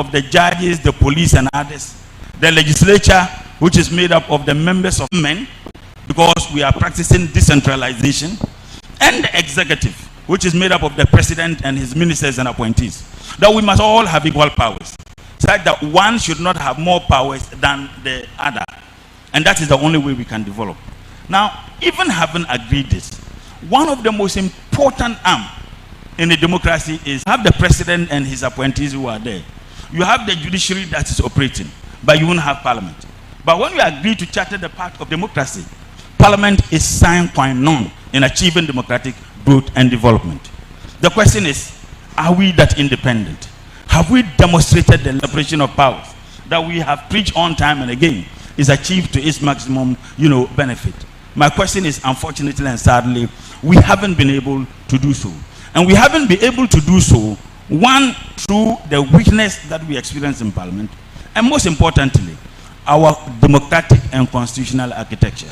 of the judges, the police, and others. The legislature, which is made up of the members of men, because we are practicing decentralization, and the executive, which is made up of the president and his ministers and appointees. That we must all have equal powers, such that one should not have more powers than the other. And that is the only way we can develop. Now, even having agreed this, one of the most important arms in a democracy is have the president and his appointees who are there. You have the judiciary that is operating, but you won't have parliament. But when you agree to charter the path of democracy, parliament is sine qua non in achieving democratic growth and development. The question is, are we that independent? Have we demonstrated the separation of powers that we have preached on time and again is achieved to its maximum, benefit? My question is, unfortunately and sadly, we haven't been able to do so. And we haven't been able to do so, one, through the weakness that we experience in parliament, and most importantly, our democratic and constitutional architecture.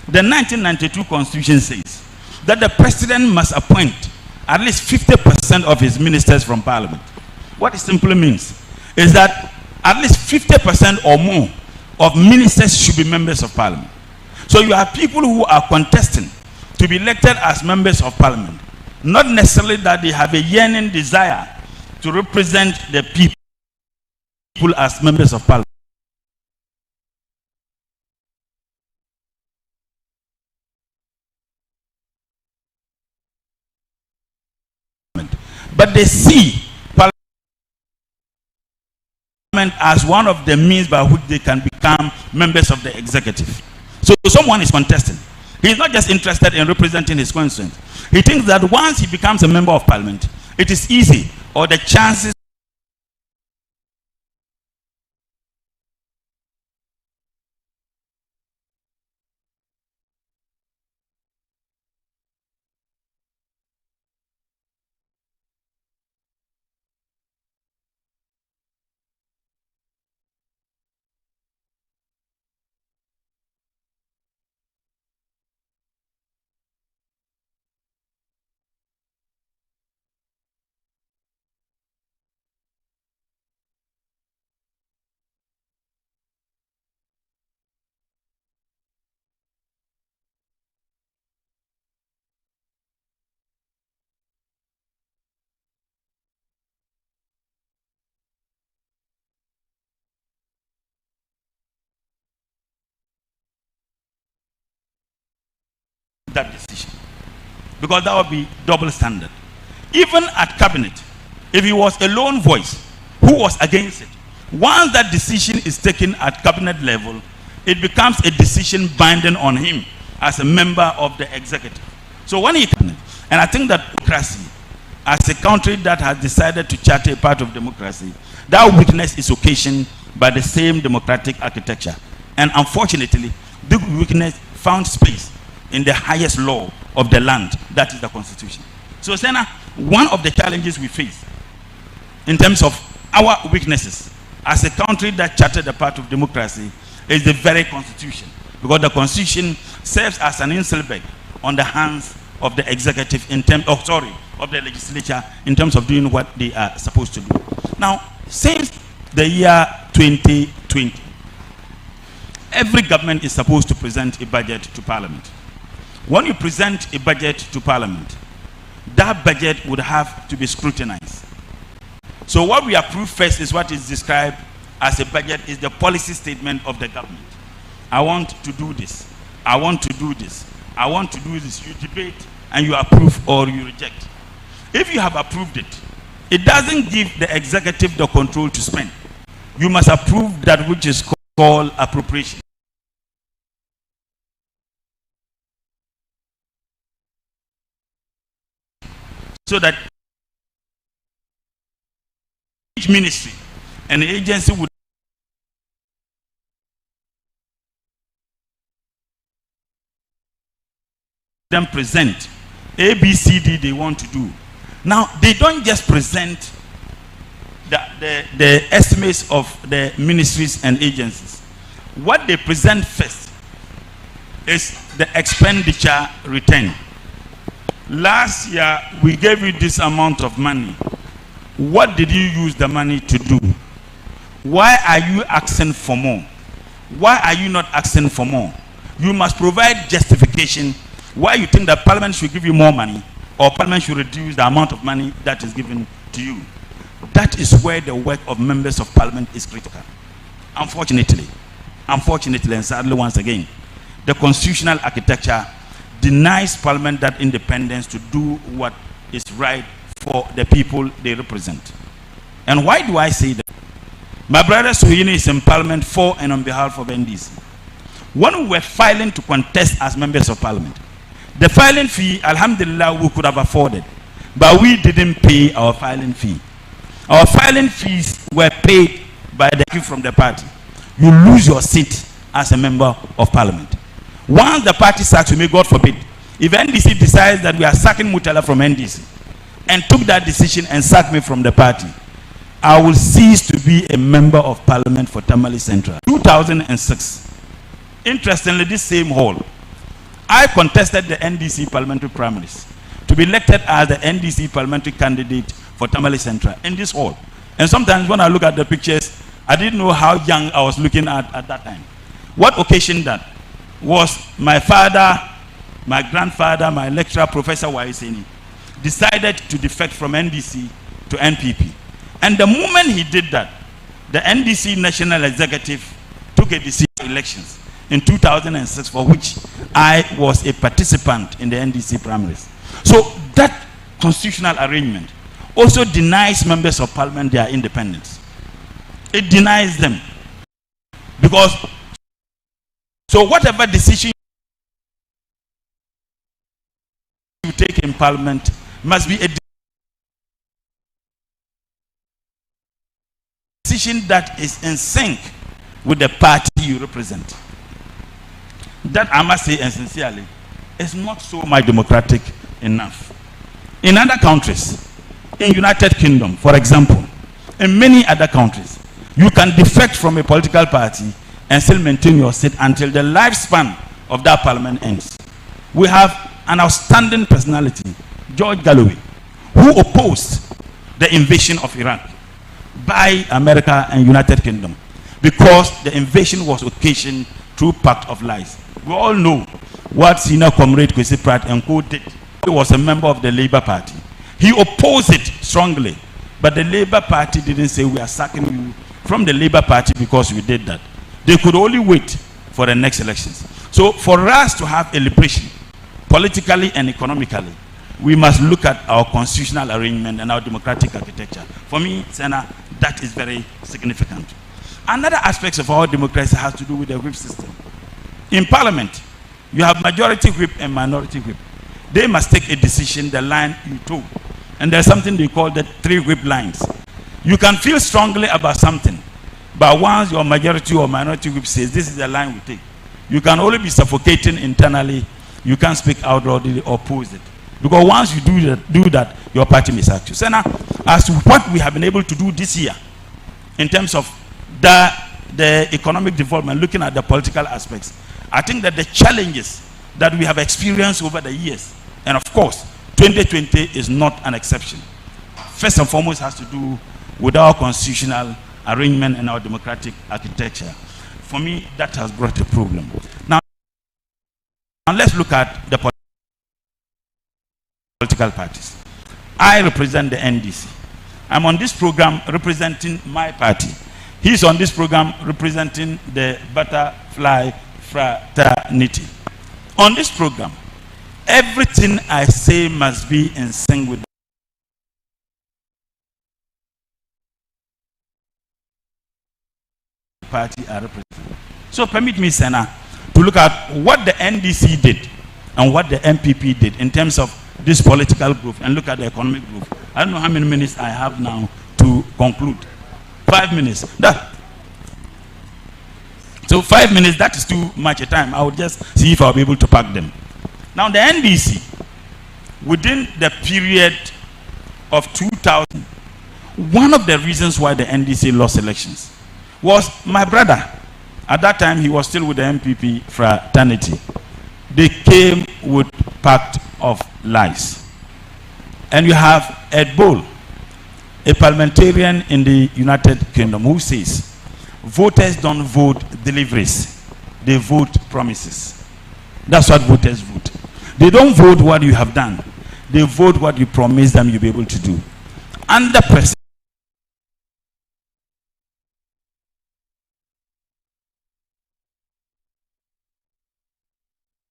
The 1992 Constitution says that the president must appoint at least 50% of his ministers from parliament. What it simply means is that at least 50% or more of ministers should be members of parliament. So you have people who are contesting to be elected as members of parliament, not necessarily that they have a yearning desire to represent the people as members of parliament. But they see parliament as one of the means by which they can become members of the executive. So someone is contesting. He is not just interested in representing his constituents. He thinks that once he becomes a member of parliament, it is easy, or the chances that decision, because that would be double standard. Even at cabinet, if he was a lone voice who was against it, once that decision is taken at cabinet level, it becomes a decision binding on him as a member of the executive. So when he can, and I think that democracy, as a country that has decided to charter a part of democracy, that weakness is occasioned by the same democratic architecture. And unfortunately, the weakness found space in the highest law of the land, that is the Constitution. So, Sena, one of the challenges we face in terms of our weaknesses as a country that chartered a part of democracy is the very Constitution, because the Constitution serves as an insulbeg on the hands of the executive in terms of, of the legislature in terms of doing what they are supposed to do. Now, since the year 2020, every government is supposed to present a budget to Parliament. When you present a budget to Parliament, that budget would have to be scrutinized. So what we approve first is what is described as a budget, is the policy statement of the government. I want to do this. I want to do this. I want to do this. You debate and you approve or you reject. If you have approved it, it doesn't give the executive the control to spend. You must approve that which is called called appropriation. So that each ministry and agency would then present A, B, C, D they want to do. Now, they don't just present the estimates of the ministries and agencies. What they present first is the expenditure return. Last year, we gave you this amount of money. What did you use the money to do? Why are you asking for more? Why are you not asking for more? You must provide justification why you think that Parliament should give you more money or Parliament should reduce the amount of money that is given to you. That is where the work of members of Parliament is critical. Unfortunately, and sadly once again, the constitutional architecture denies Parliament that independence to do what is right for the people they represent. And why do I say that? My brother Suhini is in Parliament for and on behalf of NDC. When we were filing to contest as members of Parliament, the filing fee, alhamdulillah, we could have afforded, but we didn't pay our filing fee. Our filing fees were paid by the people from the party. You lose your seat as a member of Parliament. Once the party sacks you, may God forbid, if NDC decides that we are sacking Mutala from NDC and took that decision and sacked me from the party, I will cease to be a member of Parliament for Tamale Central. 2006, interestingly, this same hall, I contested the NDC parliamentary primaries to be elected as the NDC parliamentary candidate for Tamale Central in this hall. And sometimes when I look at the pictures, I didn't know how young I was looking at that time. What occasioned that was my father, my grandfather, my lecturer, Professor Sena, decided to defect from NDC to NPP. And the moment he did that, the NDC National Executive took a decision on elections in 2006, for which I was a participant in the NDC primaries. So that constitutional arrangement also denies members of Parliament their independence. It denies them. Because, so whatever decision you take in Parliament must be a decision that is in sync with the party you represent. That, I must say, and sincerely, is not so much democratic enough. In other countries, in United Kingdom, for example, in many other countries, you can defect from a political party and still maintain your seat until the lifespan of that parliament ends. We have an outstanding personality, George Galloway, who opposed the invasion of Iraq by America and United Kingdom because the invasion was occasioned through pact of lies. We all know what senior comrade Qwith and Co did. He was a member of the Labour Party. He opposed it strongly, but the Labour Party didn't say we are sacking you from the Labour Party because we did that. They could only wait for the next elections. So for us to have a liberation, politically and economically, we must look at our constitutional arrangement and our democratic architecture. For me, Sena, that is very significant. Another aspect of our democracy has to do with the whip system. In Parliament, you have majority whip and minority whip. They must take a decision, the line you told. And there's something they call the 3 whip lines. You can feel strongly about something, but once your majority or minority whip says this is the line we take, you can only be suffocating internally. You can't speak outwardly or oppose it. Because once you do that, your party may sack you. Sena, as to what we have been able to do this year in terms of the economic development, looking at the political aspects, I think that the challenges that we have experienced over the years, and of course, 2020 is not an exception. First and foremost has to do with our constitutional arrangement and our democratic architecture. For me, that has brought a problem. Now let's look at the political parties. I represent the NDC. I'm on this program representing my party. He's on this program representing the Butterfly Fraternity. On this program, everything I say must be in sync with the party I represent. So permit me, Sena, to look at what the NDC did and what the MPP did in terms of this political growth, and look at the economic growth. I don't know how many minutes I have now to conclude. 5 minutes. So 5 minutes, that is too much a time. I will just see if I'll be able to pack them. Now the NDC, within the period of 2000, one of the reasons why the NDC lost elections was my brother. At that time, he was still with the MPP fraternity. They came with pact of lies. And you have Ed Bull, a parliamentarian in the United Kingdom, who says, voters don't vote deliveries, they vote promises. That's what voters vote. They don't vote what you have done, they vote what you promise them you'll be able to do. Under President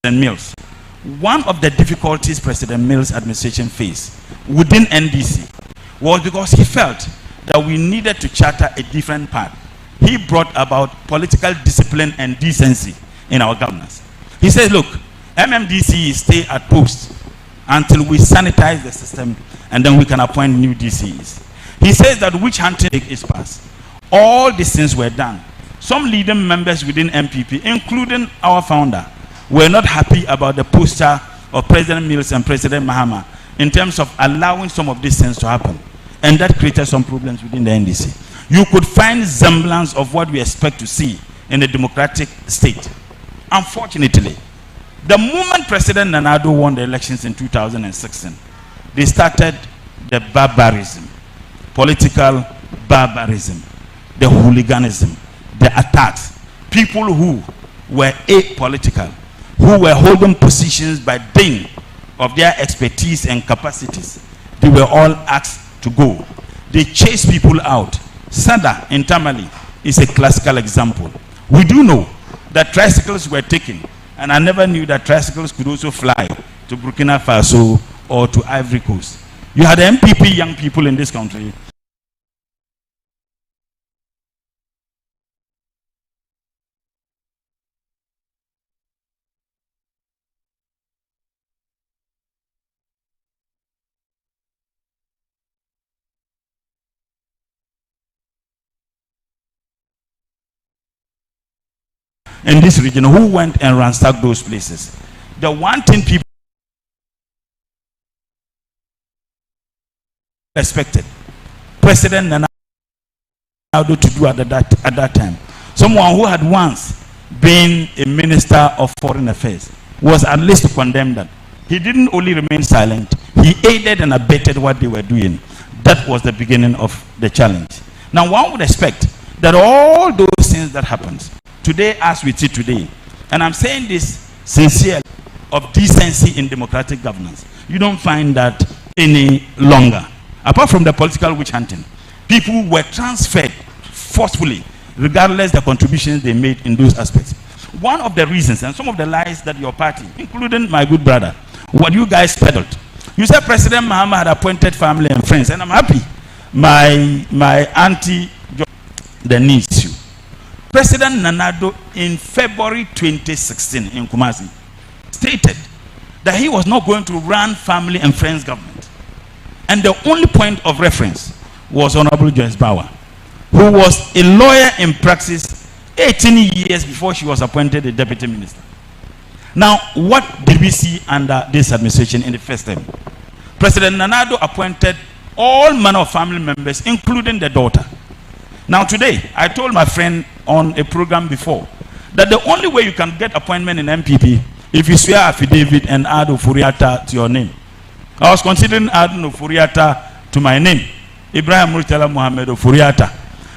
Mills, one of the difficulties President Mills' administration faced within NDC was because he felt that we needed to charter a different path. He brought about political discipline and decency in our governance. He said, look, MMDC stay at post until we sanitize the system, and then we can appoint new DCs. He says that witch hunting is past. All these things were done. Some leading members within MPP, including our founder, were not happy about the posture of President Mills and President Mahama in terms of allowing some of these things to happen. And that created some problems within the NDC. You could find semblance of what we expect to see in a democratic state. Unfortunately, the moment President Nana Addo won the elections in 2016, they started the barbarism, political barbarism, the hooliganism, the attacks. People who were apolitical, who were holding positions by dint of their expertise and capacities, they were all asked to go. They chased people out. Sada in Tamale is a classical example. We do know that tricycles were taken, and I never knew that tricycles could also fly to Burkina Faso or to Ivory Coast. You had MPP young people in this country in this region who went and ransacked those places. The one thing people expected President Nana Addo to do at that time, someone who had once been a minister of foreign affairs, was at least to condemn that. He didn't only remain silent, he aided and abetted what they were doing. That was the beginning of the challenge. Now one would expect that all those things that happened today, as we see today, and I'm saying this sincerely, of decency in democratic governance, you don't find that any longer. Apart from the political witch hunting, people were transferred forcefully, regardless the contributions they made in those aspects. One of the reasons, and some of the lies that your party, including my good brother, what you guys peddled, you said President Mahama had appointed family and friends, and I'm happy. My auntie, the needs you. President Nana Addo in February 2016 in Kumasi stated that he was not going to run family and friends government. And the only point of reference was Honorable Joyce Bauer, who was a lawyer in practice 18 years before she was appointed a deputy minister. Now, what did we see under this administration in the first term? President Nana Addo appointed all manner of family members, including the daughter. Now today, I told my friend on a program before that the only way you can get appointment in MPP if you swear affidavit and add Ofuriata to your name. I was considering adding Ofuriata to my name, Ibrahim Murtala Muhammad Ofuriata.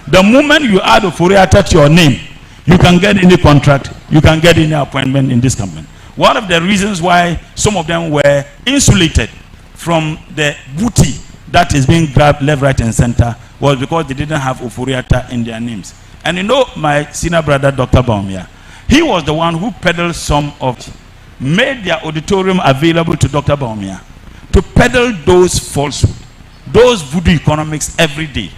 The moment you add Ofuriata to your name, you can get any contract, you can get any appointment in this company. One of the reasons why some of them were insulated from the booty that is being grabbed left, right, and center was because they didn't have Ofuriata in their names. And you know, my senior brother, Dr. Baumia, he was the one who peddled some of, made their auditorium available to Dr. Baumia to peddle those falsehoods, those voodoo economics every day.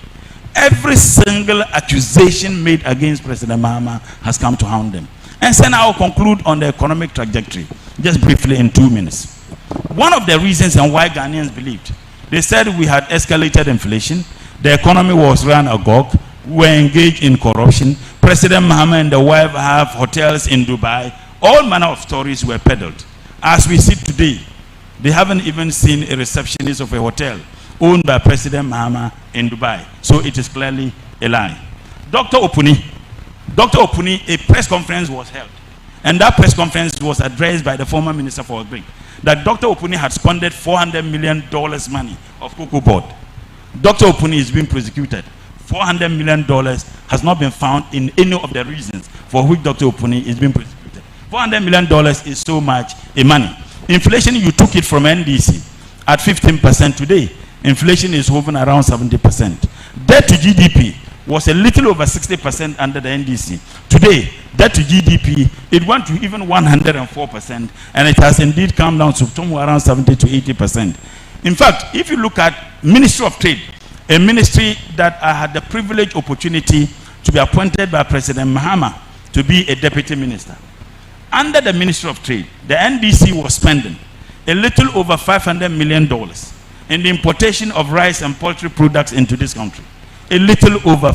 Every single accusation made against President Mahama has come to haunt them. And then I'll conclude on the economic trajectory, just briefly in 2 minutes. One of the reasons and why Ghanaians believed, they said we had escalated inflation, the economy was run agog, we were engaged in corruption, President Mahama and the wife have hotels in Dubai, all manner of stories were peddled. As we sit today, they haven't even seen a receptionist of a hotel owned by President Mahama in Dubai. So it is clearly a lie. Dr. Opuni, a press conference was held. And that press conference was addressed by the former Minister for Agri, that Dr. Opuni had squandered $400 million money of Cocoa Board. Dr. Opuni is being prosecuted. $400 million has not been found in any of the reasons for which Dr. Opuni is being prosecuted. $400 million is so much money. Inflation, you took it from NDC at 15% today. Inflation is hovering around 70%. Debt to GDP was a little over 60% under the NDC. Today, debt to GDP, it went to even 104%, and it has indeed come down to somewhere around 70 to 80%. In fact, if you look at Ministry of Trade, a ministry that I had the privileged opportunity to be appointed by President Mahama to be a deputy minister. Under the Ministry of Trade, the NDC was spending a little over $500 million in the importation of rice and poultry products into this country. A little over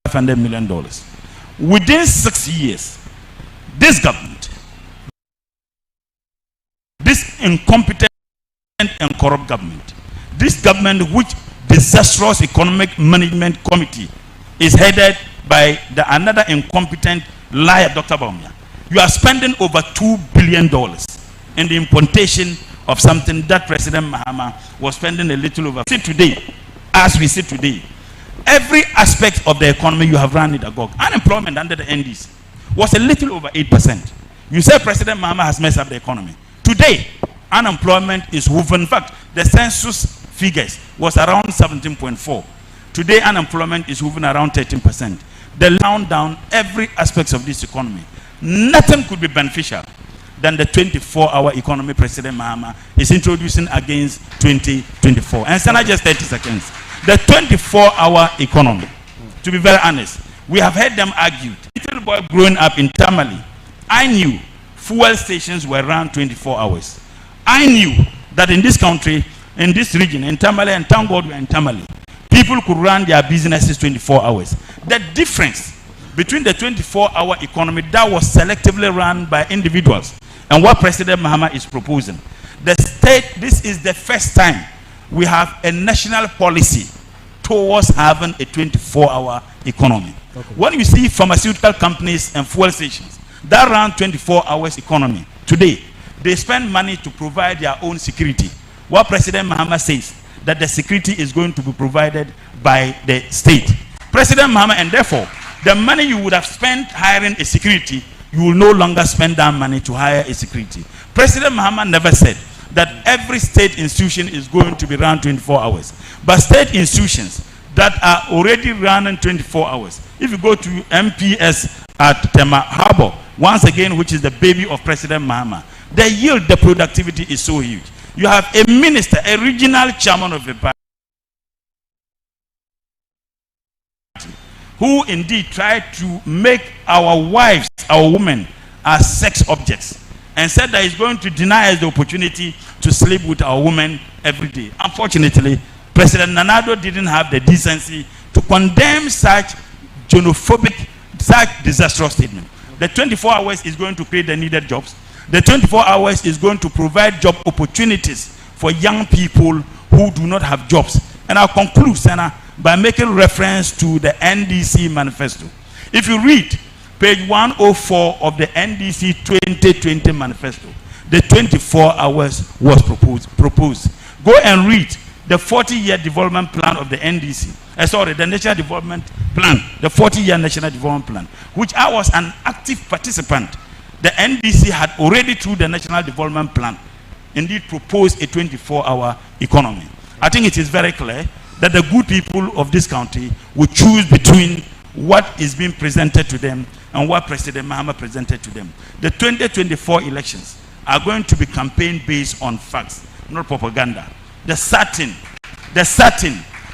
$500 million. Within 6 years, this government, this incompetent and corrupt government, this government which disastrous economic management committee is headed by another incompetent liar, Dr. Baumia. You are spending over $2 billion in the importation of something that President Mahama was spending a little over. As we sit today, every aspect of the economy you have run it agog. Unemployment under the NDC was a little over 8%. You say President Mahama has messed up the economy. Today, unemployment is hovering. In fact, the census figures was around 17.4. Today, unemployment is hovering around 13%. They round down every aspect of this economy. Nothing could be beneficial than the 24-hour economy President Mahama is introducing against 2024. And Sena, just 30 seconds. The 24-hour economy, to be very honest, we have heard them argue. Little boy growing up in Tamale, I knew fuel stations were run 24 hours. I knew that in this country, in this region, in Tamale, and thank God we're in Tamale, people could run their businesses 24 hours. The difference between the 24-hour economy that was selectively run by individuals and what President Mahama is proposing, the state, this is the first time we have a national policy towards having a 24-hour economy. Okay. When you see pharmaceutical companies and fuel stations that run 24 hours economy, today, they spend money to provide their own security. What President Mahama says, that the security is going to be provided by the state. President Mahama, and therefore, the money you would have spent hiring a security, you will no longer spend that money to hire a security. President Mahama never said that every state institution is going to be run 24 hours. But state institutions that are already running 24 hours, if you go to MPS at Tema Harbor, once again, which is the baby of President Mahama, the yield, the productivity is so huge. You have a minister, a regional chairman of a party, who indeed tried to make our wives, our women, as sex objects, and said that he's going to deny us the opportunity to sleep with our women every day. Unfortunately, President Nanado didn't have the decency to condemn such xenophobic, such disastrous statement. The 24 hours is going to create the needed jobs. The 24 hours is going to provide job opportunities for young people who do not have jobs. And I'll conclude, Sena, by making reference to the NDC manifesto. If you read page 104 of the NDC 2020 manifesto, the 24 hours was proposed. Go and read the 40-year development plan of the NDC. The National Development Plan, the 40-year National Development Plan, which I was an active participant. The NDC had already, through the National Development Plan, indeed proposed a 24-hour economy. I think it is very clear that the good people of this country will choose between what is being presented to them and what President Mahama presented to them. The 2024 elections are going to be campaign based on facts, not propaganda. The certain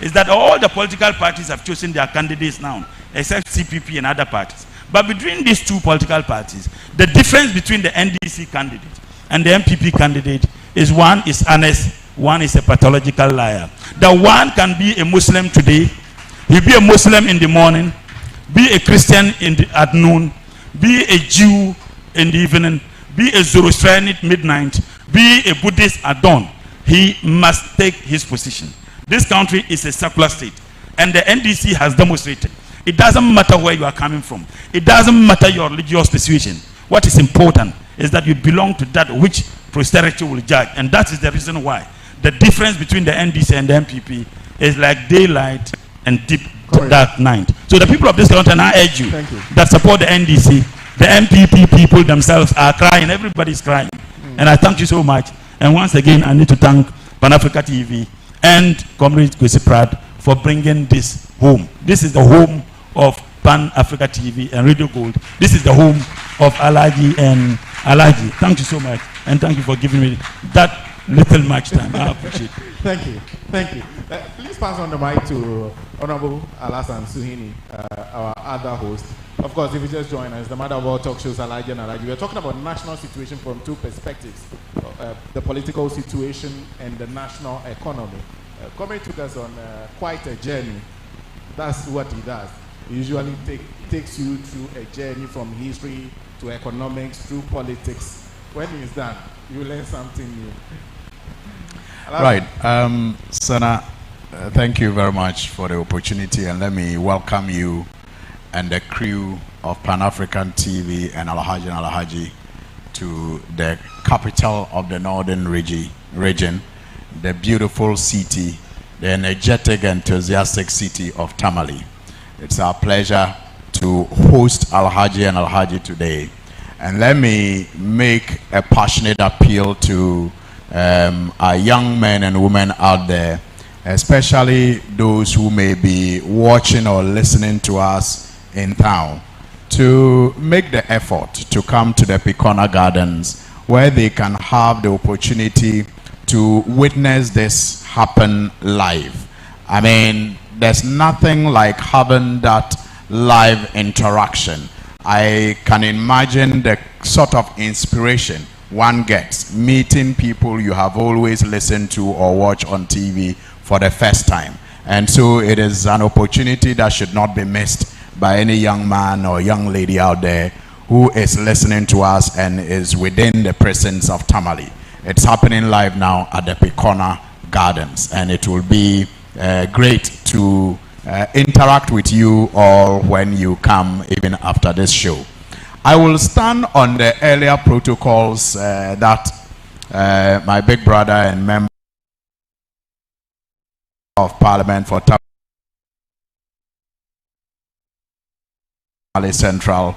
is that all the political parties have chosen their candidates now, except CPP and other parties. But between these two political parties, the difference between the NDC candidate and the MPP candidate is one is honest, one is a pathological liar. The one can be a Muslim today, he'll be a Muslim in the morning, be a Christian at noon, be a Jew in the evening, be a Zoroastrian at midnight, be a Buddhist at dawn. He must take his position. This country is a secular state, and the NDC has demonstrated. It doesn't matter where you are coming from. It doesn't matter your religious persuasion. What is important is that you belong to that which posterity will judge, and that is the reason why the difference between the NDC and the MPP is like daylight and deep dark night. So the people of this country, and I urge you that support the NDC, the MPP people themselves are crying. Everybody's crying. And I thank you so much. And once again, I need to thank Pan-Africa TV and Comrade Qwith for bringing this home. This is the home of Pan-Africa TV and Radio Gold. This is the home of Alhaji and Alhaji. Thank you so much. And thank you for giving me that little much time. I appreciate it. Thank you. Thank you. Please pass on the mic to Honorable Alasan Suhini, our other host. Of course, if you just join us, the Mother of all talk shows, Alhaji and Alhaji. We're talking about national situation from two perspectives, the political situation and the national economy. Comrade took us on quite a journey. That's what he does. He usually takes you through a journey from history to economics, through politics. When he's done, you learn something new. Right. Sena, thank you very much for the opportunity, and let me welcome you and the crew of Pan-African TV and Alhaji to the capital of the northern region, the beautiful city, the energetic, enthusiastic city of Tamale. It's our pleasure to host Alhaji and Alhaji today. And let me make a passionate appeal to our young men and women out there, especially those who may be watching or listening to us in town, to make the effort to come to the Pekona Gardens, where they can have the opportunity to witness this happen live. I mean, there's nothing like having that live interaction. I can imagine the sort of inspiration one gets meeting people you have always listened to or watched on TV for the first time. And so it is an opportunity that should not be missed by any young man or young lady out there who is listening to us and is within the presence of Tamale. It's happening live now at the Pekona Gardens, and it will be great to interact with you all when you come, even after this show. I will stand on the earlier protocols that my big brother and member of Parliament for Tamale Central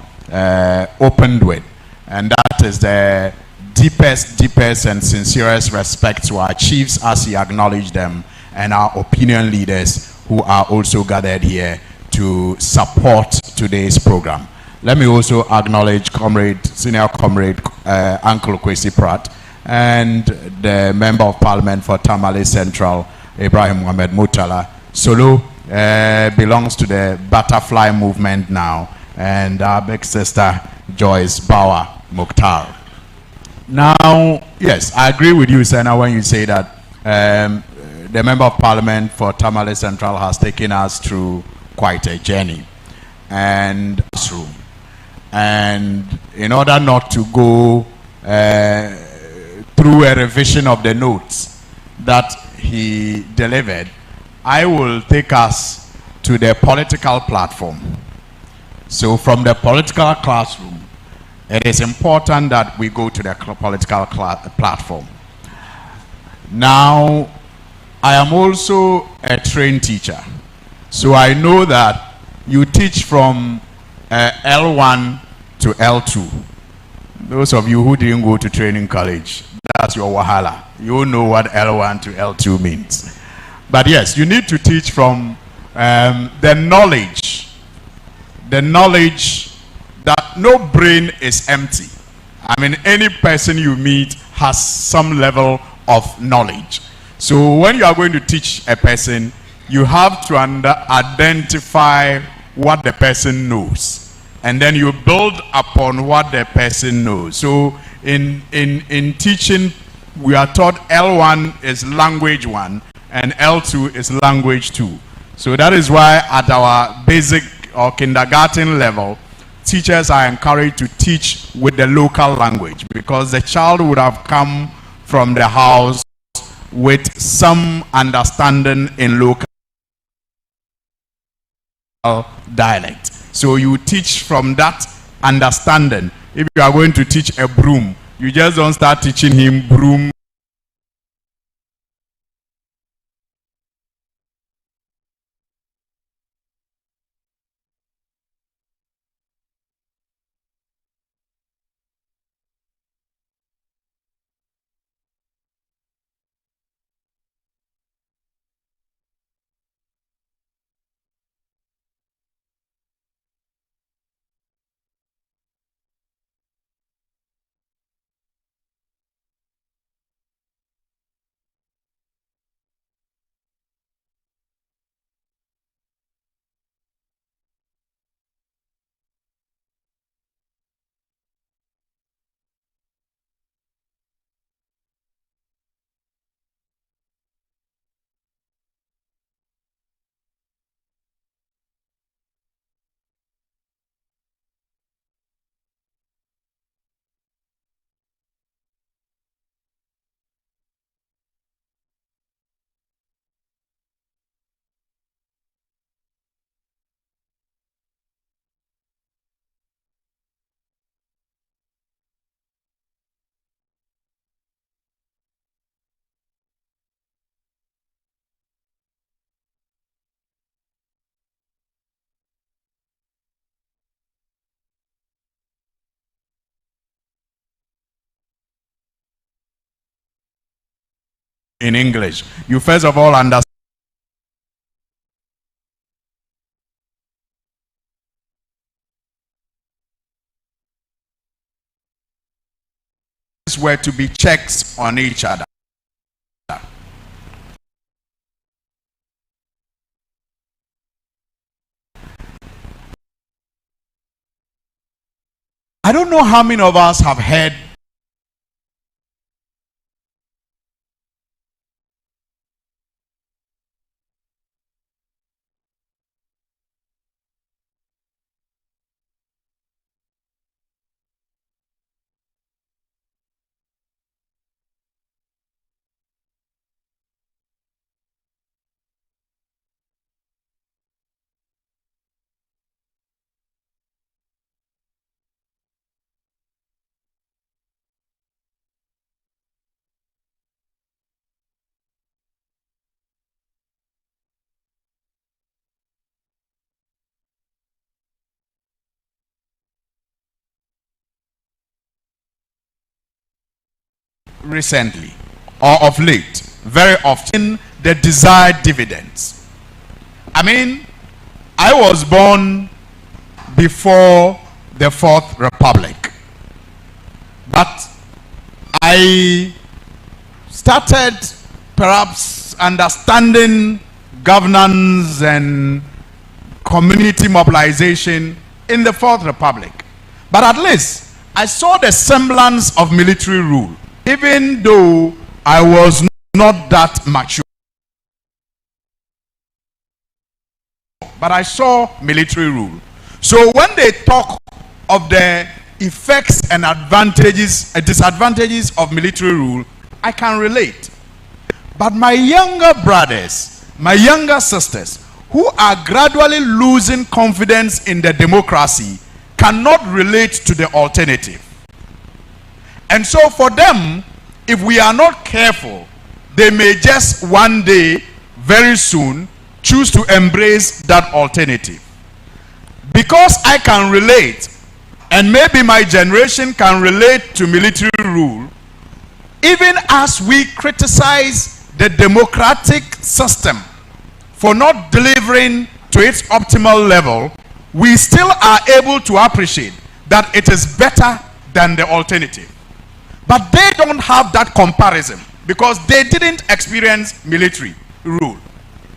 opened with, and that is the deepest and sincerest respect to our chiefs as he acknowledged them, and our opinion leaders who are also gathered here to support today's program. Let me also acknowledge Senior Comrade Uncle Qwith and the Member of Parliament for Tamale Central, Ibrahim Mohamed Mutala. Solo belongs to the Butterfly Movement now, and our big sister Joyce Bauer Mukhtar. Now, yes, I agree with you, Sena, when you say that the Member of Parliament for Tamale Central has taken us through quite a journey and classroom. And in order not to go through a revision of the notes that he delivered, I will take us to the political platform. So from the political classroom, it is important that we go to the political platform. Now, I am also a trained teacher, so I know that you teach from L1 to L2. Those of you who didn't go to training college, that's your wahala. You know what L1 to L2 means. But yes, you need to teach from the knowledge the knowledge that no brain is empty. I mean, any person you meet has some level of knowledge. So when you are going to teach a person, you have to identify what the person knows, and then you build upon what the person knows. So in teaching, we are taught L1 is language 1 and L2 is language 2. So that is why at our basic or kindergarten level, teachers are encouraged to teach with the local language, because the child would have come from the house with some understanding in local dialect. So you teach from that understanding. If you are going to teach a broom, you just don't start teaching him broom. In English, you first of all understand were to be checks on each other. I don't know how many of us have heard recently or of late, very often, the desired dividends. I mean, I was born before the Fourth Republic, but I started perhaps understanding governance and community mobilization in the Fourth Republic. But at least I saw the semblance of military rule, even though I was not that mature. But I saw military rule. So when they talk of the effects and advantages, disadvantages of military rule, I can relate. But my younger brothers, my younger sisters, who are gradually losing confidence in the democracy, cannot relate to the alternative. And so for them, if we are not careful, they may just one day, very soon, choose to embrace that alternative. Because I can relate, and maybe my generation can relate to military rule, even as we criticize the democratic system for not delivering to its optimal level, we still are able to appreciate that it is better than the alternative. But they don't have that comparison because they didn't experience military rule.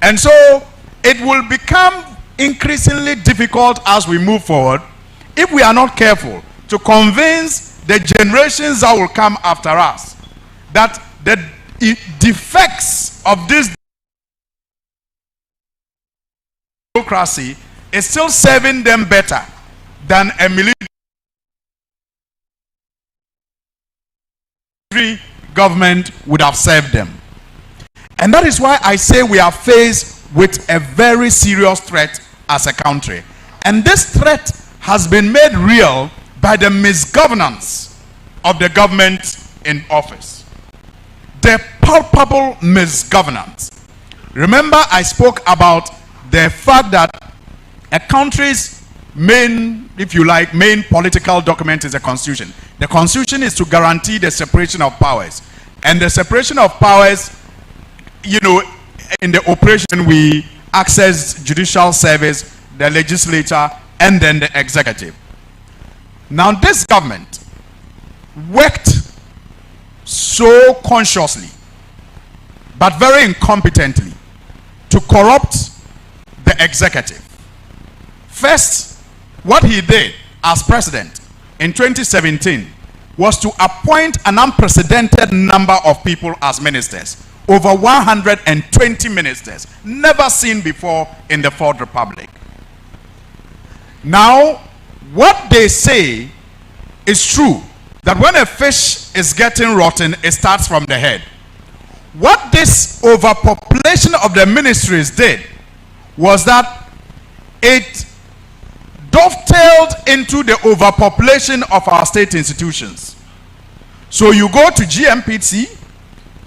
And so it will become increasingly difficult as we move forward if we are not careful to convince the generations that will come after us that the defects of this democracy is still serving them better than a military government would have served them. And that is why I say we are faced with a very serious threat as a country. And this threat has been made real by the misgovernance of the government in office. The palpable misgovernance. Remember, I spoke about the fact that a country's main, if you like, main political document is the constitution. The constitution is to guarantee the separation of powers. And the separation of powers, you know, in the operation we access judicial service, the legislature, and then the executive. Now this government worked so consciously, but very incompetently, to corrupt the executive. First, what he did as president in 2017 was to appoint an unprecedented number of people as ministers. Over 120 ministers, never seen before in the Fourth Republic. Now, what they say is true, that when a fish is getting rotten, it starts from the head. What this overpopulation of the ministries did was that it dovetailed into the overpopulation of our state institutions. So you go to GMPC,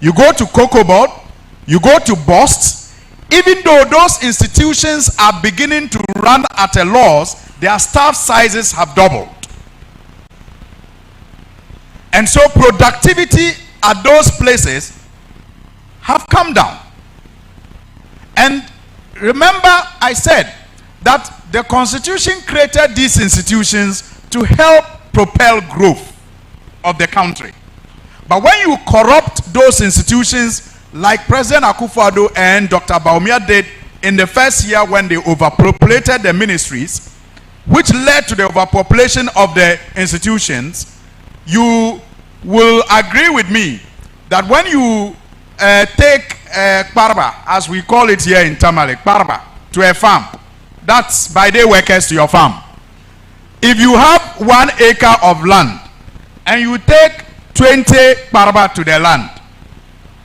you go to COCOBOD, you go to BOST, even though those institutions are beginning to run at a loss, their staff sizes have doubled. And so productivity at those places have come down. And remember, I said that the Constitution created these institutions to help propel growth of the country. But when you corrupt those institutions, like President Akufo-Addo and Dr. Bawumia did in the first year when they overpopulated the ministries, which led to the overpopulation of the institutions, you will agree with me that when you take Kparba, as we call it here in Tamale, Kparba, to a farm, that's by day workers to your farm. If you have 1 acre of land and you take 20 Kparba to the land,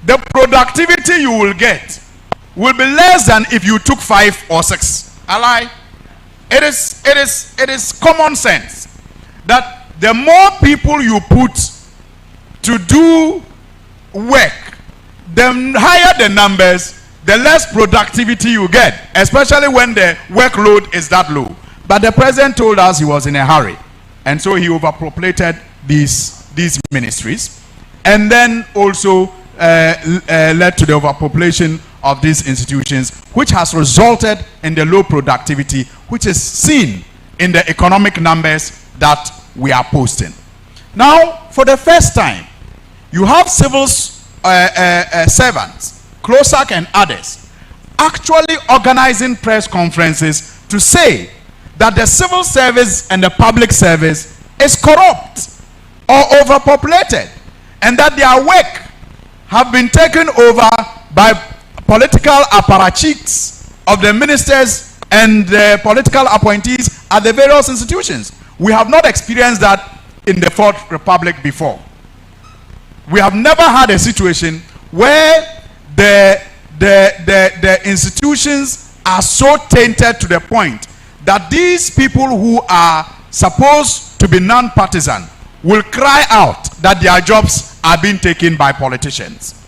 the productivity you will get will be less than if you took 5 or 6. I lie. It is common sense that the more people you put to do work, the higher the numbers, the less productivity you get, especially when the workload is that low. But the president told us he was in a hurry, and so he overpopulated these ministries, and then also led to the overpopulation of these institutions, which has resulted in the low productivity, which is seen in the economic numbers that we are posting. Now, for the first time, you have civil servants, CLOSAC and others, actually organizing press conferences to say that the civil service and the public service is corrupt or overpopulated, and that their work have been taken over by political apparatchiks of the ministers and the political appointees at the various institutions. We have not experienced that in the Fourth Republic before. We have never had a situation where the institutions are so tainted to the point that these people who are supposed to be non-partisan will cry out that their jobs are being taken by politicians.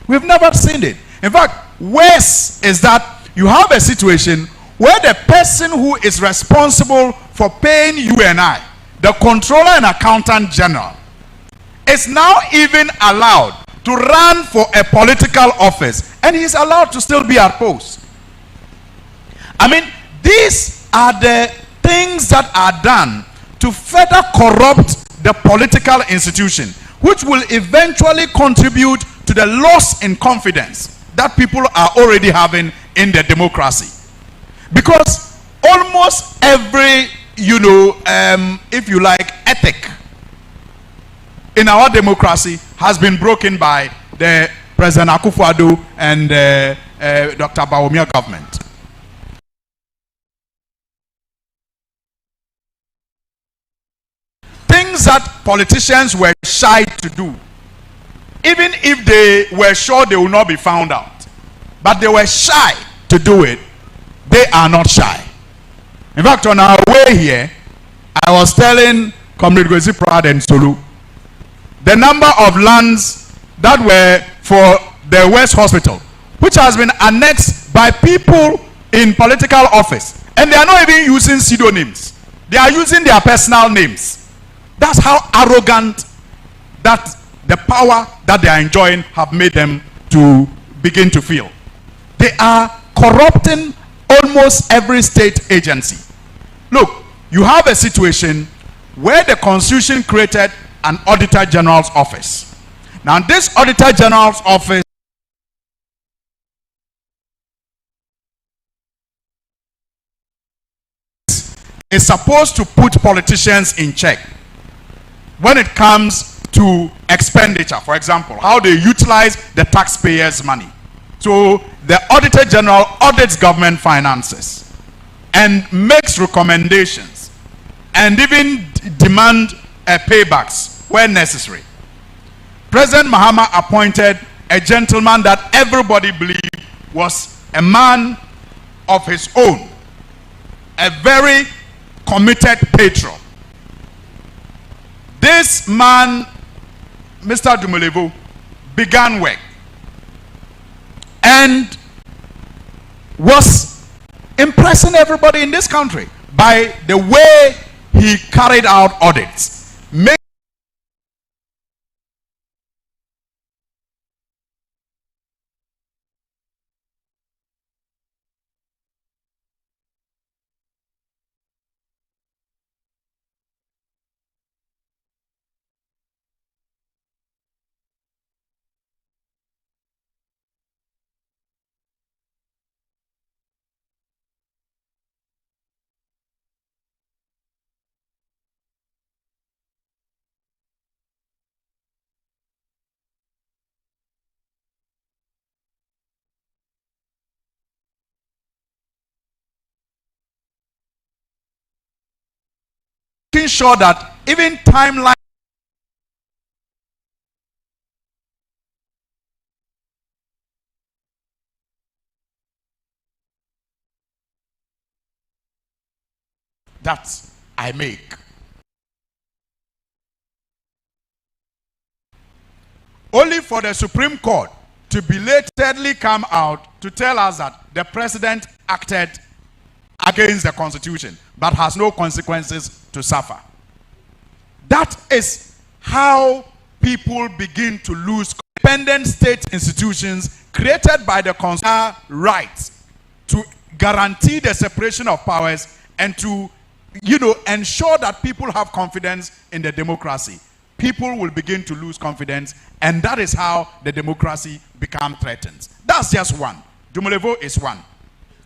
We've never seen it. In fact, worse is that you have a situation where the person who is responsible for paying you and I, the Controller and Accountant General, is now even allowed to run for a political office, and he's allowed to still be at post. I mean, these are the things that are done to further corrupt the political institution, which will eventually contribute to the loss in confidence that people are already having in the democracy. Because almost every, if you like, ethic in our democracy has been broken by the President Akufo-Addo and Dr. Bawumia government. Things that politicians were shy to do, even if they were sure they will not be found out, but they were shy to do it, they are not shy. In fact, on our way here, I was telling Comrade Kwesi Prad and Solu the number of lands that were for the West Hospital, which has been annexed by people in political office, and they are not even using pseudonyms. They are using their personal names. That's how arrogant that the power that they are enjoying have made them to begin to feel. They are corrupting almost every state agency. Look, you have a situation where the Constitution created an Auditor General's office. Now, this Auditor General's office is supposed to put politicians in check when it comes to expenditure. For example, how they utilize the taxpayers' money. So the Auditor General audits government finances and makes recommendations and even demand paybacks where necessary. President Mahama appointed a gentleman that everybody believed was a man of his own, a very committed patron. This man, Mr. Dumolevo, began work and was impressing everybody in this country by the way he carried out audits, making sure that even timeline that I make. Only for the Supreme Court to belatedly come out to tell us that the president acted against the Constitution but has no consequences to suffer. That is how people begin to lose independent state institutions created by the Constitution rights to guarantee the separation of powers and to ensure that people have confidence in the democracy. People will begin to lose confidence, and that is how the democracy becomes threatened. That's just one. Dumolevo is one.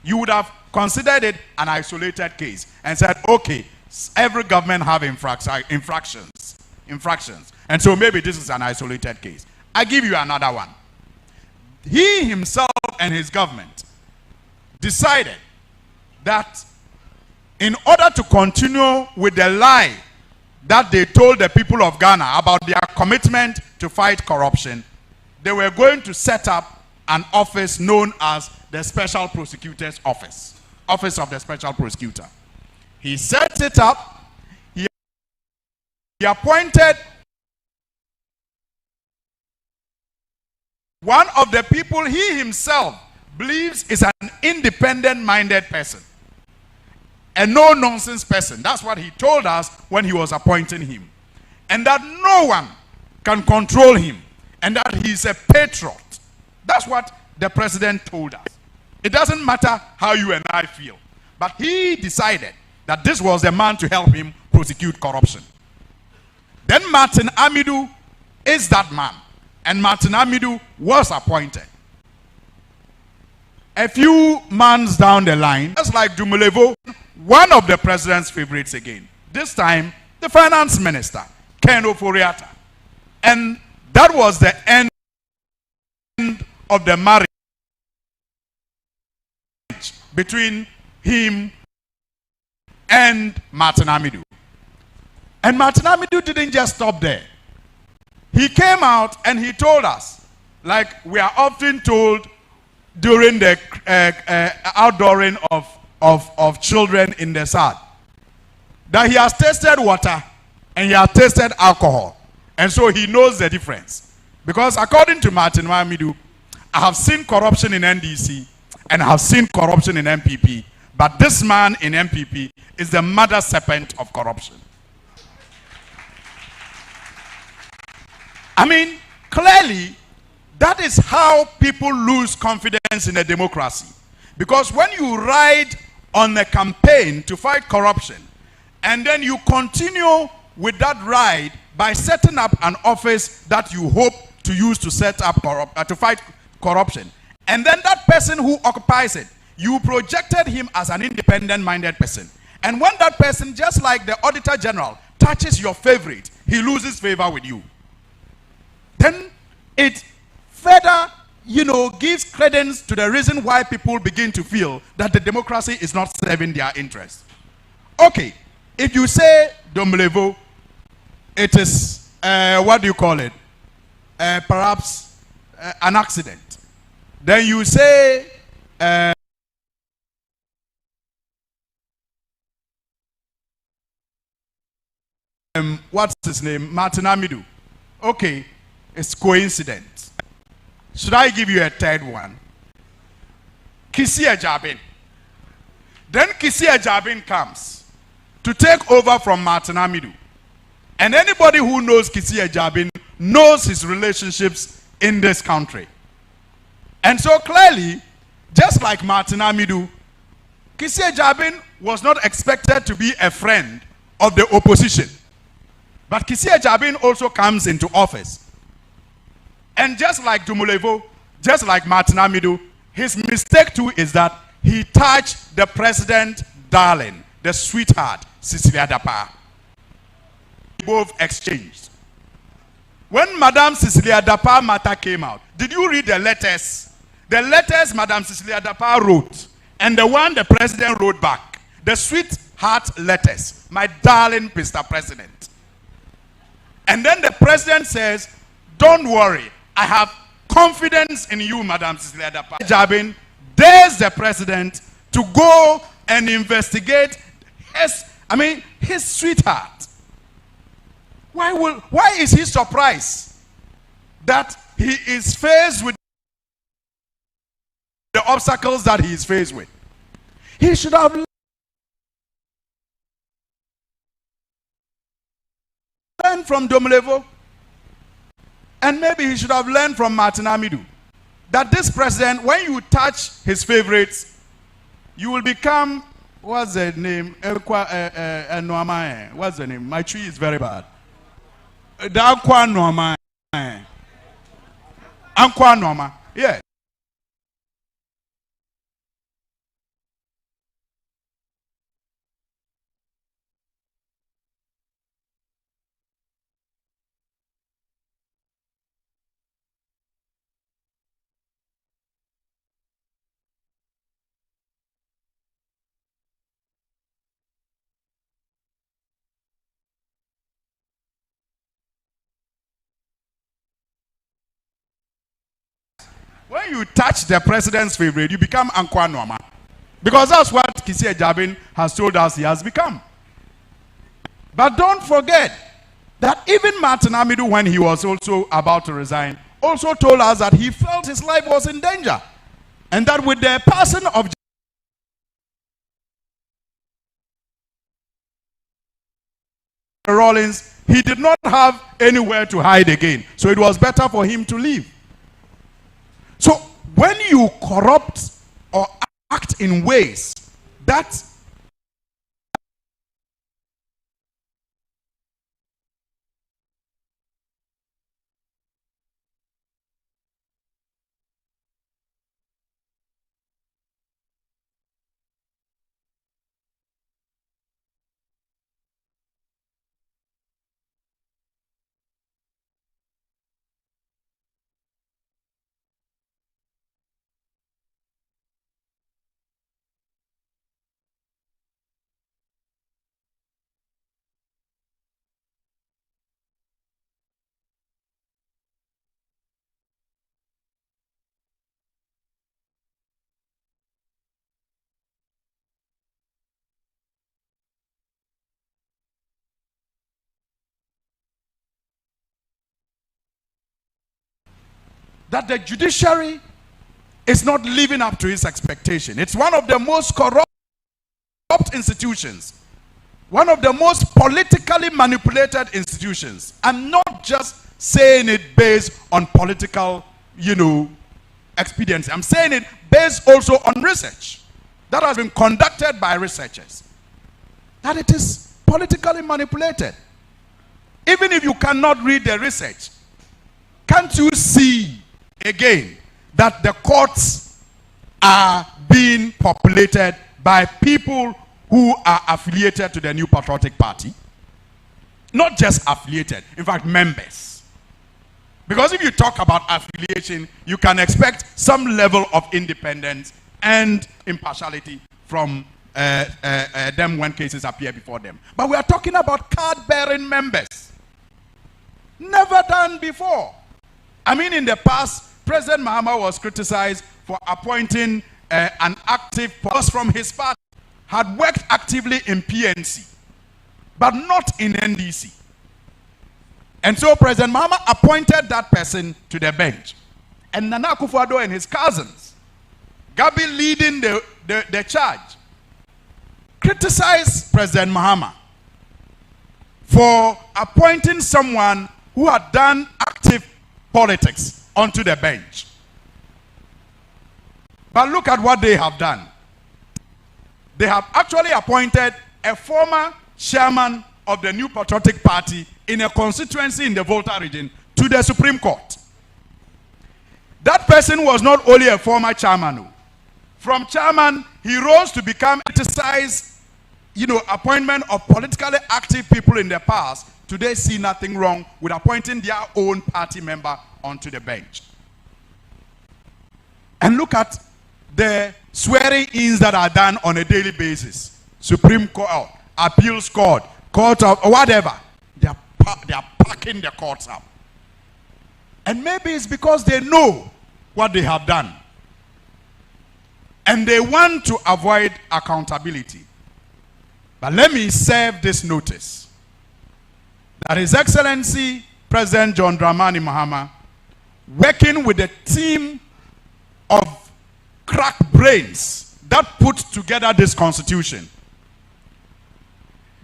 You would have considered it an isolated case and said, okay, every government have infractions, and so maybe this is an isolated case. I give you another one. He himself and his government decided that in order to continue with the lie that they told the people of Ghana about their commitment to fight corruption, they were going to set up an office known as the Special Prosecutor's Office. Office of the Special Prosecutor. He set it up. He appointed one of the people he himself believes is an independent-minded person. A no-nonsense person. That's what he told us when he was appointing him. And that no one can control him. And that he's a patriot. That's what the president told us. It doesn't matter how you and I feel. But he decided that this was the man to help him prosecute corruption. Then Martin Amidou is that man, and Martin Amidou was appointed. A few months down the line, just like Dumoulin, one of the president's favorites again. This time, the finance minister, Ken Oforiatta. And that was the end of the marriage between him and Martin Amidou. And Martin Amidou didn't just stop there. He came out and he told us, like we are often told during the outdooring of children in the South, that he has tasted water and he has tasted alcohol. And so he knows the difference. Because according to Martin Amidou, I have seen corruption in NDC and I have seen corruption in MPP. But this man in MPP is the mother serpent of corruption. I mean, clearly, that is how people lose confidence in a democracy. Because when you ride on a campaign to fight corruption, and then you continue with that ride by setting up an office that you hope to use to set up to fight corruption, and then that person who occupies it, you projected him as an independent-minded person. And when that person, just like the Auditor General, touches your favorite, he loses favor with you. Then it further, gives credence to the reason why people begin to feel that the democracy is not serving their interests. Okay, if you say Domlevo, it is, what do you call it? Perhaps an accident. Then you say, what's his name? Martin Amidou. Okay, it's coincidence. Should I give you a third one? Kisi Ejabin. Then Kisi Ejabin comes to take over from Martin Amidou. And anybody who knows Kisi Ejabin knows his relationships in this country. And so clearly, just like Martin Amidou, Kisi Ejabin was not expected to be a friend of the opposition. But Kisi Ejabin also comes into office. And just like Dumulevo, just like Martin Amidou, his mistake too is that he touched the president darling, the sweetheart, Cecilia Dapa. Both exchanged. When Madame Cecilia Dapa matter came out, did you read the letters? The letters Madame Cecilia Dapa wrote, and the one the president wrote back. The sweetheart letters, my darling Mr. President. And then the president says, don't worry, I have confidence in you, Madam Cecilia Dapa. Jabin dares the president to go and investigate his sweetheart. Why is he surprised that he is faced with the obstacles that he is faced with? He should have learned from Domlevo. And maybe he should have learned from Martin Amidou that this president, when you touch his favorites, you will become, what's the name? What's the name? My tree is very bad. Yeah. When you touch the president's favorite, you become Ankwa Noma. Because that's what Kisi Ejabin has told us he has become. But don't forget that even Martin Amidou, when he was also about to resign, also told us that he felt his life was in danger. And that with the passing of Rawlings, he did not have anywhere to hide again. So it was better for him to leave. So when you corrupt or act in ways that that the judiciary is not living up to its expectation. It's one of the most corrupt institutions, one of the most politically manipulated institutions. I'm not just saying it based on political, expediency. I'm saying it based also on research that has been conducted by researchers, that it is politically manipulated. Even if you cannot read the research, can't you see again that the courts are being populated by people who are affiliated to the New Patriotic Party? Not just affiliated, in fact, members. Because if you talk about affiliation, you can expect some level of independence and impartiality from them when cases appear before them. But we are talking about card-bearing members. Never done before. I mean, in the past, President Mahama was criticized for appointing an active person from his party, had worked actively in PNC, but not in NDC. And so President Mahama appointed that person to the bench. And Nana Akufo-Addo and his cousins, Gabi leading the charge, criticized President Mahama for appointing someone who had done active politics onto the bench. But look at what they have done. They have actually appointed a former chairman of the New Patriotic Party in a constituency in the Volta region to the Supreme Court. That person was not only a former chairman. From chairman, he rose to become criticized, appointment of politically active people in the past. Today see nothing wrong with appointing their own party member onto the bench. And look at the swearing-ins that are done on a daily basis. Supreme Court, Appeals Court, Court of whatever. They are packing the courts up. And maybe it's because they know what they have done. And they want to avoid accountability. But let me serve this notice that His Excellency President John Dramani Mahama, working with a team of crack brains that put together this constitution,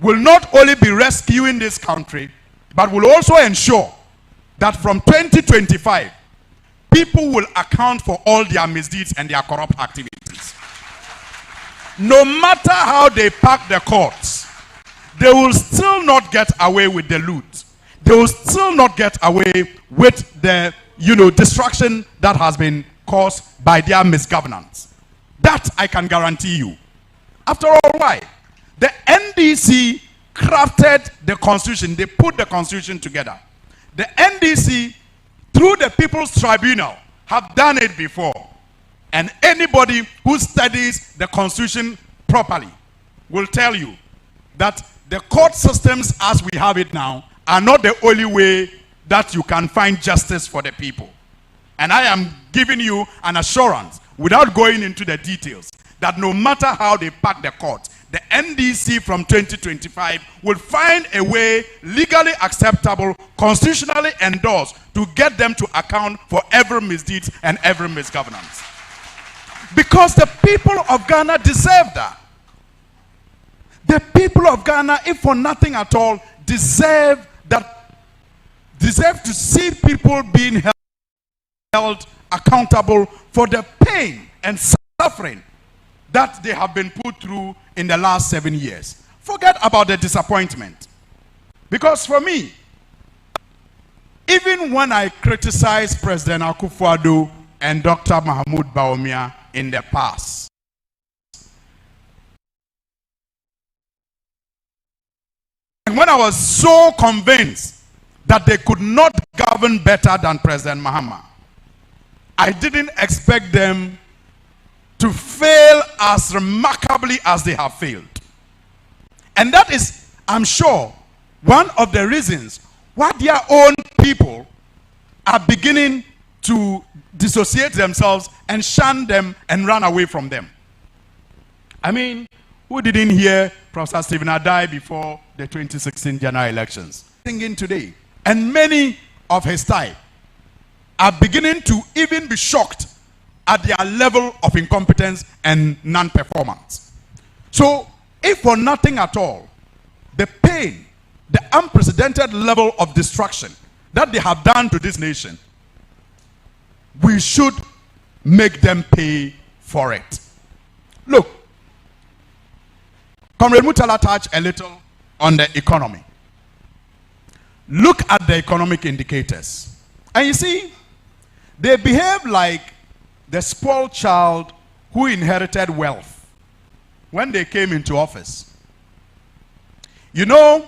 will not only be rescuing this country, but will also ensure that from 2025, people will account for all their misdeeds and their corrupt activities. No matter how they pack the courts, they will still not get away with the loot. They will still not get away with the, destruction that has been caused by their misgovernance. That I can guarantee you. After all, why? The NDC crafted the constitution. They put the constitution together. The NDC, through the People's Tribunal, have done it before. And anybody who studies the constitution properly will tell you that the court systems as we have it now are not the only way that you can find justice for the people. And I am giving you an assurance, without going into the details, that no matter how they pack the court, the NDC from 2025 will find a way legally acceptable, constitutionally endorsed, to get them to account for every misdeed and every misgovernance. Because the people of Ghana deserve that. The people of Ghana, if for nothing at all, deserve to see people being held accountable for the pain and suffering that they have been put through in the last 7 years. Forget about the disappointment. Because for me, even when I criticize President Akufo-Addo and Dr. Mahmoud Bawumia in the past, and when I was so convinced that they could not govern better than President Mahama, I didn't expect them to fail as remarkably as they have failed. And that is, I'm sure, one of the reasons why their own people are beginning to dissociate themselves and shun them and run away from them. I mean, who didn't hear Professor Stephen Adai before the 2016 general elections? Singing today. And many of his type. are beginning to even be shocked at their level of incompetence and non-performance. So, if for nothing at all, the pain, the unprecedented level of destruction that they have done to this nation, we should make them pay for it. Look, Comrade Mutala touched a little on the economy. Look at the economic indicators. And you see, they behave like the spoiled child who inherited wealth when they came into office. You know,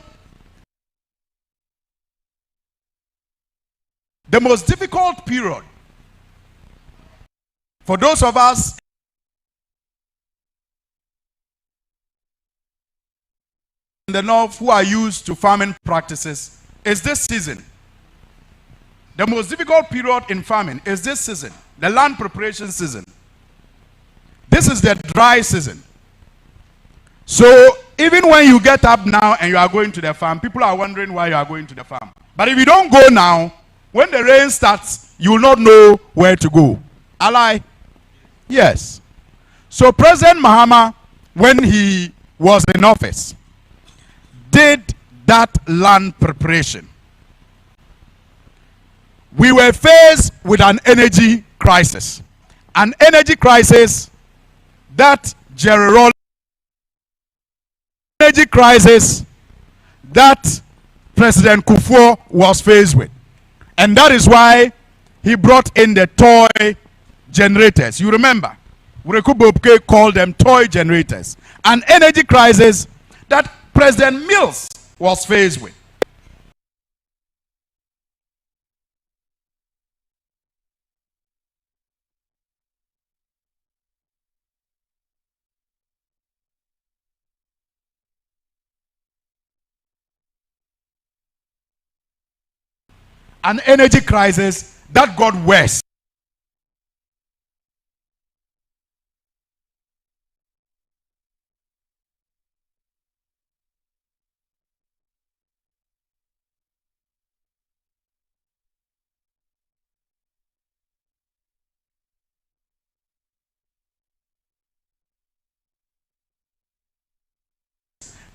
the most difficult period for those of us in the north who are used to farming practices is this season. The most difficult period in farming is this season, the land preparation season. This is the dry season. So even when you get up now and you are going to the farm, people are wondering why you are going to the farm. But if you don't go now, when the rain starts, you will not know where to go. Ally? Yes. So President Mahama, when he was in office, did that land preparation. We were faced with an energy crisis. An energy crisis that energy crisis that President Qwith was faced with. And that is why he brought in the toy generators. You remember, Ureku Bobke called them toy generators. An energy crisis that President Mills was faced with. An energy crisis that got worse.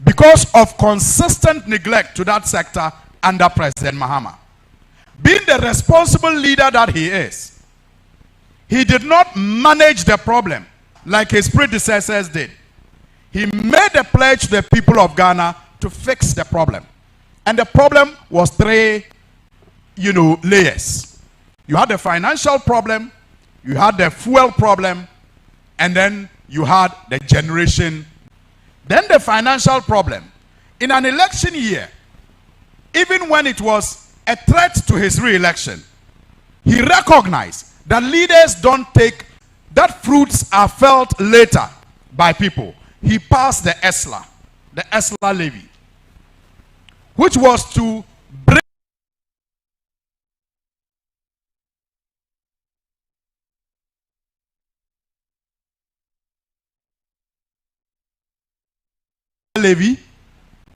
Because of consistent neglect to that sector under President Mahama. Being the responsible leader that he is, he did not manage the problem like his predecessors did. He made a pledge to the people of Ghana to fix the problem. And the problem was three, layers. You had the financial problem, you had the fuel problem, and then you had the generation. Then the financial problem. In an election year, even when it was a threat to his re-election, he recognized that leaders don't take, that fruits are felt later by people. He passed the ESLA levy, which was to bring levy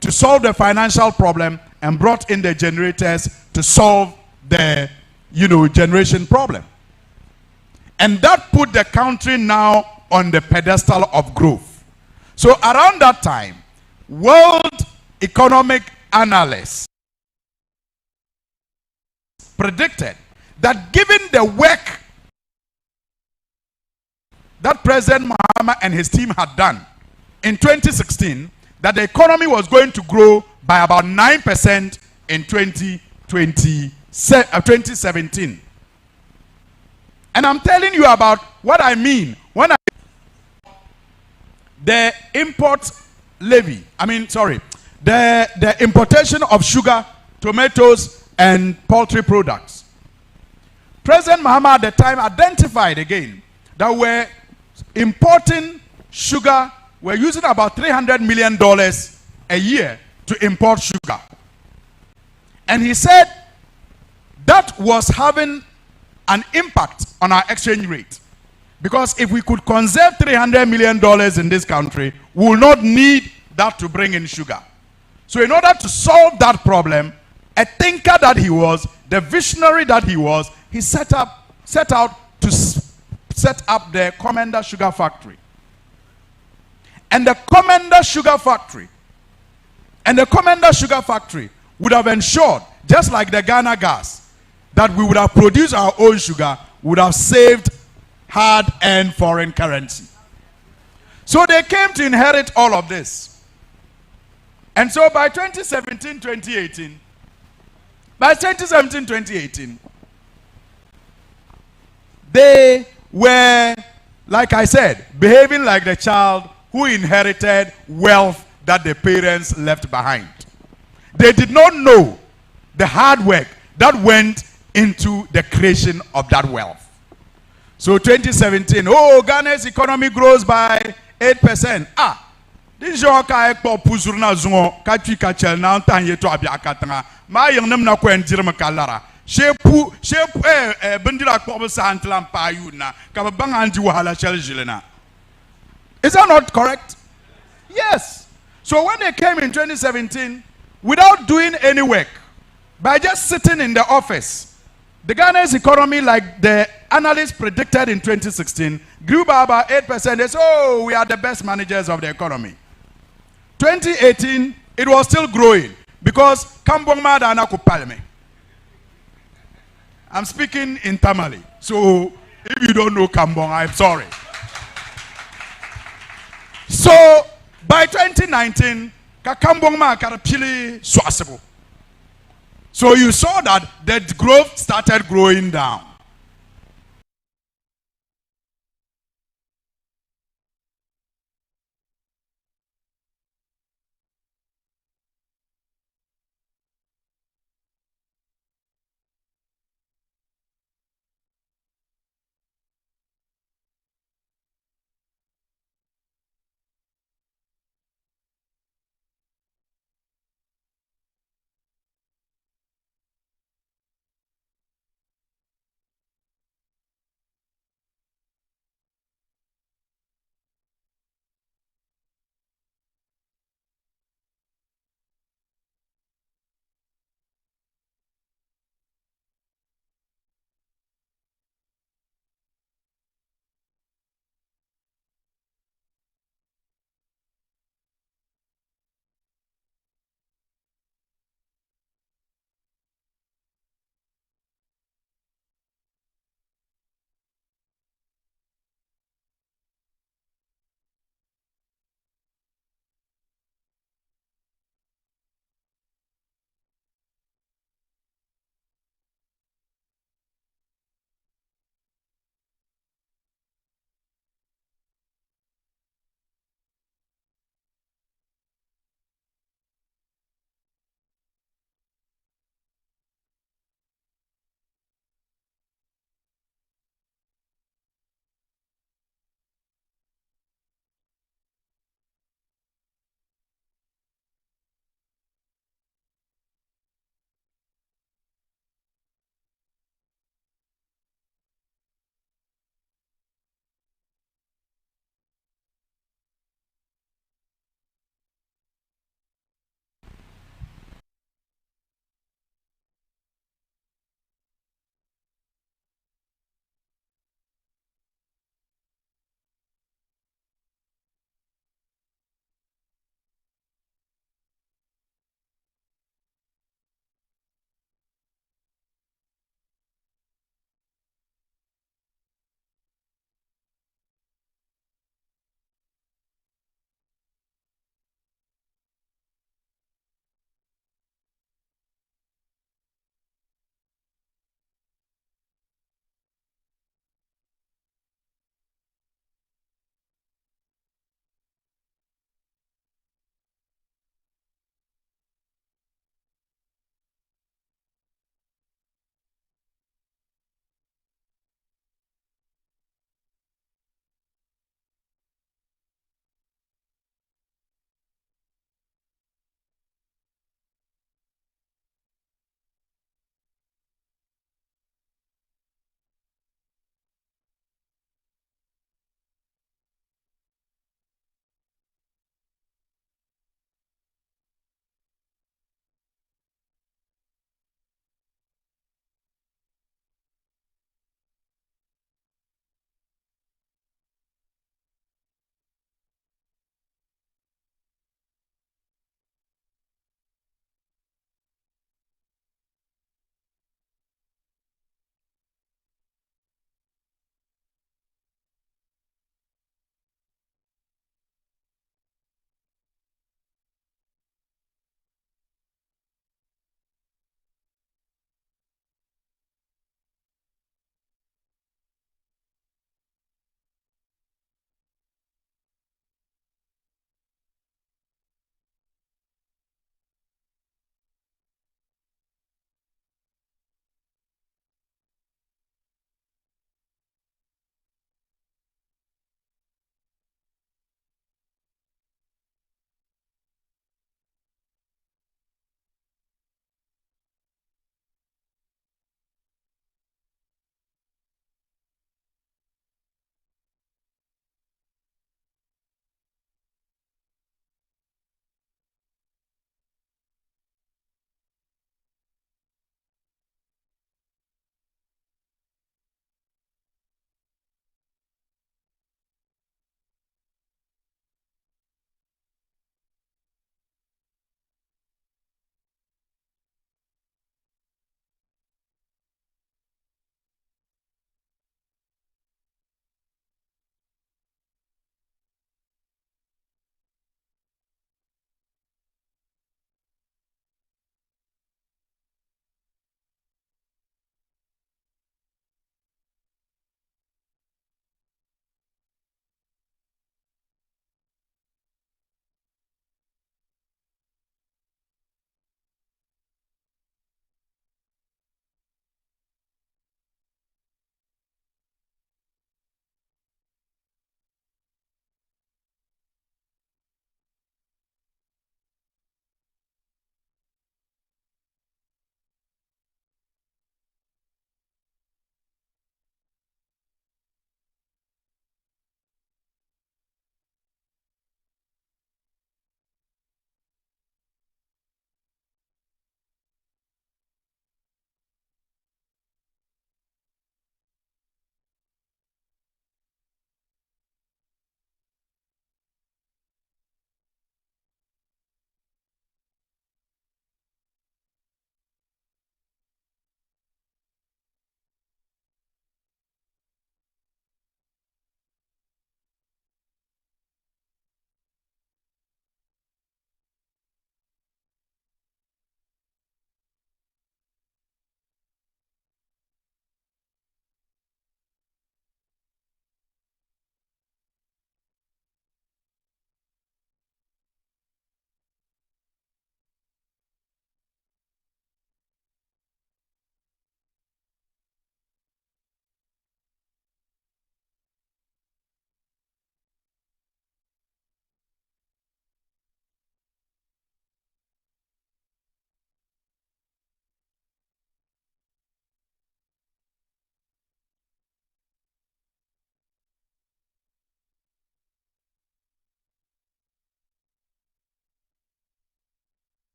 to solve the financial problem, and brought in the generators to solve the generation problem. And that put the country now on the pedestal of growth. So around that time, World Economic Analysts predicted that given the work that President Mahama and his team had done in 2016, that the economy was going to grow by about 9% in 2017. And I'm telling you about what I mean when the import levy, the importation of sugar, tomatoes, and poultry products. President Mahama at the time identified again that we're importing sugar, we're using about $300 million a year to import sugar. And he said that was having an impact on our exchange rate. Because if we could conserve $300 million in this country, we will not need that to bring in sugar. So in order to solve that problem, a thinker that he was, the visionary that he was, he set out to set up the Commander Sugar Factory. And the Commander Sugar Factory would have ensured, just like the Ghana gas, that we would have produced our own sugar, would have saved hard-earned foreign currency. So they came to inherit all of this. And so by 2017-2018, they were, like I said, behaving like the child who inherited wealth that the parents left behind. They did not know the hard work that went into the creation of that wealth. So 2017, Ghana's economy grows by 8%. This is your kai po puzurna zungo kachi kachel na ntanye to abiakatanga ma yengnem na ko endirma kalara shepu bendira ko bsa antlam payu na ka banganji wahala shel jilena. Is that not correct? Yes. So when they came in 2017 without doing any work, by just sitting in the office, the Ghana's economy, like the analysts predicted in 2016, grew by about 8%. They said, we are the best managers of the economy. 2018, it was still growing because Kambong Madana Kupalme. I'm speaking in Tamale. So if you don't know Kambong, I'm sorry. So by 2019, Kambong Ma Karapili Swasibu. So you saw that the growth started growing down.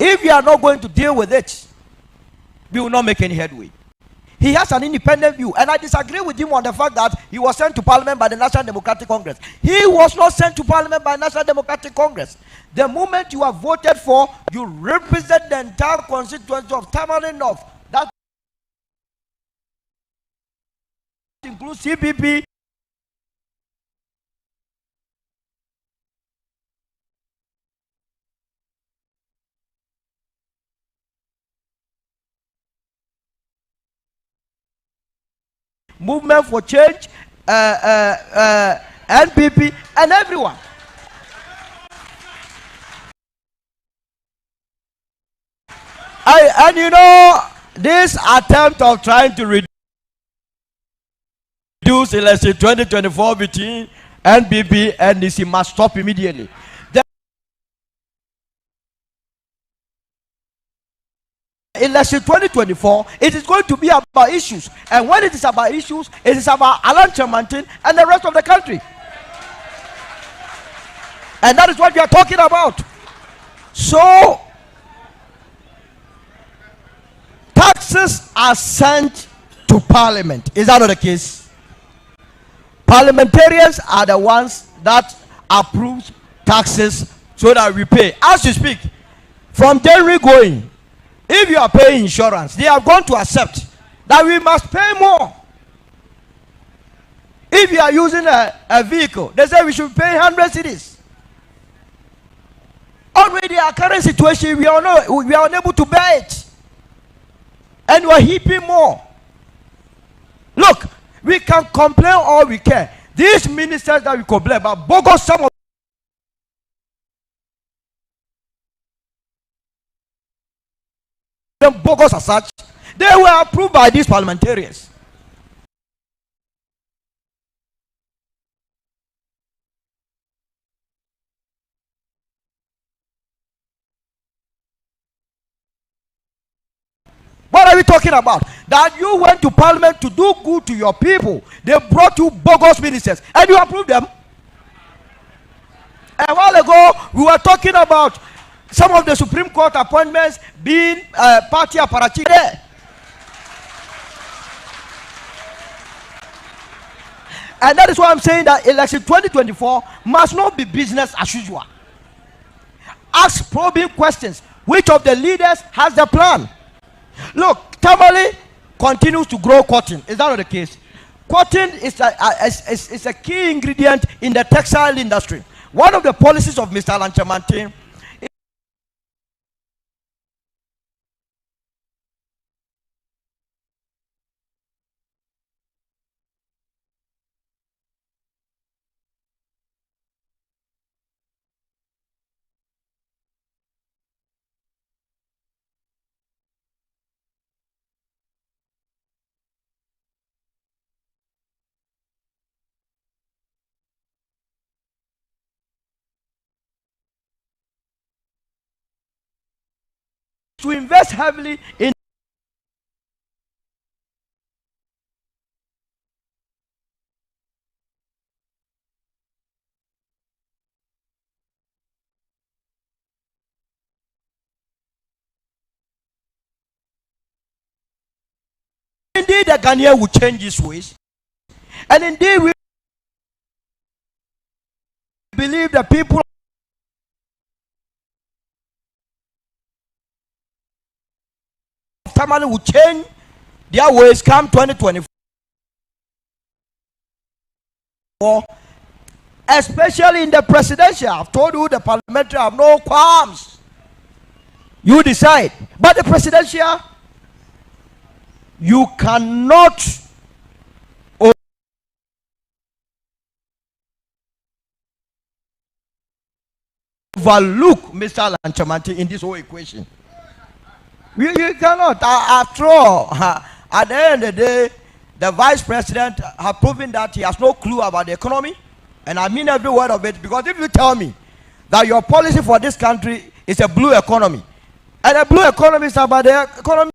If we are not going to deal with it, we will not make any headway. He has an independent view, and I disagree with him on the fact that he was sent to Parliament by the National Democratic Congress. He was not sent to Parliament by National Democratic Congress. The moment you are voted for, you represent the entire constituency of Tamale North. That includes CPP, Movement for Change, NPP, and everyone. And you know, this attempt of trying to reduce election 2024 between NPP and NDC must stop immediately. Election 2024, it is going to be about issues, and when it is about issues, it is about Alan Chamantin and the rest of the country, and that is what we are talking about. So taxes are sent to Parliament. Is that not the case? Parliamentarians are the ones that approve taxes so that we pay. As you speak, from January going, if you are paying insurance, they are going to accept that we must pay more. If you are using a vehicle, they say we should pay 100 cedis. Already our current situation, we are unable to bear it. And we are heaping more. Look, we can complain all we can. These ministers that we complain about, bogus, some of them bogus as such, they were approved by these parliamentarians. What are we talking about? That you went to Parliament to do good to your people. They brought you bogus ministers and you approved them. A while ago, we were talking about some of the Supreme Court appointments being party apparatchik there. And that is why I'm saying that election 2024 must not be business as usual. Ask probing questions. Which of the leaders has the plan? Look, Tamale continues to grow cotton. Is that not the case? Cotton is a key ingredient in the textile industry. One of the policies of Mr. Alan Chamantin to invest heavily in indeed the Ghanaian will change his ways, and indeed we believe the people Tamale will change their ways come 2024, especially in the presidential. I've told you the parliamentary have no qualms. You decide. But the presidential, you cannot overlook Mr. Alan Chamantin in this whole equation. You cannot. After all, at the end of the day, the vice president has proven that he has no clue about the economy. And I mean every word of it. Because if you tell me that your policy for this country is a blue economy, and a blue economy is about the economy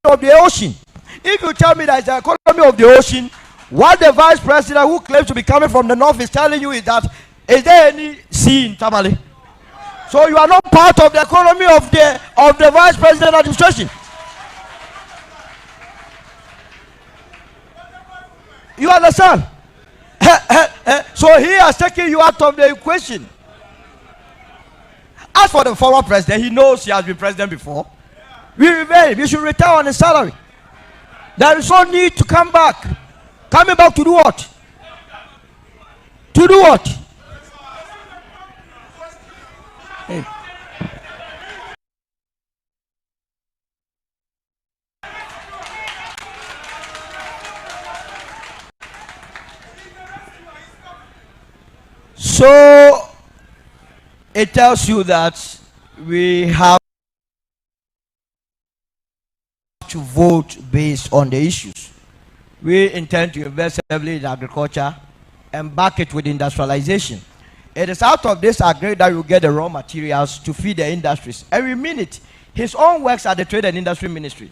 of the ocean. If you tell me that it's the economy of the ocean, what the vice president who claims to be coming from the north is telling you is that Is there any C in Tamale? So you are not part of the economy of the vice president administration. You understand? So he has taken you out of the equation. As for the former president, he knows he has been president before. We remain. We should retire on his salary. There is no need to come back. Coming back to do what? To do what? Hey. So it tells you that we have to vote based on the issues. We intend to invest heavily in agriculture and back it with industrialization. It is out of this agri that you get the raw materials to feed the industries. Every minute, his own works at the Trade and Industry Ministry.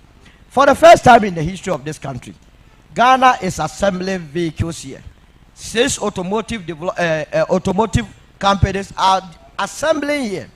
For the first time in the history of this country, Ghana is assembling vehicles here. 6 automotive companies are assembling here.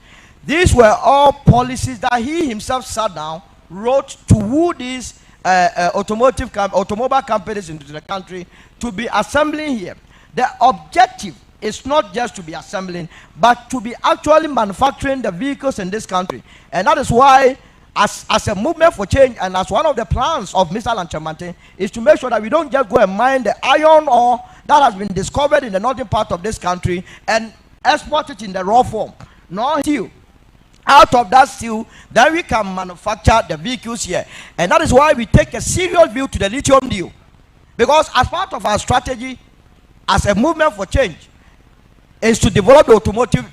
These were all policies that he himself sat down, wrote to woo these automobile companies into the country to be assembling here. The objective is not just to be assembling, but to be actually manufacturing the vehicles in this country. And that is why, as a movement for change, and as one of the plans of Mr. Lanchamante, is to make sure that we don't just go and mine the iron ore that has been discovered in the northern part of this country and export it in the raw form. No steel. Out of that steel, then we can manufacture the vehicles here. And that is why we take a serious view to the lithium deal. Because as part of our strategy, as a movement for change, is to develop the automotive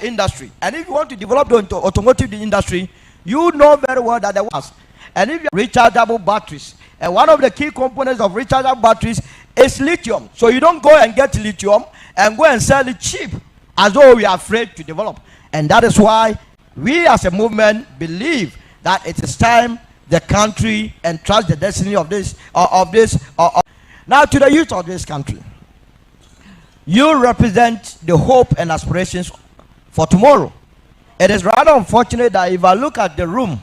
industry. And if you want to develop the automotive industry, you know very well that there was. And if you have rechargeable batteries, and one of the key components of rechargeable batteries is lithium. So you don't go and get lithium and go and sell it cheap as though we are afraid to develop. And that is why we as a movement believe that it is time the country entrust the destiny of this. Now to the youth of this country. You represent the hope and aspirations for tomorrow. It is rather unfortunate that if I look at the room,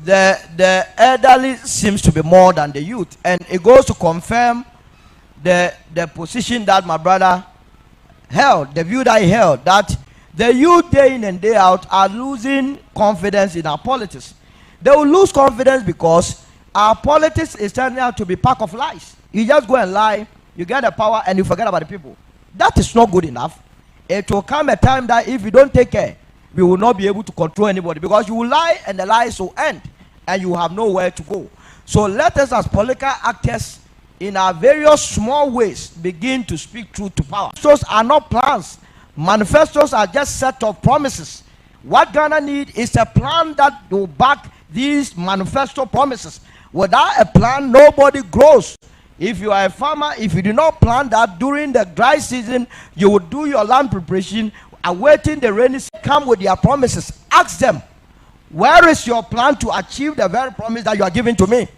the elderly seems to be more than the youth, and it goes to confirm the position that my brother held, the view that he held, that the youth day in and day out are losing confidence in our politics. They will lose confidence because our politics is turning out to be pack of lies. You just go and lie, you get the power, and you forget about the people. That is not good enough. It will come a time that if you don't take care, we will not be able to control anybody, because you will lie and the lies will end and you have nowhere to go. So let us as political actors in our various small ways begin to speak truth to power. Those are not plans. Manifestos are just set of promises. What Ghana needs is a plan that will back these manifesto promises. Without a plan, nobody grows. If you are a farmer, if you do not plan that during the dry season, you will do your land preparation, awaiting the rainy season, come with their promises. Ask them, where is your plan to achieve the very promise that you are giving to me?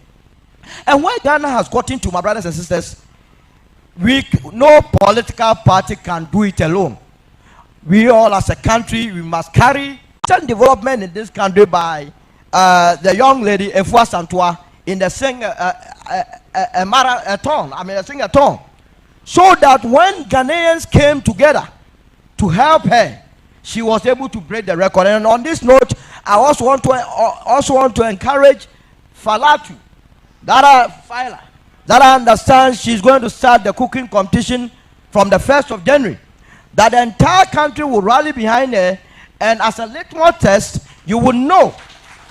And where Ghana has gotten to, my brothers and sisters, no political party can do it alone. We all as a country, we must carry development in this country by the young lady, Efua Santua, in the sing-a-thon, so that when Ghanaians came together to help her, she was able to break the record. And on this note, I also want to encourage Falatu, that I understand she's going to start the cooking competition from the 1st of January. That the entire country will rally behind her, and as a litmus test, you will know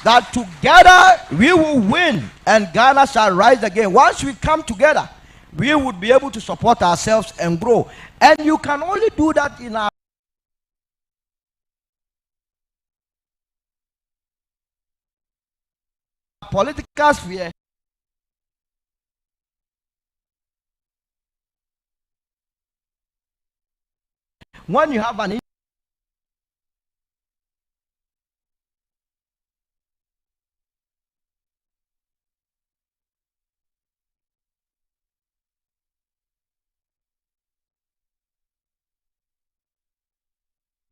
that together we will win and Ghana shall rise again. Once we come together, we would be able to support ourselves and grow. And you can only do that in our political sphere. When you have an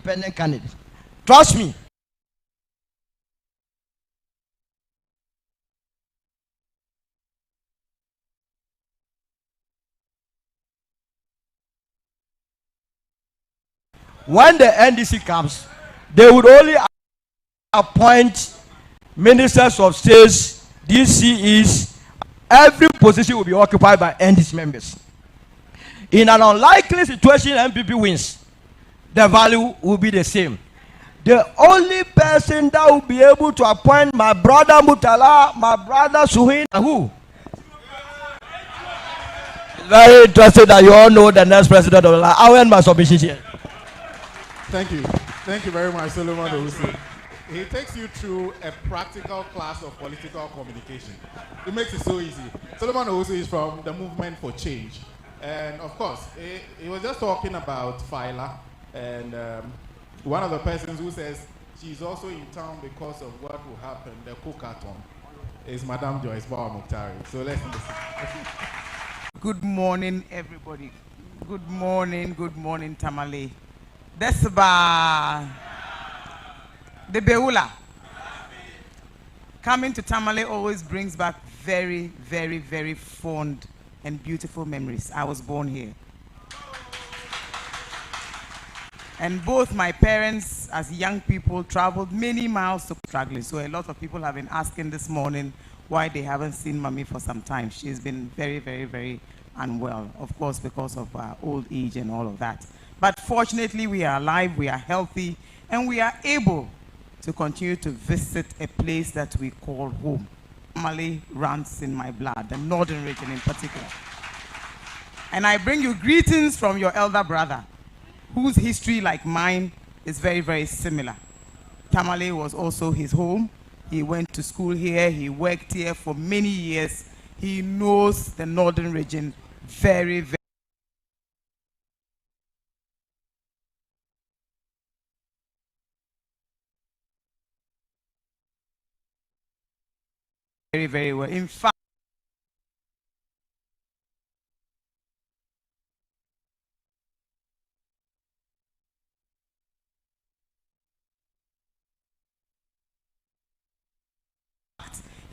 independent candidate. Trust me. When the NDC comes, they would only appoint ministers of states, DCEs. Every position will be occupied by NDC members. In an unlikely situation, MPP wins. The value will be the same. The only person that will be able to appoint my brother Mutala, my brother Suhin, who? Very interested that you all know the next president of the land. I will end my submission here. Thank you. Thank you very much, Solomon Owusu. He takes you through a practical class of political communication. It makes it so easy. Solomon Owusu is from the Movement for Change. And of course, he was just talking about Phyla, and one of the persons who says she's also in town because of what will happen, the cookathon, is Madam Joyce Bawa-Muktari. So let's listen. Good morning, everybody. Good morning, Tamale. Desba the Beula. Coming to Tamale always brings back very, very, very fond and beautiful memories. I was born here. And both my parents, as young people, traveled many miles to struggling. So a lot of people have been asking this morning why they haven't seen Mommy for some time. She's been very, very, very unwell, of course, because of old age and all of that. But fortunately, we are alive, we are healthy, and we are able to continue to visit a place that we call home. Tamale runs in my blood, the northern region in particular. And I bring you greetings from your elder brother, whose history, like mine, is very, very similar. Tamale was also his home. He went to school here, he worked here for many years. He knows the northern region very, very very, very well. In fact,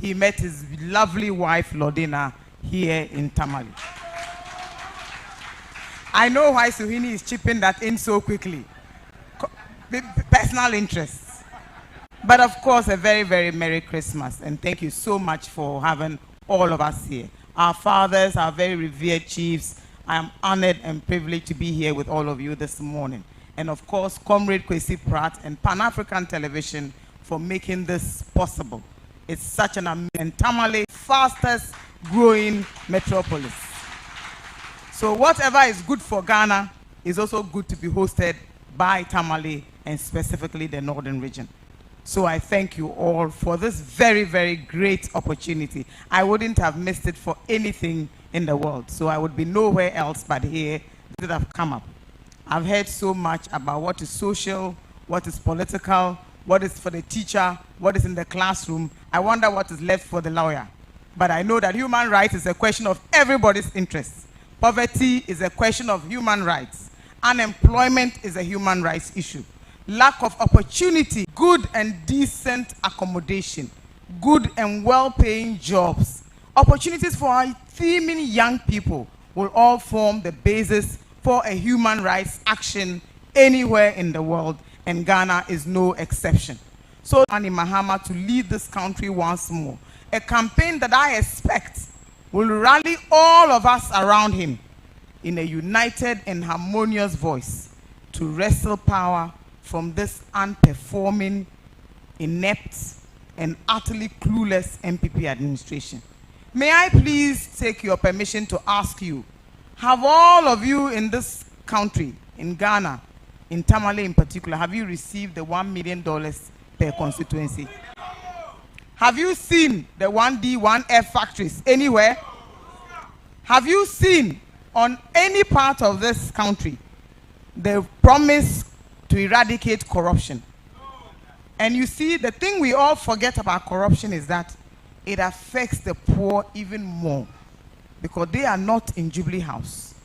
he met his lovely wife, Lodina, here in Tamale. I know why Suhini is chipping that in so quickly. Personal interests. But of course, a very, very Merry Christmas. And thank you so much for having all of us here. Our fathers, our very revered chiefs. I am honored and privileged to be here with all of you this morning. And of course, Comrade Kwesi Pratt and Pan-African Television for making this possible. It's such an amazing Tamale, fastest growing metropolis. So whatever is good for Ghana is also good to be hosted by Tamale and specifically the northern region. So I thank you all for this very, very great opportunity. I wouldn't have missed it for anything in the world. So I would be nowhere else but here that have come up. I've heard so much about what is social, what is political, what is for the teacher, what is in the classroom. I wonder what is left for the lawyer. But I know that human rights is a question of everybody's interests. Poverty is a question of human rights. Unemployment is a human rights issue. Lack of opportunity, good and decent accommodation, good and well-paying jobs, opportunities for our teeming young people will all form the basis for a human rights action anywhere in the world, and Ghana is no exception. So Ani Mahama to lead this country once more, a campaign that I expect will rally all of us around him in a united and harmonious voice to wrestle power from this unperforming, inept, and utterly clueless MPP administration. May I please take your permission to ask you, have all of you in this country, in Ghana, in Tamale in particular, have you received the $1 million per constituency? Have you seen the 1D, 1F factories anywhere? Have you seen on any part of this country the promise to eradicate corruption? And you see, the thing we all forget about corruption is that it affects the poor even more because they are not in Jubilee House.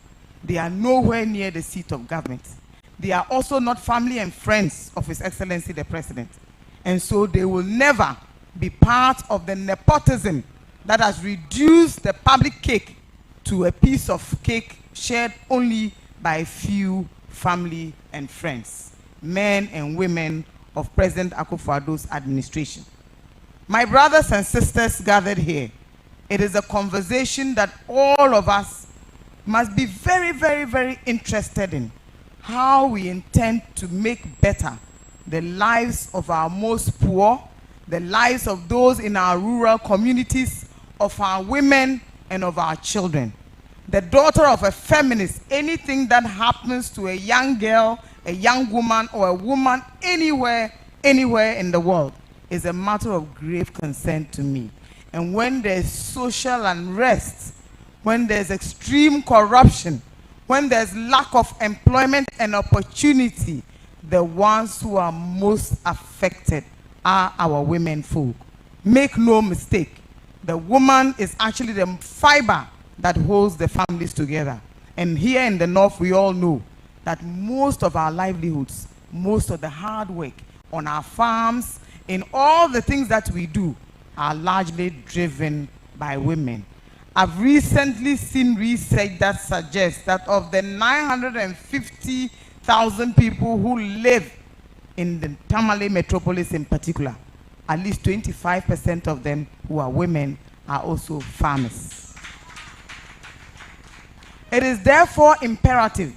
They are nowhere near the seat of government. they are also not family and friends of His Excellency the President. And so they will never be part of the nepotism that has reduced the public cake to a piece of cake shared only by a few family and friends, men and women of President Akufo-Addo's administration. My brothers and sisters gathered here, it is a conversation that all of us must be very, very, very interested in, how we intend to make better the lives of our most poor, the lives of those in our rural communities, of our women and of our children. The daughter of a feminist, anything that happens to a young girl, a young woman, or a woman anywhere in the world is a matter of grave concern to me. And when there's social unrest, when there's extreme corruption, when there's lack of employment and opportunity, the ones who are most affected are our women folk. Make no mistake, the woman is actually the fiber that holds the families together. And here in the north, we all know that most of our livelihoods, most of the hard work on our farms, in all the things that we do, are largely driven by women. I've recently seen research that suggests that of the 950,000 people who live in the Tamale metropolis in particular, at least 25% of them who are women are also farmers. It is therefore imperative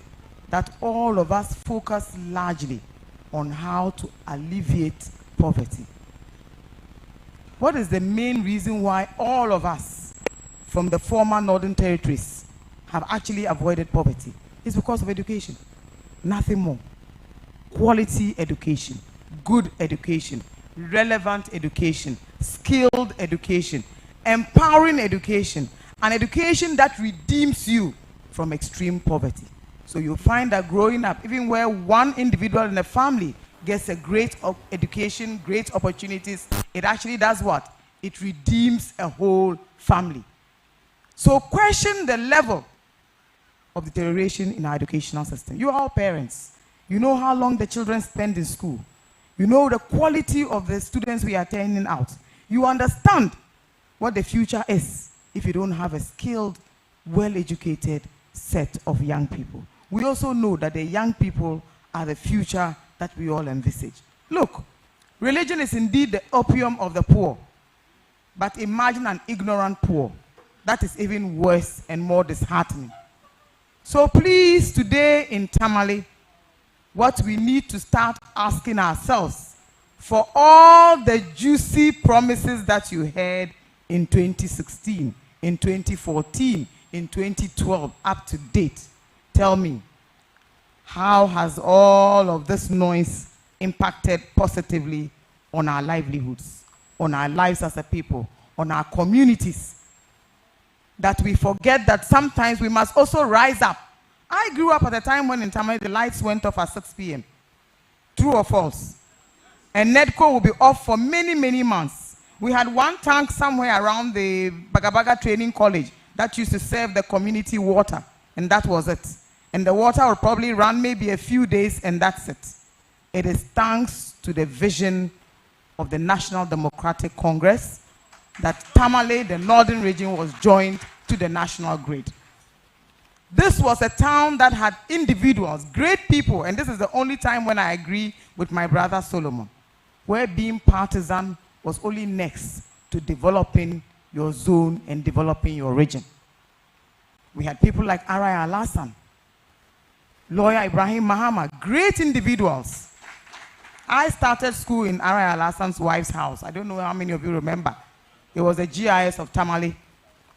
that all of us focus largely on how to alleviate poverty. What is the main reason why all of us from the former Northern Territories have actually avoided poverty? It's because of education. Nothing more. Quality education, good education, relevant education, skilled education, empowering education, an education that redeems you from extreme poverty. So you'll find that growing up, even where one individual in a family gets a great education, great opportunities, it actually does what? It redeems a whole family. So question the level of deterioration in our educational system. You are all parents. You know how long the children spend in school. You know the quality of the students we are turning out. You understand what the future is if you don't have a skilled, well-educated set of young people. We also know that the young people are the future that we all envisage. Look, religion is indeed the opium of the poor. But imagine an ignorant poor. That is even worse and more disheartening. So please, today in Tamale, what we need to start asking ourselves, for all the juicy promises that you heard in 2016, in 2014, in 2012, up to date, tell me, how has all of this noise impacted positively on our livelihoods, on our lives as a people, on our communities? That we forget that sometimes we must also rise up. I grew up at a time when in Tamale the lights went off at 6 p.m. True or false? And NEDCO will be off for many, many months. We had one tank somewhere around the Bagabaga Training College that used to serve the community water, and that was it. And the water will probably run maybe a few days, and that's it. It is thanks to the vision of the National Democratic Congress that Tamale, the northern region, was joined to the national grid. This was a town that had individuals, great people, and this is the only time when I agree with my brother Solomon, where being partisan was only next to developing your zone and developing your region. We had people like Arai Alasan, lawyer Ibrahim Mahama, great individuals. I started school in Arai Alasan's wife's house. I don't know how many of you remember. It was a GIS of Tamale.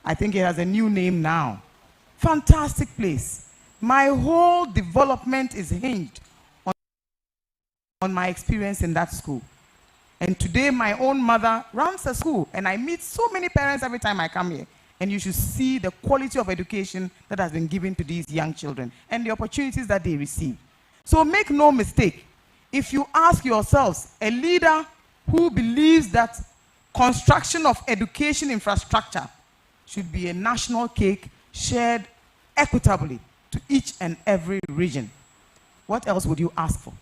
I think it has a new name now. Fantastic place. My whole development is hinged on my experience in that school. And today my own mother runs a school, and I meet so many parents every time I come here. And you should see the quality of education that has been given to these young children and the opportunities that they receive. So make no mistake, if you ask yourselves, a leader who believes that construction of education infrastructure should be a national cake shared equitably to each and every region, what else would you ask for?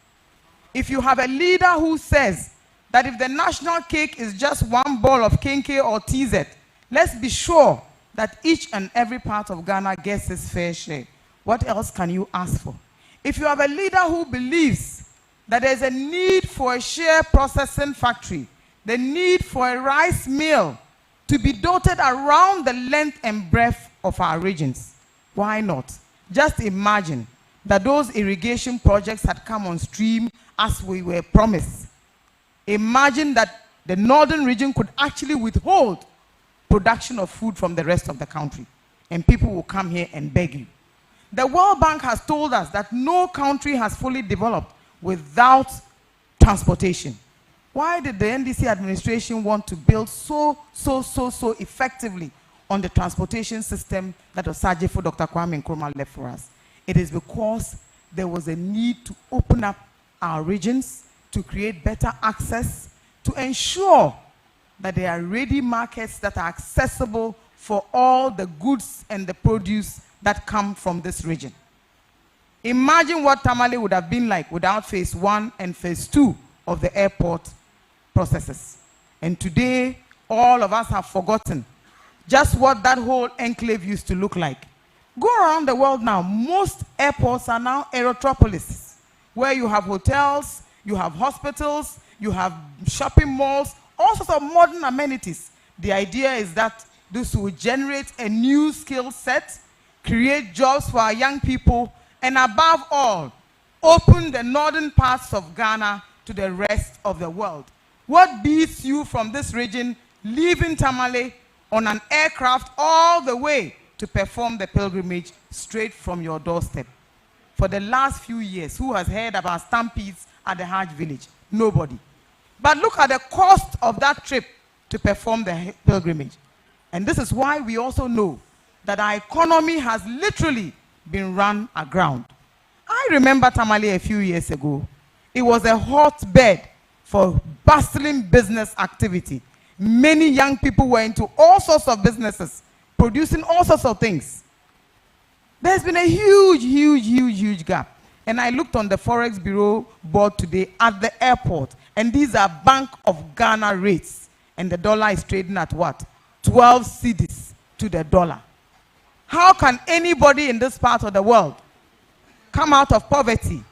If you have a leader who says that if the national cake is just one ball of Kenke or TZ, let's be sure that each and every part of Ghana gets its fair share, what else can you ask for? If you have a leader who believes that there's a need for a share processing factory, the need for a rice mill to be dotted around the length and breadth of our regions, why not? Just imagine that those irrigation projects had come on stream as we were promised. Imagine that the northern region could actually withhold production of food from the rest of the country, and people will come here and beg you. The World Bank has told us that no country has fully developed without transportation. Why did the NDC administration want to build so effectively on the transportation system that Osajifo Dr. Kwame Nkrumah left for us? It is because there was a need to open up our regions, to create better access, to ensure that there are ready markets that are accessible for all the goods and the produce that come from this region. Imagine what Tamale would have been like without phase 1 and phase 2 of the airport processes. And today, all of us have forgotten just what that whole enclave used to look like. Go around the world now, most airports are now aerotropolises, where you have hotels, you have hospitals, you have shopping malls, all sorts of modern amenities. The idea is that this will generate a new skill set, create jobs for our young people, and above all, open the northern parts of Ghana to the rest of the world. What beats you from this region, leaving Tamale on an aircraft all the way to perform the pilgrimage straight from your doorstep? For the last few years, who has heard about stampedes at the Hajj village? Nobody. But look at the cost of that trip to perform the pilgrimage. And this is why we also know that our economy has literally been run aground. I remember Tamale a few years ago. It was a hotbed for bustling business activity. Many young people were into all sorts of businesses, producing all sorts of things. There's been a huge gap. And I looked on the Forex Bureau board today at the airport, and these are Bank of Ghana rates. And the dollar is trading at what? 12 cedis to the dollar. How can anybody in this part of the world come out of poverty,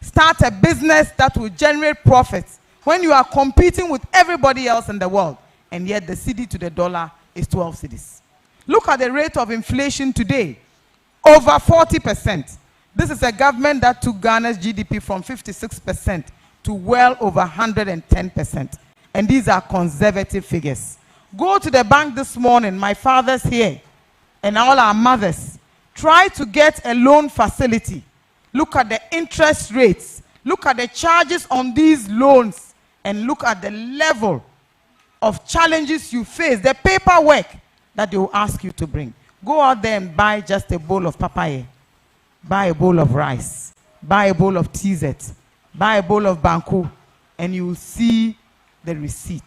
start a business that will generate profits when you are competing with everybody else in the world, and yet the cedi to the dollar is 12 cedis? Look at the rate of inflation today, over 40%. This is a government that took Ghana's GDP from 56% to well over 110%. And these are conservative figures. Go to the bank this morning, my father's here, and all our mothers. Try to get a loan facility. Look at the interest rates. Look at the charges on these loans. And look at the level of challenges you face, the paperwork that they will ask you to bring. Go out there and buy just a bowl of papaya. Buy a bowl of rice. Buy a bowl of TZ. Buy a bowl of banku. And you will see the receipt.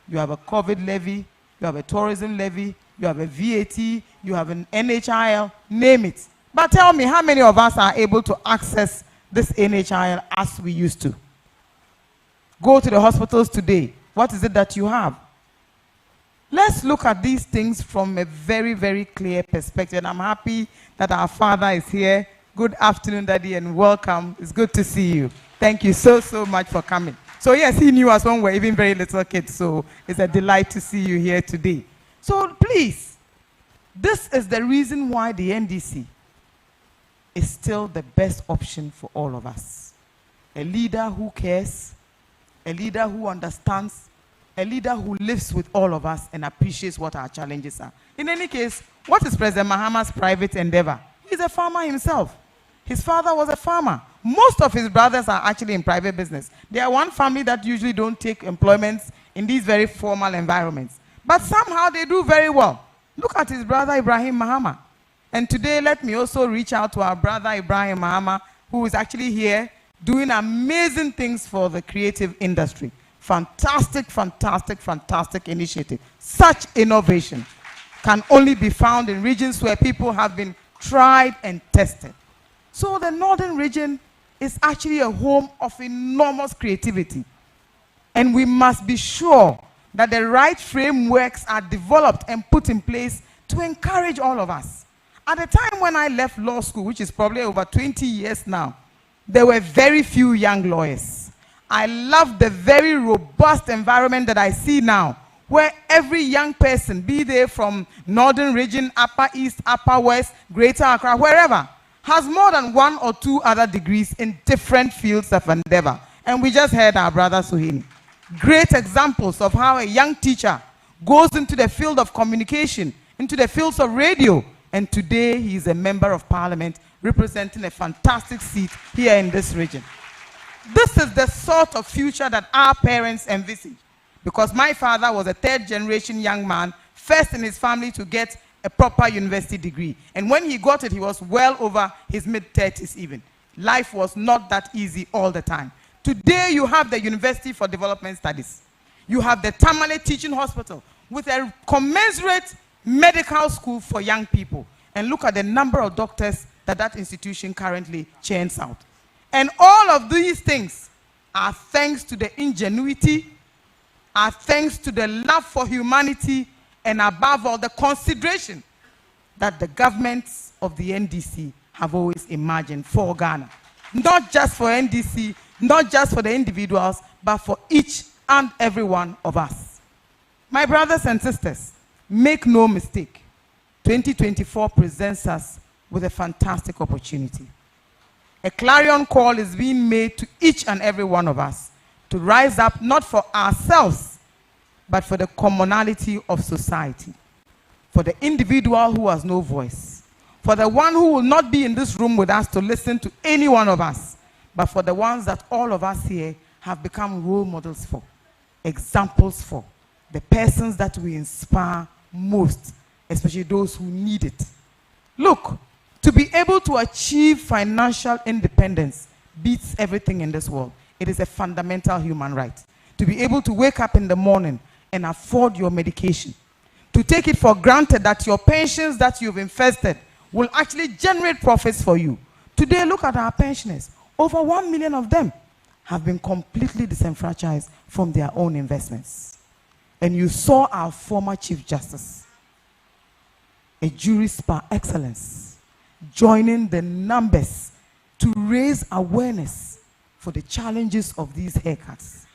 You have a COVID levy. You have a tourism levy. You have a VAT. You have an NHIL. Name it. But tell me, how many of us are able to access this NHIL as we used to? Go to the hospitals today. What is it that you have? Let's look at these things from a very clear perspective. And I'm happy that our father is here. Good afternoon, Daddy, and welcome. It's good to see you. Thank you so much for coming. So yes, he knew us when we were even very little kids, so it's a delight to see you here today. So please, this is the reason why the NDC is still the best option for all of us. A leader who cares, a leader who understands, a leader who lives with all of us and appreciates what our challenges are. In any case, what is President Mahama's private endeavor? He's a farmer himself. His father was a farmer. Most of his brothers are actually in private business. They are one family that usually don't take employments in these very formal environments. But somehow they do very well. Look at his brother Ibrahim Mahama. And today, let me also reach out to our brother Ibrahim Mahama, who is actually here doing amazing things for the creative industry. Fantastic initiative. Such innovation can only be found in regions where people have been tried and tested. So the northern region is actually a home of enormous creativity. And we must be sure that the right frameworks are developed and put in place to encourage all of us. At the time when I left law school, which is probably over 20 years now, there were very few young lawyers. I love the very robust environment that I see now, where every young person, be they from Northern Region, Upper East, Upper West, Greater Accra, wherever, has more than 1 or 2 other degrees in different fields of endeavor. And we just heard our brother Suhini. Great examples of how a young teacher goes into the field of communication, into the fields of radio, and today he is a member of parliament representing a fantastic seat here in this region. This is the sort of future that our parents envisage, because my father was a 3rd generation young man, first in his family to get a proper university degree. And when he got it, he was well over his mid-30s even. Life was not that easy all the time. Today, you have the University for Development Studies. You have the Tamale Teaching Hospital with a commensurate medical school for young people. And look at the number of doctors that that institution currently churns out. And all of these things are thanks to the ingenuity, are thanks to the love for humanity, and above all, the consideration that the governments of the NDC have always imagined for Ghana. Not just for NDC, not just for the individuals, but for each and every one of us. My brothers and sisters, make no mistake, 2024 presents us with a fantastic opportunity. A clarion call is being made to each and every one of us to rise up not for ourselves, but for the commonality of society, for the individual who has no voice, for the one who will not be in this room with us to listen to any one of us, but for the ones that all of us here have become role models for, examples for, the persons that we inspire most, especially those who need it. Look, to be able to achieve financial independence beats everything in this world. It is a fundamental human right. To be able to wake up in the morning and afford your medication. To take it for granted that your pensions that you've invested will actually generate profits for you. Today, look at our pensioners. Over 1 million of them have been completely disenfranchised from their own investments. And you saw our former Chief Justice, a jurist par excellence, joining the numbers to raise awareness for the challenges of these haircuts.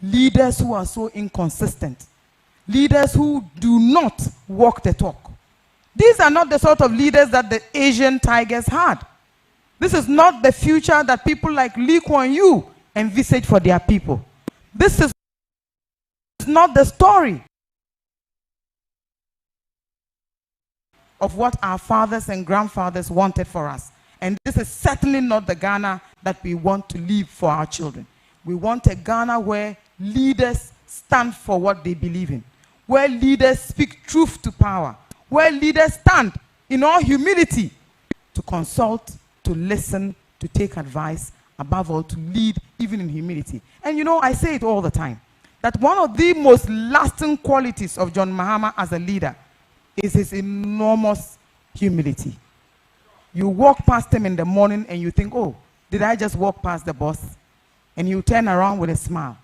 Leaders who are so inconsistent, leaders who do not walk the talk. These are not the sort of leaders that the Asian tigers had. This is not the future that people like Lee Kuan Yew envisage for their people. This is not the story of what our fathers and grandfathers wanted for us. And this is certainly not the Ghana that we want to leave for our children. We want a Ghana where leaders stand for what they believe in, where leaders speak truth to power, where leaders stand in all humility to consult, to listen, to take advice, above all, to lead even in humility. And you know, I say it all the time, that one of the most lasting qualities of John Mahama as a leader is his enormous humility. You walk past him in the morning and you think, oh, did I just walk past the boss? And you turn around with a smile.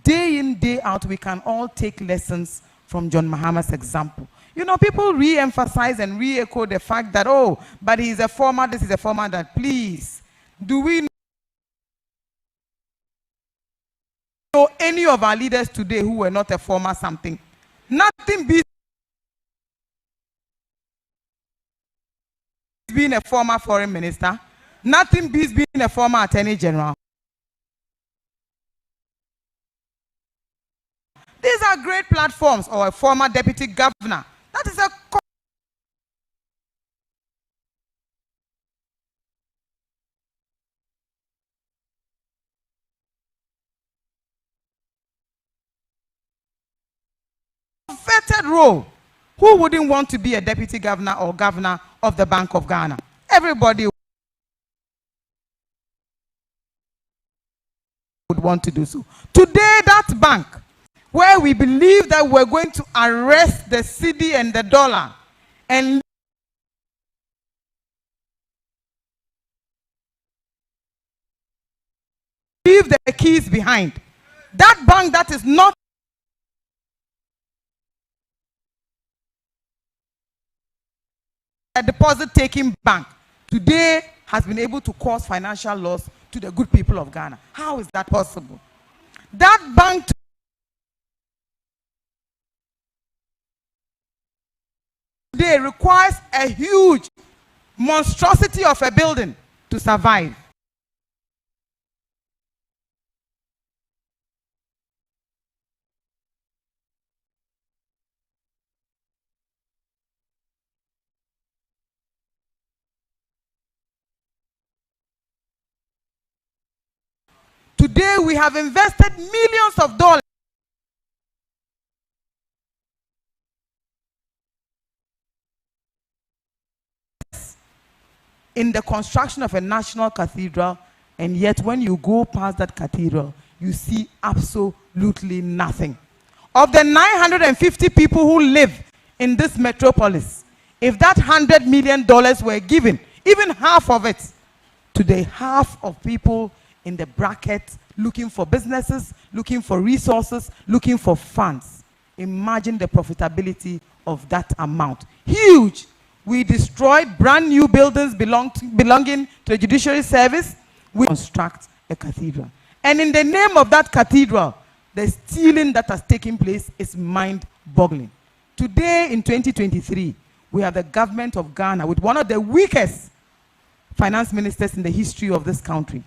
Day in, day out, we can all take lessons from John Mahama's example. You know, people re-emphasize and re-echo the fact that, oh, but he's a former, this is a former that. Please, do we know any of our leaders today who were not a former something? Nothing beats being a former foreign minister. Nothing beats being a former attorney general. These are great platforms, or a former deputy governor. That is a vetted role. Who wouldn't want to be a deputy governor or governor of the Bank of Ghana? Everybody would want to do so. Today, that bank, where we believe that we're going to arrest the cedi and the dollar and mind. That bank that is not a deposit-taking bank today has been able to cause financial loss to the good people of Ghana. How is that possible? That bank today requires a huge monstrosity of a building to survive. Today we have invested millions of dollars in the construction of a national cathedral, and yet when you go past that cathedral, you see absolutely nothing. Of the 950 people who live in this metropolis, if that $100 million were given, even half of it, to the half of people in the bracket looking for businesses, looking for resources, looking for funds, imagine the profitability of that amount. Huge. We destroyed brand new buildings belonging to the judiciary service. We construct a cathedral. And in the name of that cathedral, the stealing that has taken place is mind-boggling. Today, in 2023, we have the government of Ghana with one of the weakest finance ministers in the history of this country,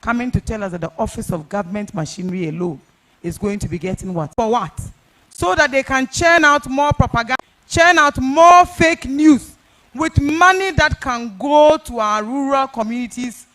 coming to tell us that the office of government machinery alone is going to be getting what? For what? So that they can churn out more propaganda, churn out more fake news with money that can go to our rural communities.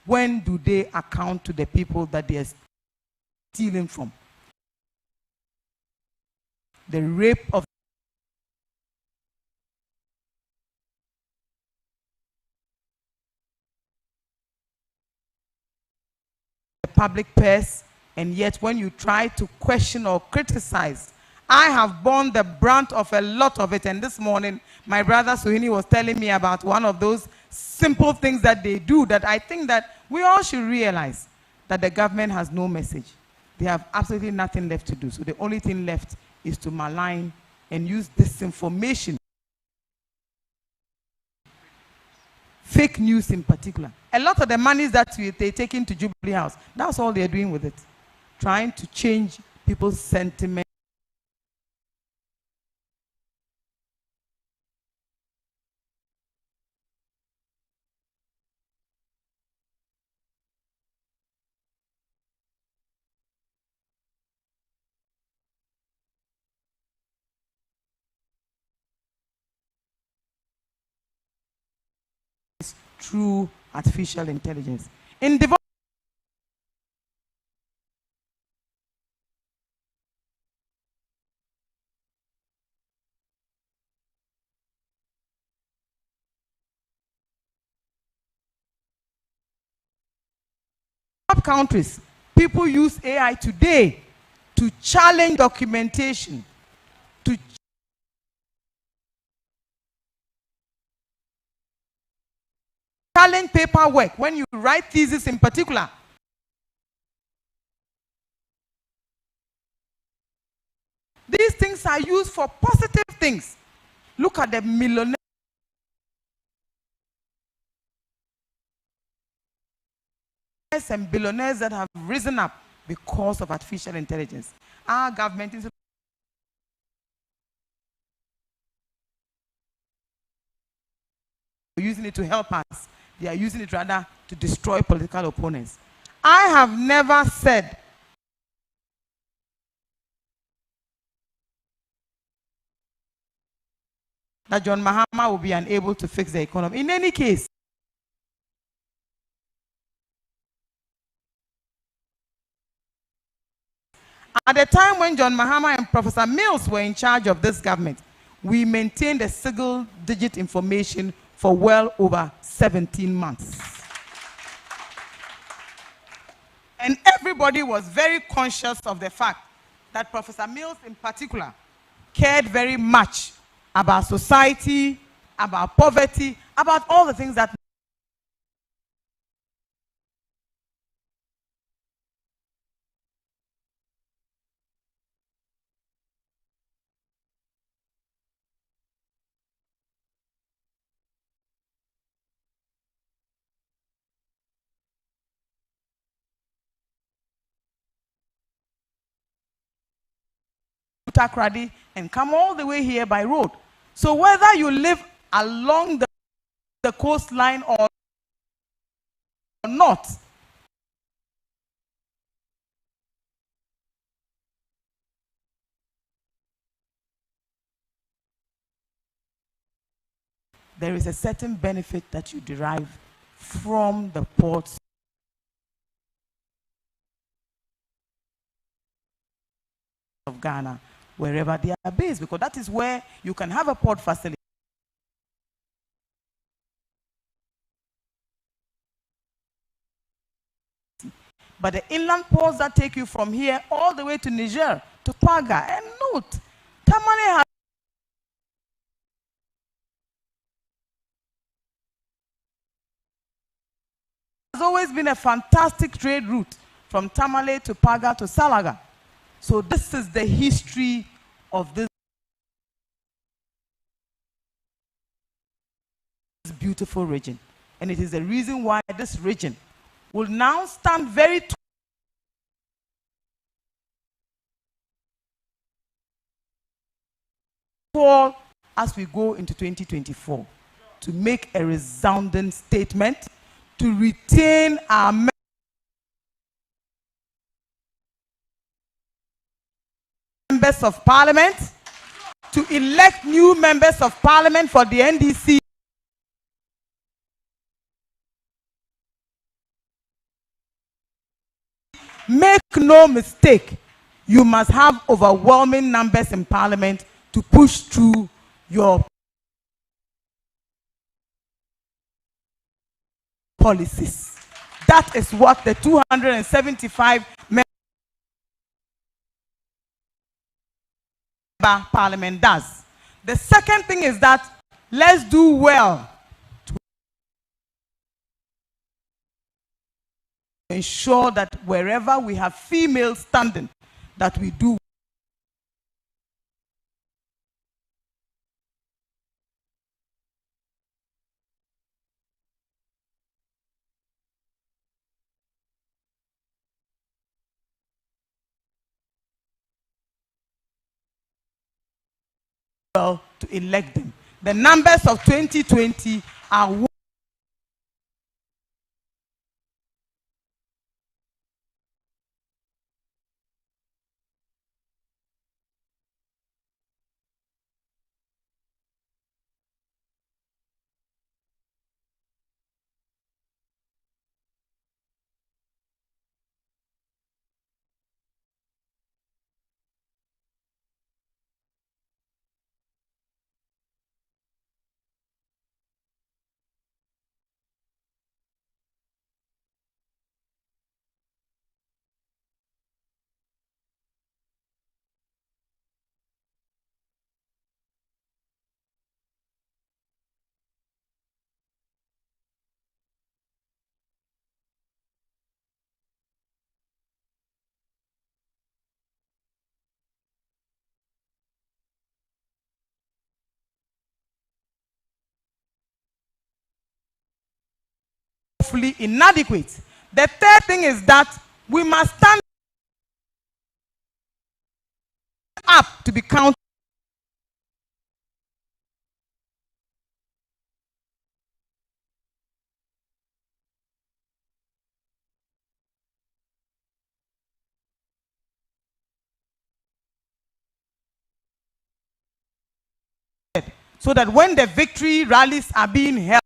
When do they account to the people that they are stealing from? The rape of the public purse, and yet when you try to question or criticize, I have borne the brunt of a lot of it. And this morning, my brother Suhini was telling me about one of those simple things that they do that I think that we all should realize, that the government has no message. They have absolutely nothing left to do. So the only thing left is to malign and use disinformation, fake news in particular. A lot of the monies that they take into Jubilee House, that's all they're doing with it. Trying to change people's sentiment. Through artificial intelligence. In developed countries, people use AI today to challenge documentation, to challenge paperwork. When you write thesis in particular, these things are used for positive things. Look at the millionaires and billionaires that have risen up because of artificial intelligence. Our government is using it to help us. They are using it rather to destroy political opponents. I have never said that John Mahama will be unable to fix the economy. In any case, at the time when John Mahama and Professor Mills were in charge of this government, we maintained a single-digit information for well over 17 months. And everybody was very conscious of the fact that Professor Mills in particular cared very much about society, about poverty, about all the things that Takrady and come all the way here by road. So whether you live along the coastline or not, there is a certain benefit that you derive from the ports of Ghana, wherever they are based, because that is where you can have a port facility. But the inland ports that take you from here all the way to Niger, to Paga, and note, Tamale has always been a fantastic trade route from Tamale to Paga to Salaga. So this is the history of this beautiful region. And it is the reason why this region will now stand very tall as we go into 2024 to make a resounding statement to retain our members of parliament, to elect new members of parliament for the NDC. Make no mistake, you must have overwhelming numbers in parliament to push through your policies. That is what the 275 member parliament does. The second thing is that let's do well to ensure that wherever we have females standing, that we do well to elect them. The numbers of 2020 are woefully inadequate. The third thing is that we must stand up to be counted. So that when the victory rallies are being held,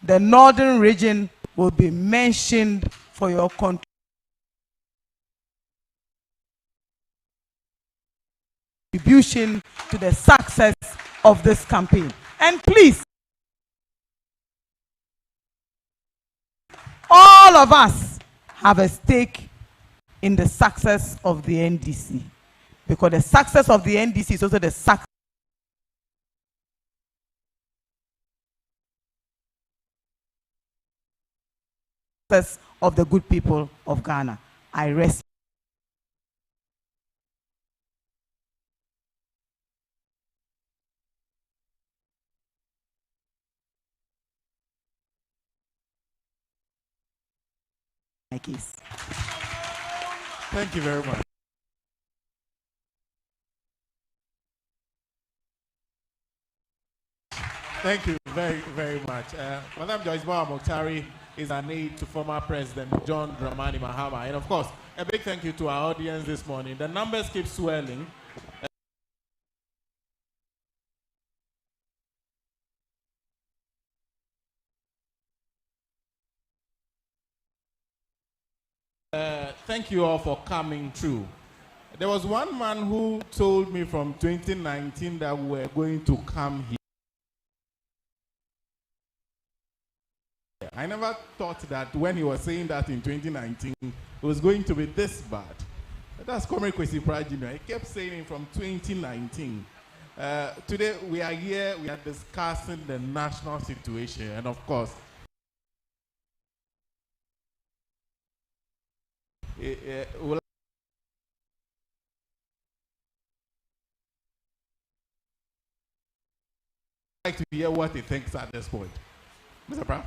the northern region will be mentioned for your contribution to the success of this campaign. And please, all of us have a stake in the success of the NDC, because the success of the NDC is also the success of the good people of Ghana. I rest. My case. Thank you very much. Thank you very, very much. Madam Joyce Moktari is an aide to former President John Dramani Mahama. And of course, a big thank you to our audience this morning. The numbers keep swelling. Thank you all for coming through. There was one man who told me from 2019 that we were going to come here. I never thought that when he was saying that in 2019, it was going to be this bad. That's Comrade Kwesi Prajino. He kept saying it from 2019. Today we are here, we are discussing the national situation, and of course, we'll like to hear what he thinks at this point. Mr. Pratt?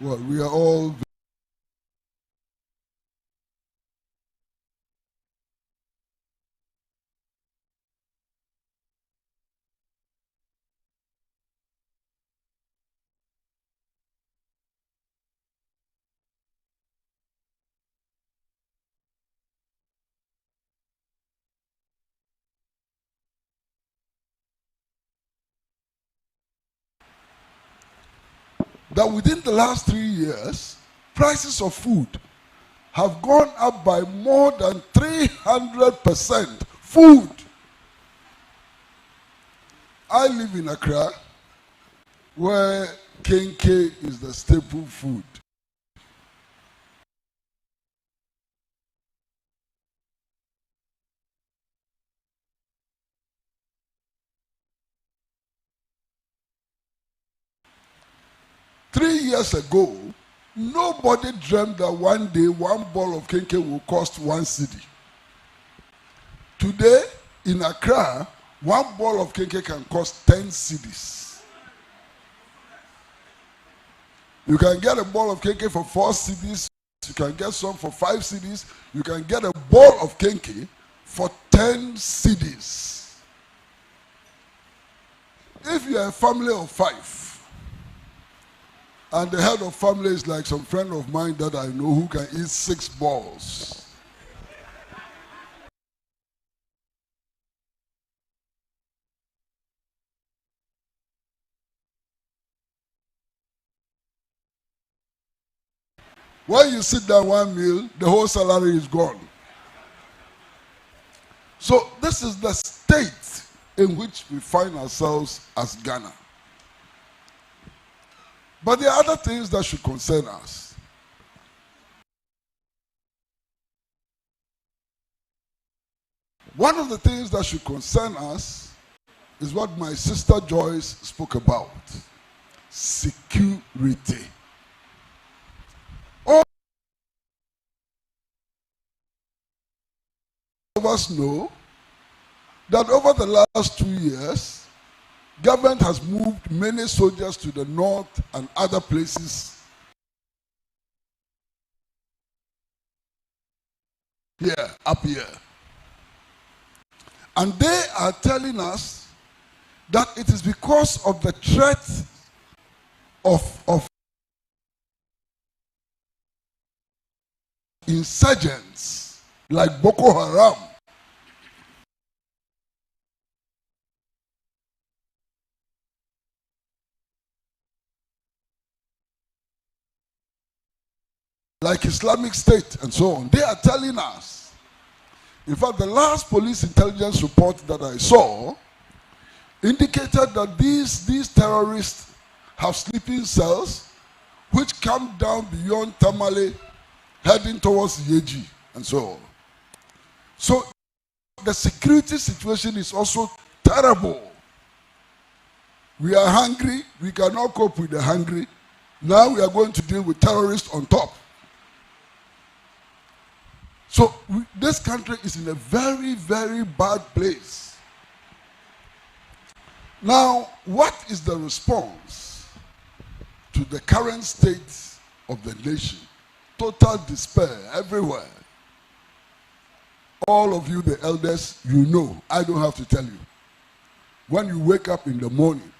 Well, we are all that within the last 3 years, prices of food have gone up by more than 300%. Food. I live in Accra, where kenke is the staple food. Three years ago, nobody dreamed that one day one ball of kenke will cost 1 cedi. Today, in Accra, one ball of kenke can cost 10 cedis. You can get a ball of kenke for 4 cedis. You can get some for 5 cedis. You can get a ball of kenke for 10 cedis. If you are a family of 5, and the head of family is like some friend of mine that I know who can eat 6 balls. When you sit down one meal, the whole salary is gone. So this is the state in which we find ourselves as Ghana. But there are other things that should concern us. One of the things that should concern us is what my sister Joyce spoke about. Security. All of us know that over the last 2 years, government has moved many soldiers to the north and other places here, up here. And they are telling us that it is because of the threat of insurgents like Boko Haram. Like Islamic State and so on. They are telling us. In fact, the last police intelligence report that I saw indicated that these terrorists have sleeping cells which come down beyond Tamale, heading towards Yeji and so on. So the security situation is also terrible. We are hungry. We cannot cope with the hungry. Now we are going to deal with terrorists on top. So this country is in a very, very bad place. Now, what is the response to the current state of the nation? Total despair everywhere. All of you, the elders, you know, I don't have to tell you. When you wake up in the morning,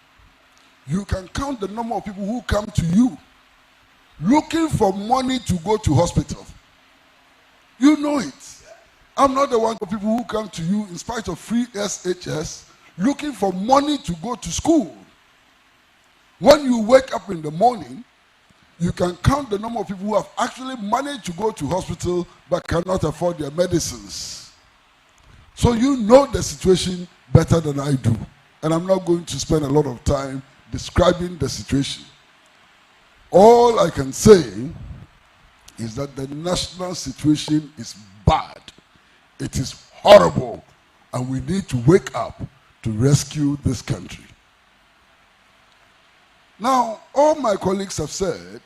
you can count the number of people who come to you looking for money to go to hospital. You know it. I'm not the one of people who come to you in spite of free SHS looking for money to go to school. When you wake up in the morning, you can count the number of people who have actually managed to go to hospital but cannot afford their medicines. So you know the situation better than I do. And I'm not going to spend a lot of time describing the situation. All I can say is that the national situation is bad. It is horrible. And we need to wake up to rescue this country. Now, all my colleagues have said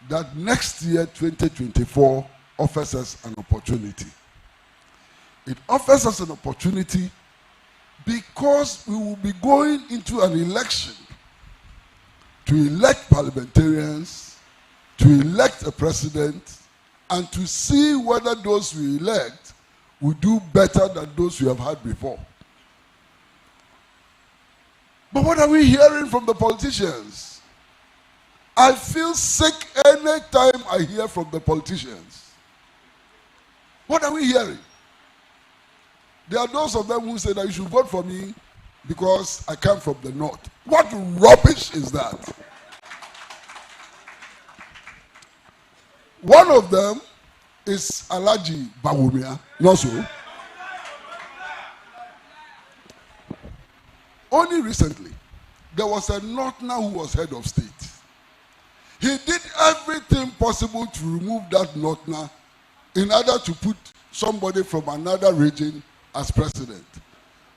that next year, 2024, offers us an opportunity. It offers us an opportunity because we will be going into an election to elect parliamentarians, to elect a president, and to see whether those we elect will do better than those we have had before. But what are we hearing from the politicians? I feel sick any time I hear from the politicians. What are we hearing? There are those of them who say that you should vote for me because I come from the north. What rubbish is that? One of them is Alhaji Bawumia, not so. Only recently, there was a Northerner who was head of state. He did everything possible to remove that Northerner in order to put somebody from another region as president.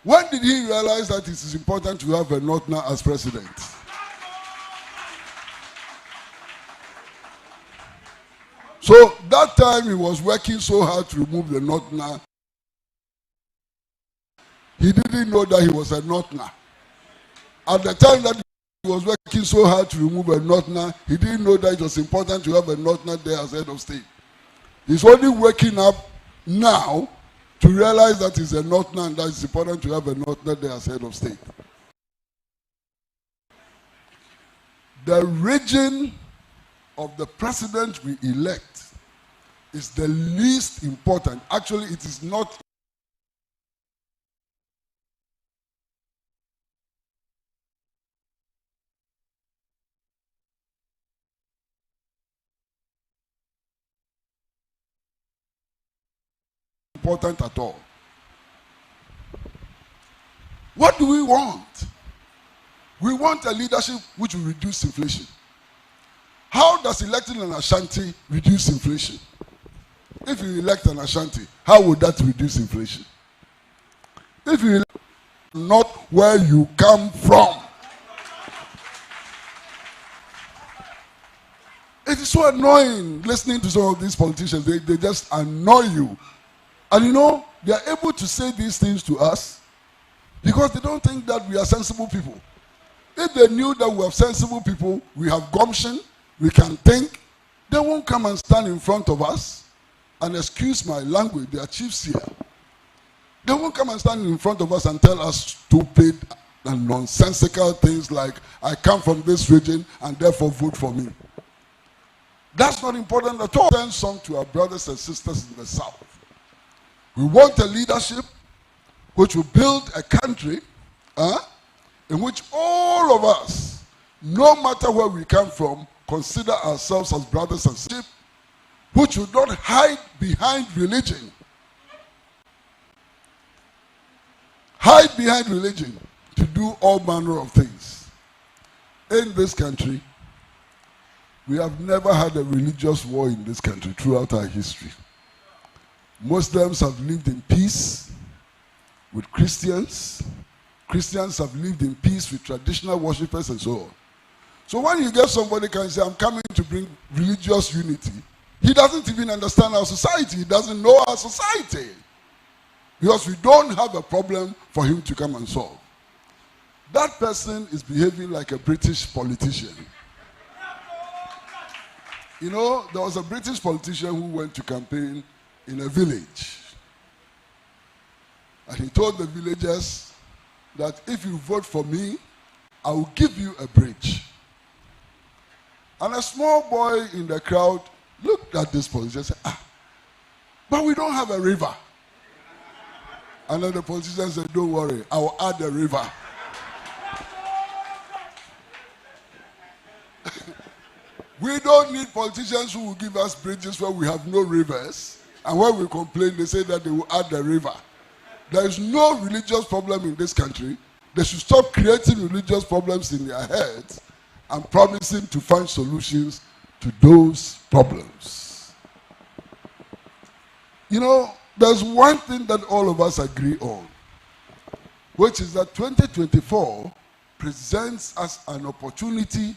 When did he realize that it is important to have a Northerner as president? So that time he was working so hard to remove the Northerner. He didn't know that he was a Northerner. At the time that he was working so hard to remove a Northerner, he didn't know that it was important to have a Northerner there as head of state. He's only waking up now to realize that he's a Northerner and that it's important to have a Northerner there as head of state. The region of the president we elect is the least important. Actually, it is not important at all. What do we want? We want a leadership which will reduce inflation. How does electing an Ashanti reduce inflation? If you elect an Ashanti, how would that reduce inflation? If you not where you come from. It is so annoying listening to some of these politicians. They just annoy you. And you know, they are able to say these things to us because they don't think that we are sensible people. If they knew that we are sensible people, we have gumption, we can think, they won't come and stand in front of us and, excuse my language, they are chiefs here. They won't come and stand in front of us and tell us stupid and nonsensical things like, I come from this region and therefore vote for me. That's not important at all. Send some to our brothers and sisters in the South. We want a leadership which will build a country in which all of us, no matter where we come from, consider ourselves as brothers and sisters, which will not hide behind religion. Hide behind religion to do all manner of things. In this country, we have never had a religious war in this country throughout our history. Muslims have lived in peace with Christians. Christians have lived in peace with traditional worshippers and so on. So when you get somebody can say, I'm coming to bring religious unity, he doesn't even understand our society. He doesn't know our society. Because we don't have a problem for him to come and solve. That person is behaving like a British politician. You know, there was a British politician who went to campaign in a village. And he told the villagers that if you vote for me, I will give you a bridge. And a small boy in the crowd looked at this politician and said, but we don't have a river. And then the politician said, don't worry, I will add a river. We don't need politicians who will give us bridges where we have no rivers. And when we complain, they say that they will add the river. There is no religious problem in this country. They should stop creating religious problems in their heads and promising to find solutions to those problems. You know, there's one thing that all of us agree on, which is that 2024 presents us an opportunity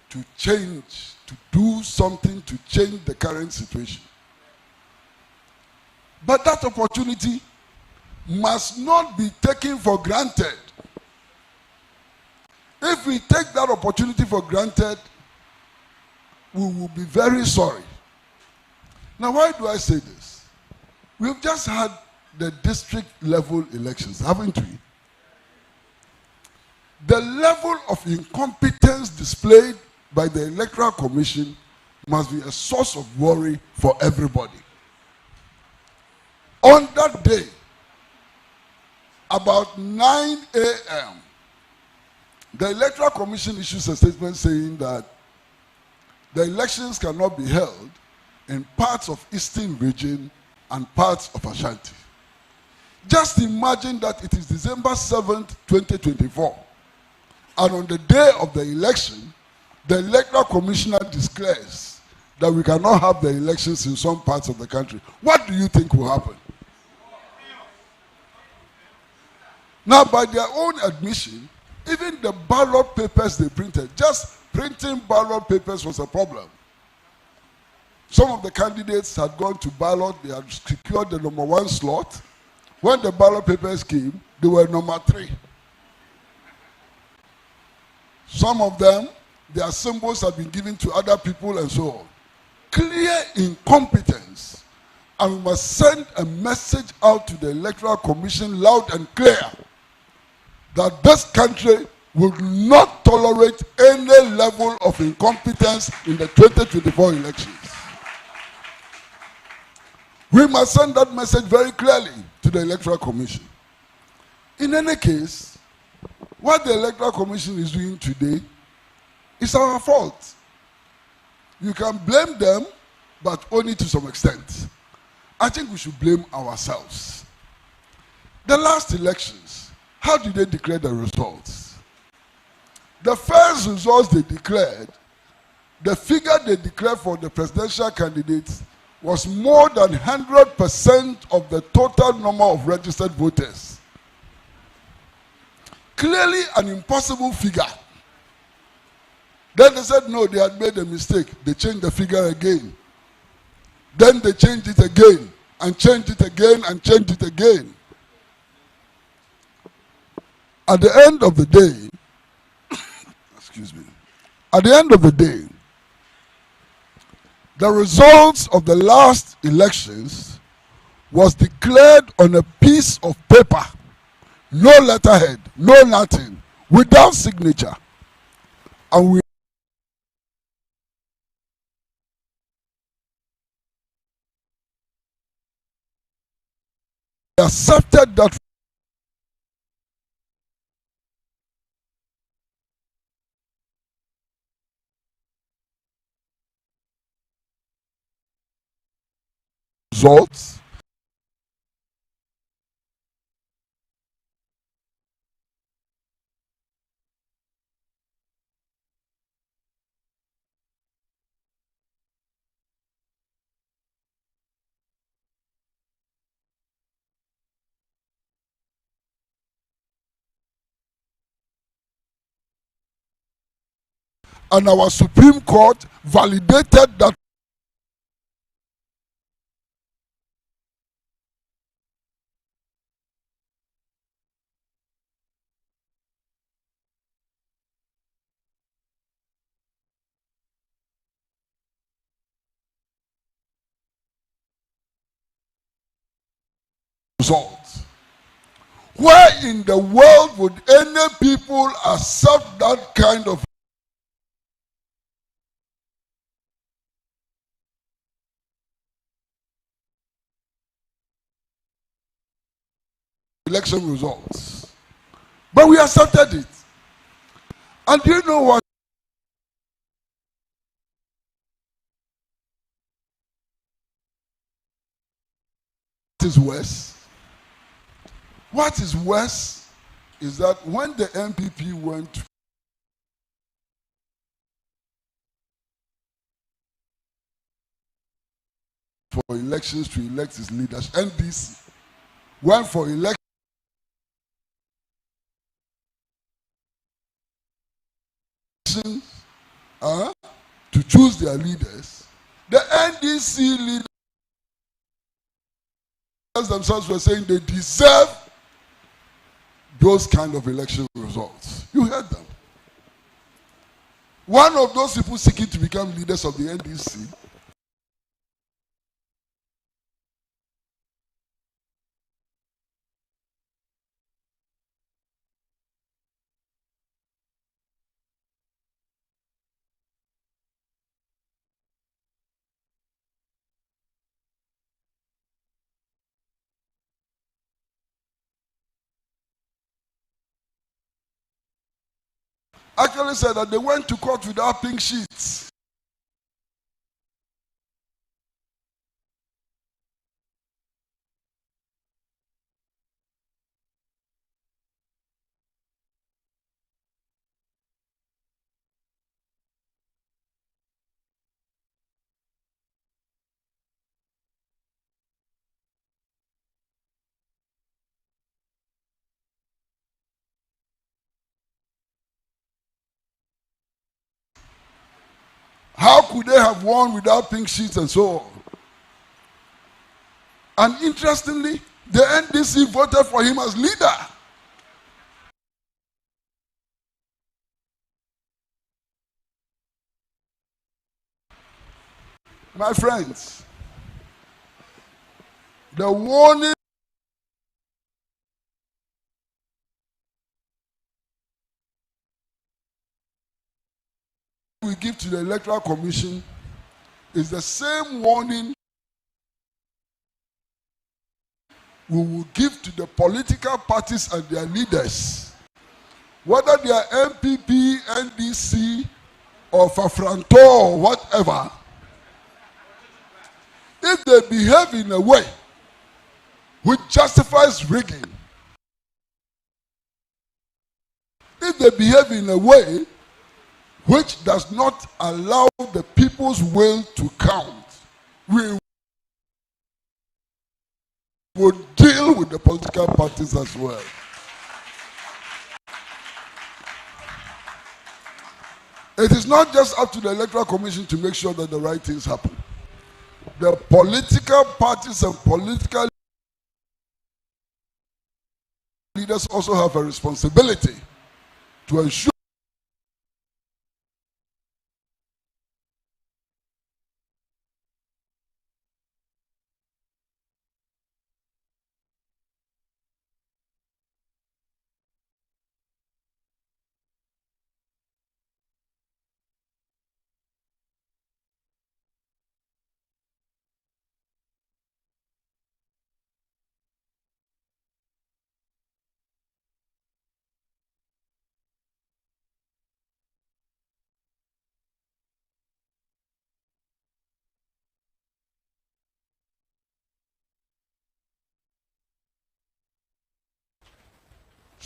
to change, to do something to change the current situation. But that opportunity must not be taken for granted. If we take that opportunity for granted, we will be very sorry. Now, why do I say this? We've just had the district level elections, haven't we? The level of incompetence displayed by the Electoral Commission must be a source of worry for everybody. On that day, about 9 a.m., the Electoral Commission issues a statement saying that the elections cannot be held in parts of Eastern Region and parts of Ashanti. Just imagine that it is December 7th, 2024, and on the day of the election, the Electoral Commissioner declares that we cannot have the elections in some parts of the country. What do you think will happen? Now, by their own admission, even the ballot papers they printed, just printing ballot papers was a problem. Some of the candidates had gone to ballot, they had secured the number 1 slot. When the ballot papers came, they were number 3. Some of them, their symbols have been given to other people and so on. Clear incompetence. And we must send a message out to the Electoral Commission loud and clear that this country will not tolerate any level of incompetence in the 2024 elections. We must send that message very clearly to the Electoral Commission. In any case, what the Electoral Commission is doing today is our fault. You can blame them, but only to some extent. I think we should blame ourselves. The last elections, how did they declare the results? The first results they declared, the figure they declared for the presidential candidates was more than 100% of the total number of registered voters. clearly an impossible figure. Then they said, no, they had made a mistake. They changed the figure again. Then they changed it again, and changed it again, and changed it again. At the end of the day, excuse me, at the end of the day, the results of the last elections was declared on a piece of paper, no letterhead, no nothing, without signature. And we accepted that results. And our Supreme Court validated that results. Where in the world would any people accept that kind of election results? But we accepted it. And do you know what is worse? What is worse is that when the MPP went for elections to elect its leaders, NDC went for elections to choose their leaders. The NDC leaders themselves were saying they deserve those kind of election results. You heard them. One of those people seeking to become leaders of the NDC actually said that they went to court without pink sheets. How could they have won without pink sheets and so on? And interestingly, the NDC voted for him as leader. My friends, the warning we give to the Electoral Commission is the same warning we will give to the political parties and their leaders, whether they are MPP, NDC, or Fafranto, or whatever. If they behave in a way which justifies rigging, if they behave in a way which does not allow the people's will to count, we will deal with the political parties as well. It is not just up to the Electoral Commission to make sure that the right things happen. The political parties and political leaders also have a responsibility to ensure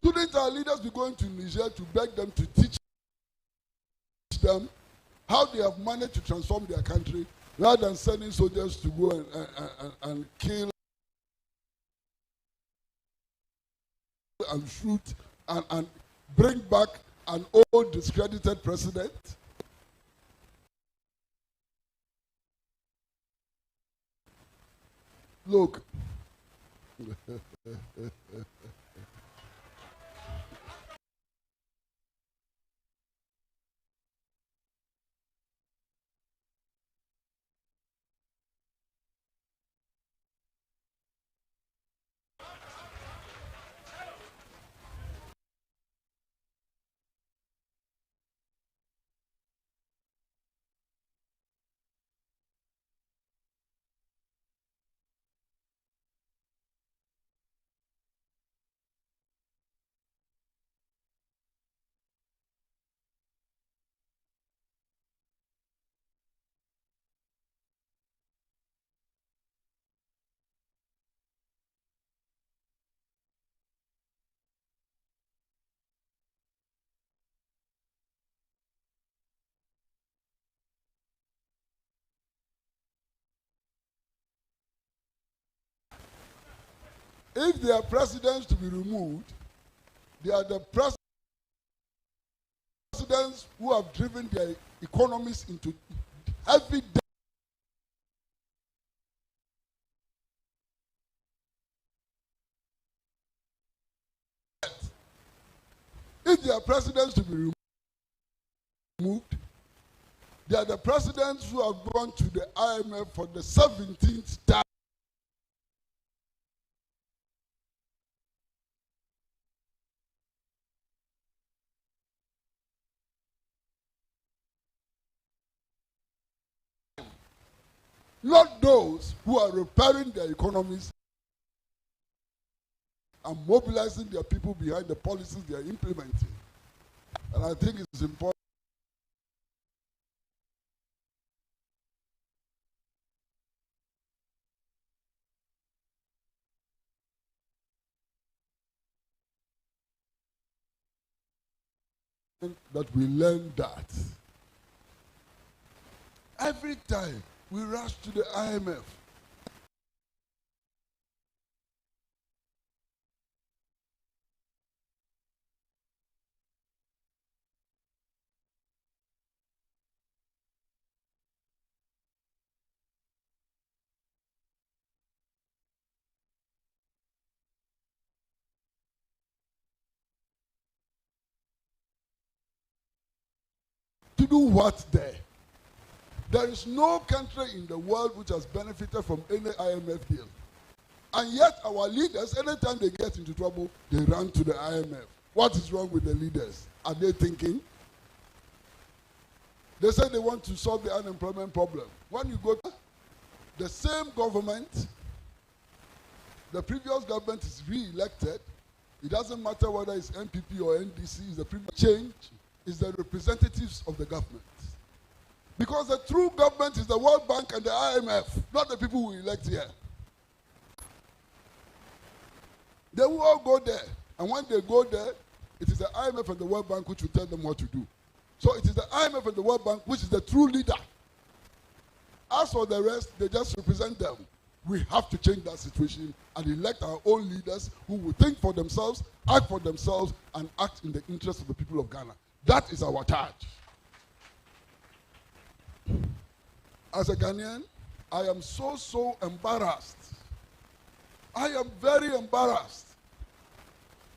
shouldn't our leaders be going to Niger to beg them to teach them how they have managed to transform their country rather than sending soldiers to go and kill and shoot and bring back an old discredited president? Look. If they are presidents to be removed, they are the presidents who have driven their economies into heavy debt. If they are presidents to be removed, they are the presidents who have gone to the IMF for the 17th time. Not those who are repairing their economies and mobilizing their people behind the policies they are implementing. And I think it's important that we learn that. Every time we rush to the IMF, to do what there? There is no country in the world which has benefited from any IMF deal. And yet our leaders, anytime they get into trouble, they run to the IMF. What is wrong with the leaders? Are they thinking? They say they want to solve the unemployment problem. When you go to the same government, the previous government is re-elected. It doesn't matter whether it's NPP or NDC, it's the previous change, is the representatives of the government. Because the true government is the World Bank and the IMF, not the people who elect here. They will all go there. And when they go there, it is the IMF and the World Bank which will tell them what to do. So it is the IMF and the World Bank which is the true leader. As for the rest, they just represent them. We have to change that situation and elect our own leaders who will think for themselves, act for themselves, and act in the interest of the people of Ghana. That is our charge. as a Ghanaian, I am so embarrassed. I am very embarrassed.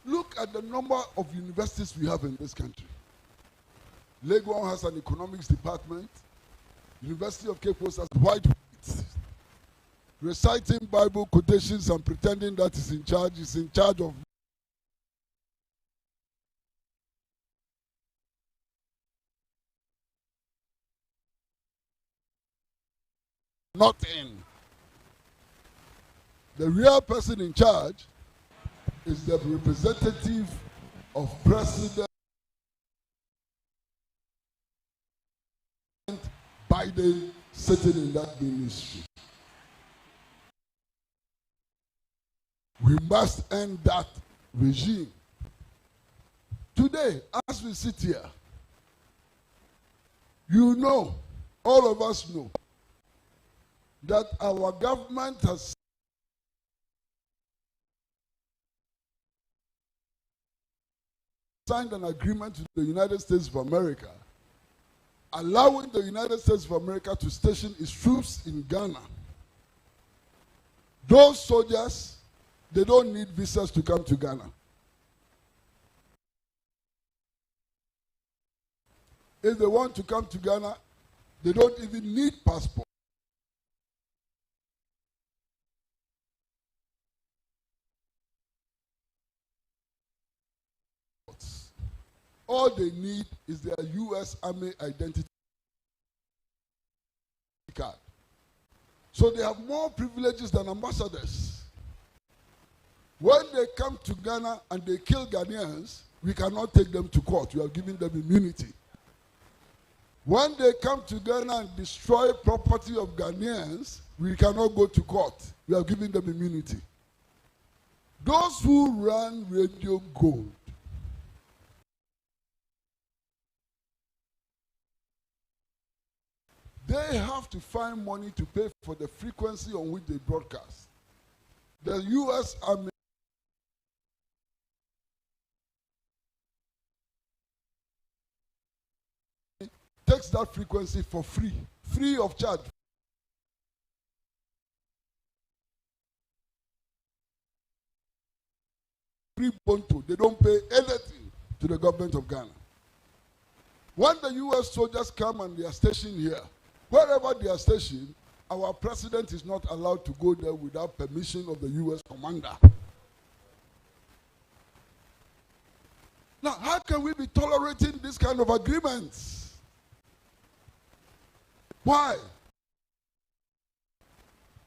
Look at the number of universities we have in this country. Lagos has an economics department. University of Cape Coast has white reciting Bible quotations and pretending that is in charge of nothing. The real person in charge is the representative of President Biden sitting in that ministry. We must end that regime. Today, as we sit here, you know, all of us know, that our government has signed an agreement with the United States of America, allowing the United States of America to station its troops in Ghana. Those soldiers, they don't need visas to come to Ghana. If they want to come to Ghana, they don't even need passport. All they need is their U.S. Army identity card. So they have more privileges than ambassadors. When they come to Ghana and they kill Ghanaians, we cannot take them to court. We have given them immunity. When they come to Ghana and destroy property of Ghanaians, we cannot go to court. We have given them immunity. Those who run Radio Gold, they have to find money to pay for the frequency on which they broadcast. The U.S. Army takes that frequency for free of charge. Free Bonto. They don't pay anything to the government of Ghana. When the U.S. soldiers come and they are stationed here, wherever they are stationed, our president is not allowed to go there without permission of the U.S. commander. Now, how can we be tolerating this kind of agreements? Why?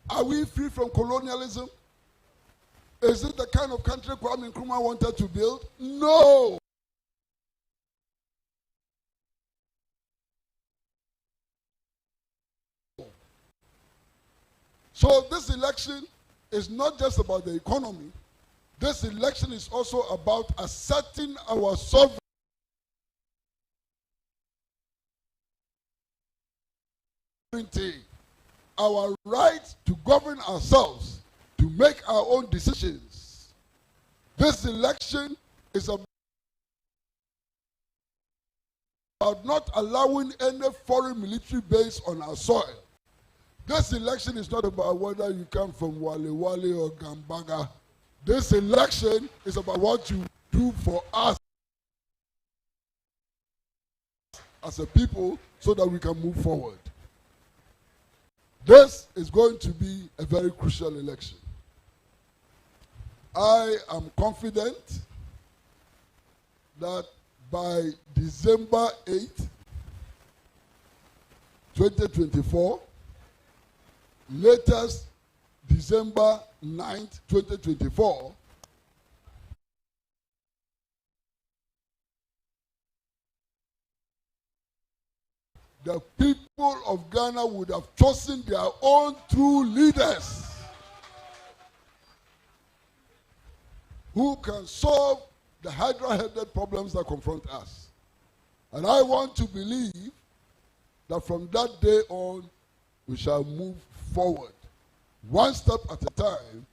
Are we free from colonialism? Is it the kind of country Kwame Nkrumah wanted to build? No. So this election is not just about the economy. This election is also about asserting our sovereignty. Our right to govern ourselves, to make our own decisions. This election is about not allowing any foreign military base on our soil. This election is not about whether you come from Wale Wale or Gambaga. This election is about what you do for us as a people so that we can move forward. This is going to be a very crucial election. I am confident that by December 8th, 2024, latest December 9th, 2024, the people of Ghana would have chosen their own true leaders who can solve the hydra-headed problems that confront us. And I want to believe that from that day on, we shall move forward, one step at a time.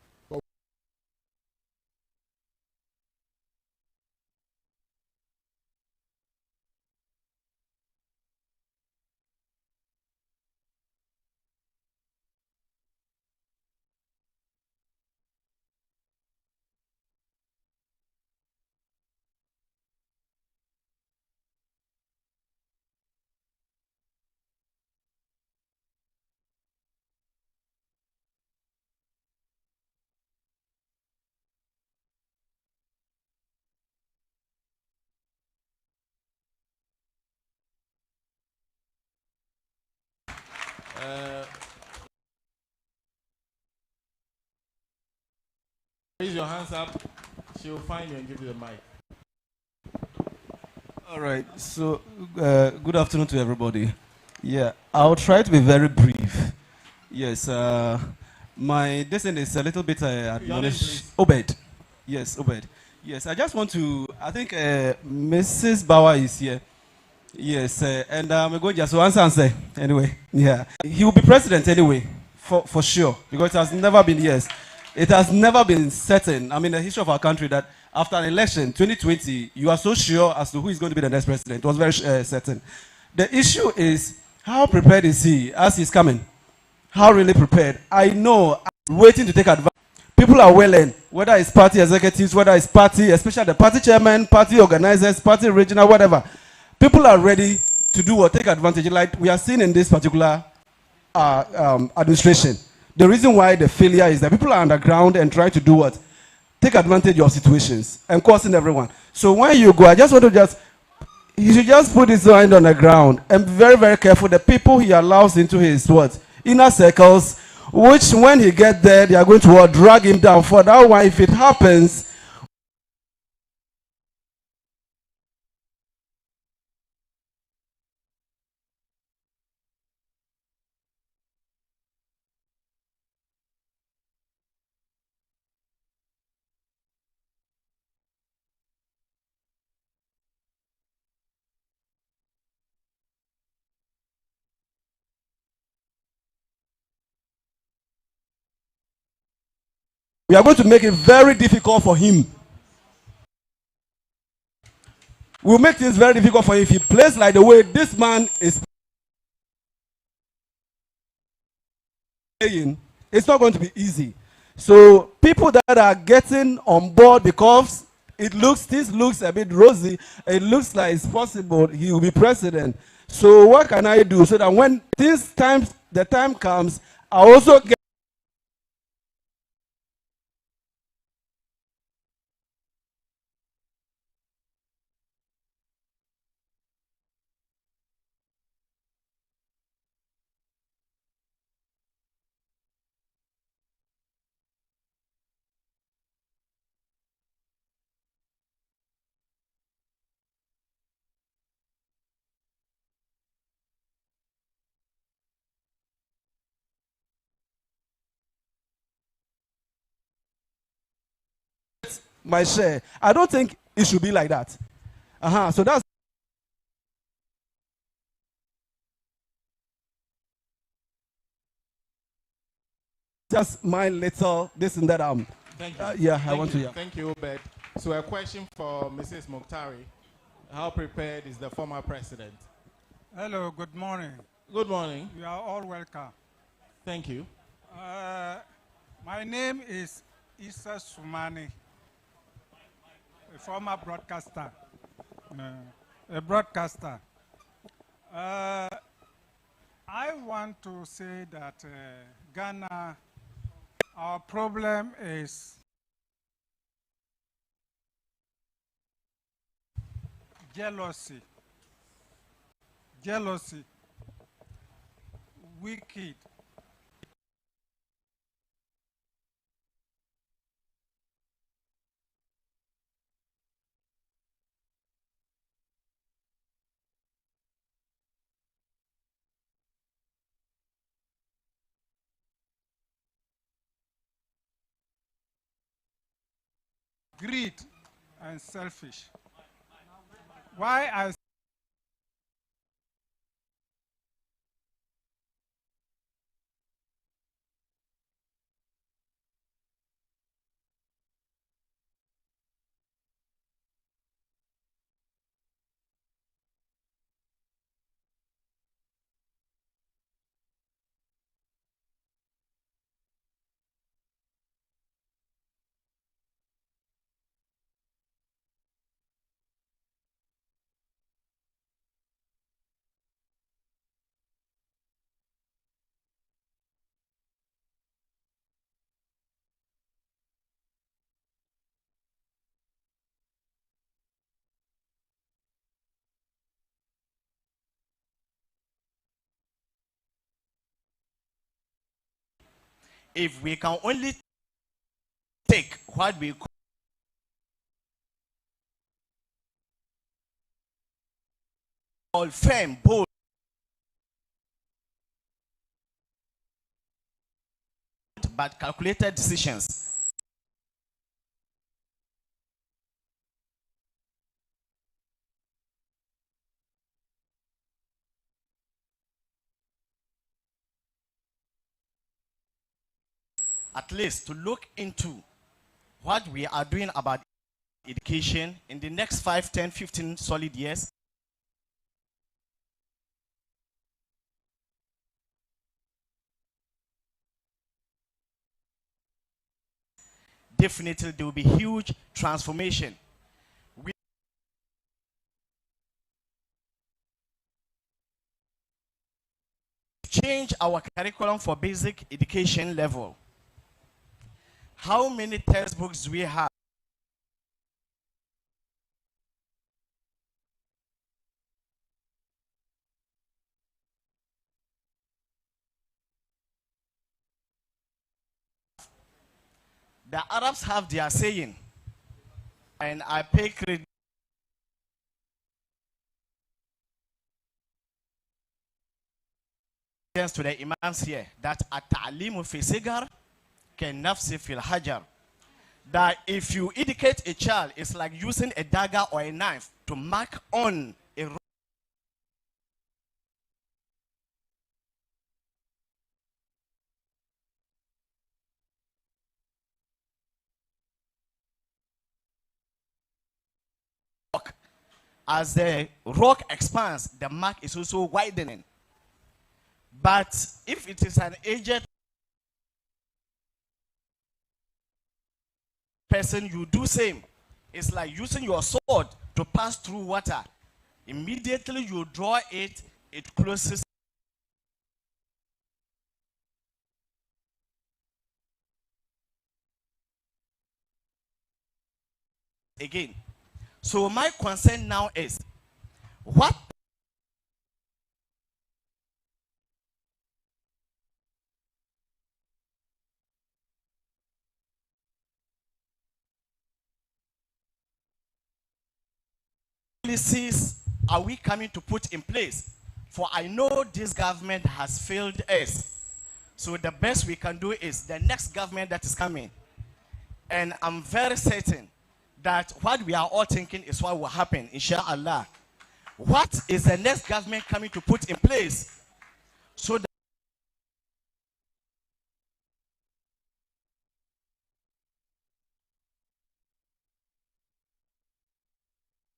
your hands up, she will find you and give you the mic. All right. So, good afternoon to everybody. Yeah, I'll try to be very brief. Yes, my destiny is a little bit admonished. Obed. Yes, Obed. Yes, I just want to. I think Mrs. Bauer is here. Yes, and I'm going just to answer. Anyway, yeah, he will be president anyway, for sure, because it has never been it has never been certain. I mean, the history of our country that after an election, 2020, you are so sure as to who is going to be the next president. It was very certain. The issue is how prepared is he as he's coming? How really prepared? I know, waiting to take advantage. People are willing, whether it's party executives, whether it's party, especially the party chairman, party organizers, party regional, whatever. People are ready to do or take advantage, like we are seeing in this particular administration. The reason why the failure is that people are underground and try to do what? Take advantage of situations and causing everyone. So when you go, I just want to you should just put his mind on the ground and be very, very careful. The people he allows into his what? Inner circles, which when he gets there, they are going to drag him down. For that one, if it happens, we are going to make it very difficult for him. We'll make things very difficult for him if he plays like the way this man is playing. It's not going to be easy. So people that are getting on board because this looks a bit rosy, it looks like it's possible he will be president. So what can I do so that when the time comes, I also get my share. I don't think it should be like that. So that's just my little this and that. Thank you. I want to. Yeah. Thank you, Obed. So a question for Mrs. Mokhtari. How prepared is the former president? Hello, good morning. Good morning. You are all welcome. Thank you. My name is Issa Sumani, a former broadcaster. I want to say that Ghana, our problem is jealousy, wicked. Greed and selfish. Why I if we can only take what we call firm, bold, but calculated decisions. At least to look into what we are doing about education in the next 5, 10, 15 solid years. Definitely there will be huge transformation. We change our curriculum for basic education level. How many textbooks do we have? The Arabs have their saying, and I pay credit to the imams here, that at-ta'limu fi sigar can nafsi fil hajar. That if you educate a child, it's like using a dagger or a knife to mark on a rock. As the rock expands, the mark is also widening. But if it is an aged person, you do same. It's like using your sword to pass through water. Immediately you draw it, it closes. Again. So my concern now is, what policies are we coming to put in place? For I know this government has failed us. So the best we can do is the next government that is coming. And I'm very certain that what we are all thinking is what will happen, inshallah. What is the next government coming to put in place so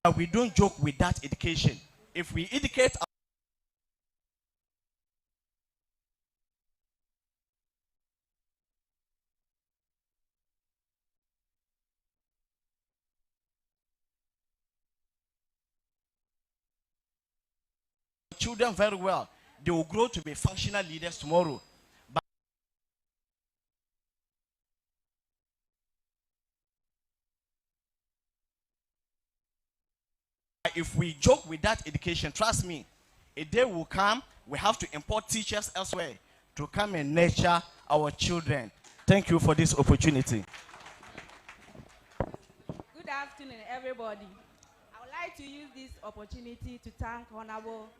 that we don't joke with that education? If we educate children very well, they will grow to be functional leaders tomorrow. But if we joke with that education, trust me, a day will come, we have to import teachers elsewhere to come and nurture our children. Thank you for this opportunity. Good afternoon, everybody. I would like to use this opportunity to thank Honorable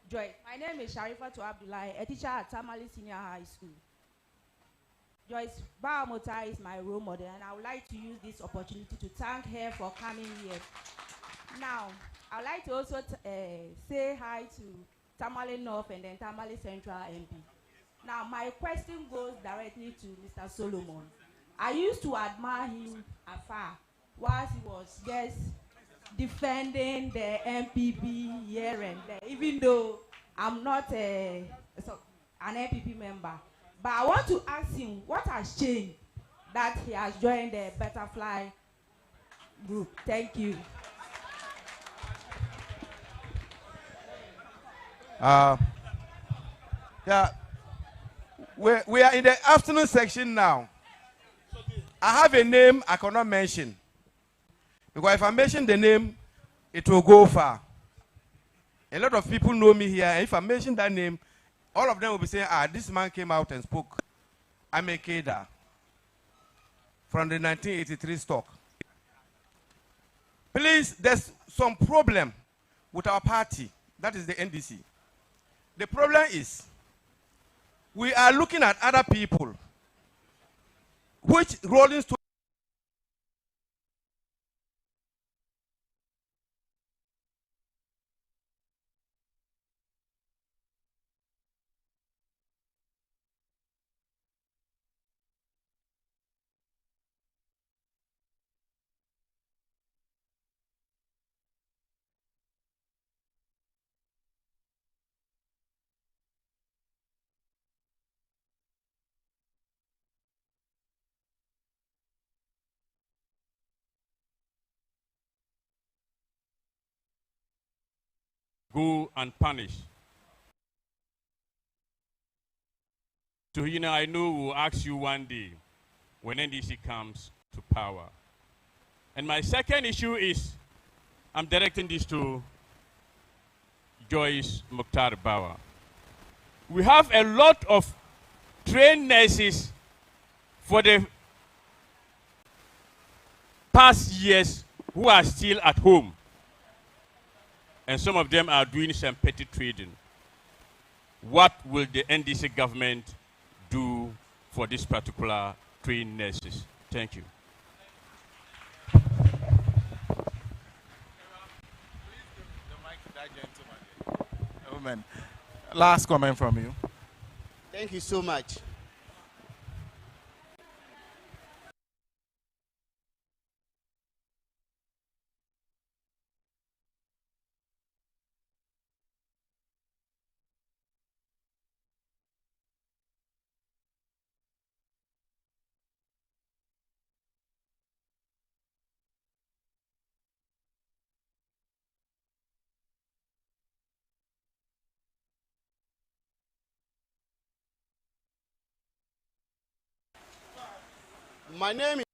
Joy. My name is Sharifa Abdullahi, a teacher at Tamale Senior High School. Joyce Bahamota is my role model, and I would like to use this opportunity to thank her for coming here. Now, I would like to also say hi to Tamale North and then Tamale Central MP. Now, my question goes directly to Mr. Solomon. I used to admire him afar whilst he was just defending the MPP here and there, even though I'm not an MPP member. But I want to ask him, what has changed that he has joined the Butterfly group? Thank you. Yeah, we are in the afternoon section now. I have a name I cannot mention, because if I mention the name, it will go far. A lot of people know me here, and if I mention that name, all of them will be saying, this man came out and spoke. I'm a Keda. from the 1983 stock. Please, there's some problem with our party, that is the NDC. The problem is, we are looking at other people, which rolling stone go and punish. So, I know we'll ask you one day when NDC comes to power. And my second issue is, I'm directing this to Joyce Mukhtar Bawa. We have a lot of trained nurses for the past years who are still at home. And some of them are doing some petty trading. What will the NDC government do for this particular trained nurses? Thank you. Gentleman. Last comment from you. Thank you so much. My name is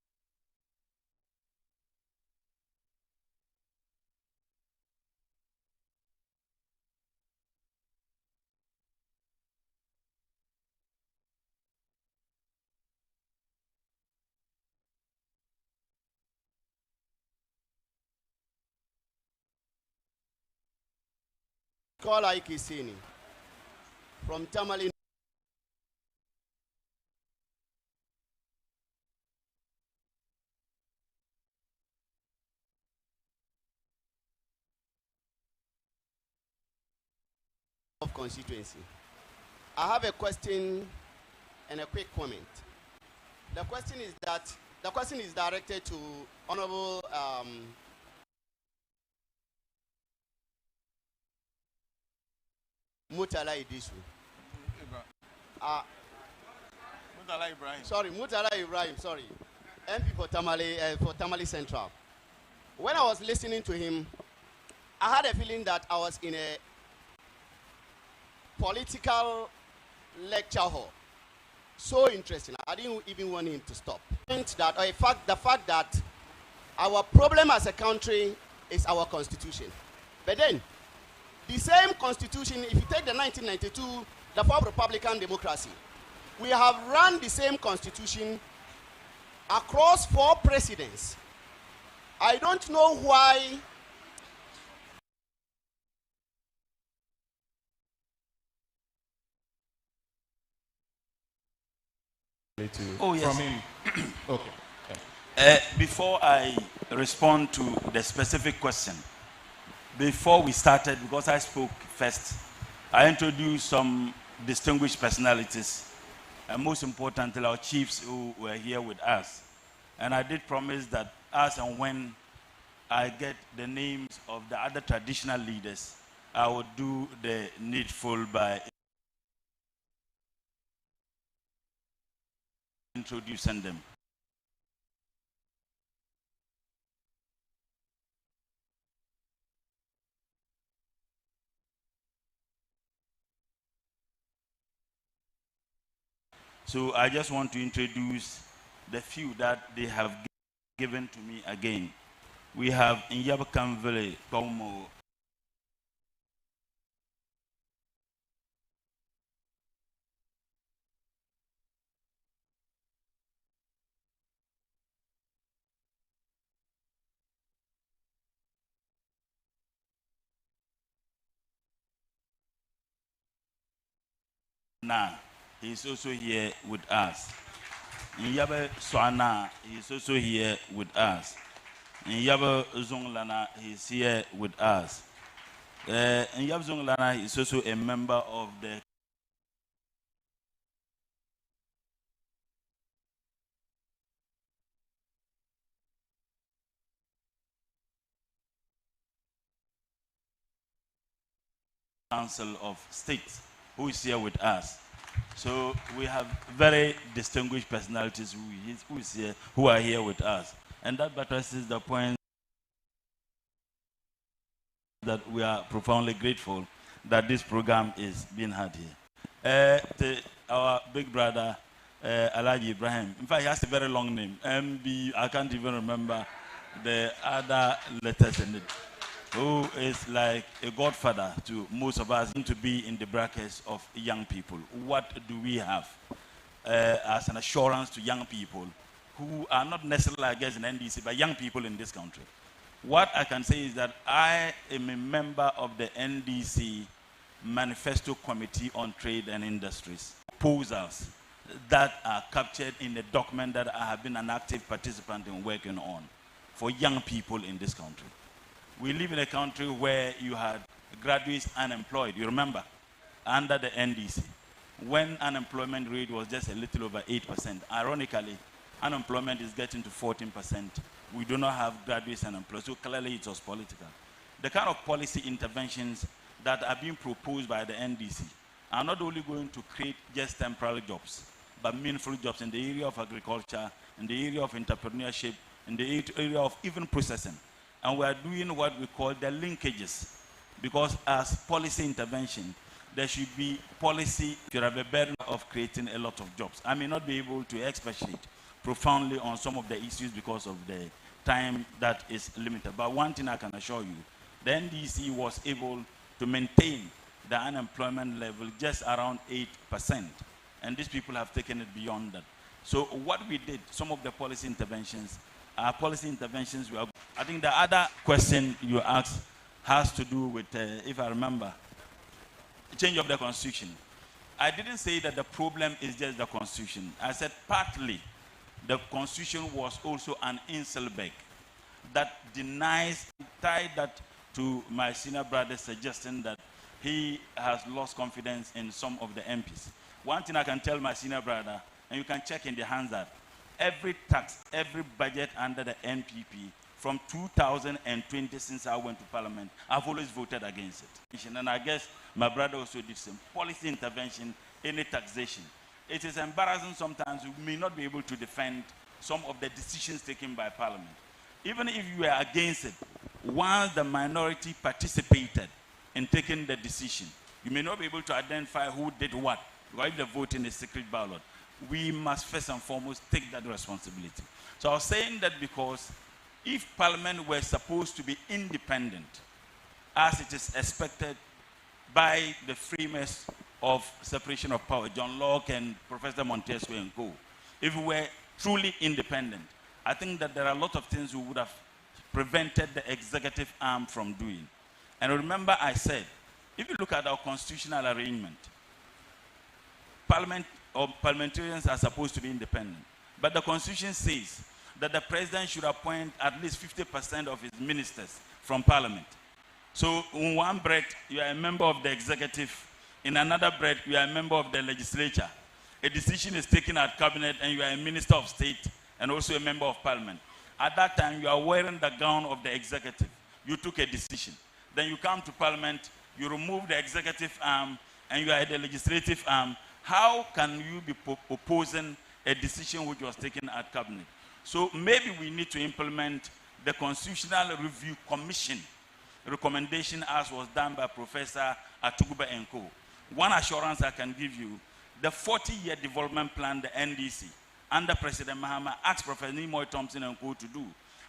Alhaji Sena from Tamale. Of constituency. I have a question and a quick comment. The question is directed to Honorable Murtala Idisu. Murtala Ibrahim. Sorry, Murtala Ibrahim, sorry. MP for Tamale Central. When I was listening to him, I had a feeling that I was in a political lecture hall. So interesting. I didn't even want him to stop. The fact that our problem as a country is our constitution. But then, the same constitution, if you take the 1992, the fourth Republican democracy, we have run the same constitution across 4 presidents. I don't know why Oh, yes. From him. Okay. Before I respond to the specific question, before we started, because I spoke first, I introduced some distinguished personalities, and most importantly, our chiefs who were here with us. And I did promise that as and when I get the names of the other traditional leaders, I would do the needful by introducing them. So I just want to introduce the few that they have given to me again. We have Nyabakamvele Kaumo, Ina, he's also here with us. Nyabe Swana, he's also here with us. Nyabe Zonglana, he's here with us. Nyabe Zonglana is also a member of the Council of State, who is here with us. So we have very distinguished personalities who are here with us. And that buttresses the point that we are profoundly grateful that this program is being had here. Our big brother, Alhaji Ibrahim, in fact, he has a very long name. MB, I can't even remember the other letters in it, who is like a godfather to most of us, to be in the brackets of young people. What do we have as an assurance to young people who are not necessarily, I guess, in NDC, but young people in this country? What I can say is that I am a member of the NDC Manifesto Committee on Trade and Industries. Proposals that are captured in a document that I have been an active participant in working on for young people in this country. We live in a country where you had graduates unemployed, you remember, under the NDC, when unemployment rate was just a little over 8%. Ironically, unemployment is getting to 14%. We do not have graduates unemployed, so clearly it was political. The kind of policy interventions that are being proposed by the NDC are not only going to create just temporary jobs, but meaningful jobs in the area of agriculture, in the area of entrepreneurship, in the area of even processing. And we are doing what we call the linkages, because as policy intervention, there should be policy to have a burden of creating a lot of jobs. I may not be able to expatiate profoundly on some of the issues because of the time that is limited. But one thing I can assure you, the NDC was able to maintain the unemployment level just around 8%. And these people have taken it beyond that. So what we did, some of the policy interventions, were, I think the other question you asked has to do with, if I remember, change of the constitution. I didn't say that the problem is just the constitution. I said partly the constitution was also an inselberg that tied that to my senior brother suggesting that he has lost confidence in some of the MPs. One thing I can tell my senior brother, and you can check in the Hansard, every tax, every budget under the NPP from 2020 since I went to Parliament, I've always voted against it. And I guess my brother also did some policy intervention, any taxation. It is embarrassing sometimes we may not be able to defend some of the decisions taken by Parliament. Even if you are against it, once the minority participated in taking the decision, you may not be able to identify who did what, because if the voting is secret ballot, we must first and foremost take that responsibility. So I was saying that because if Parliament were supposed to be independent, as it is expected by the framers of separation of power, John Locke and Professor Montesquieu and co., if we were truly independent, I think that there are a lot of things we would have prevented the executive arm from doing. And remember I said, if you look at our constitutional arrangement, parliamentarians are supposed to be independent. But the Constitution says that the president should appoint at least 50% of his ministers from Parliament. So in one breath, you are a member of the executive. In another breath, you are a member of the legislature. A decision is taken at cabinet and you are a minister of state and also a member of Parliament. At that time, you are wearing the gown of the executive. You took a decision. Then you come to Parliament, you remove the executive arm and you are the legislative arm. How can you be opposing a decision which was taken at cabinet? So maybe we need to implement the Constitutional Review Commission recommendation as was done by Professor Atuguba and co. One assurance I can give you, the 40-year development plan, the NDC, under President Mahama, asked Professor Nimoy Thompson and co. to do,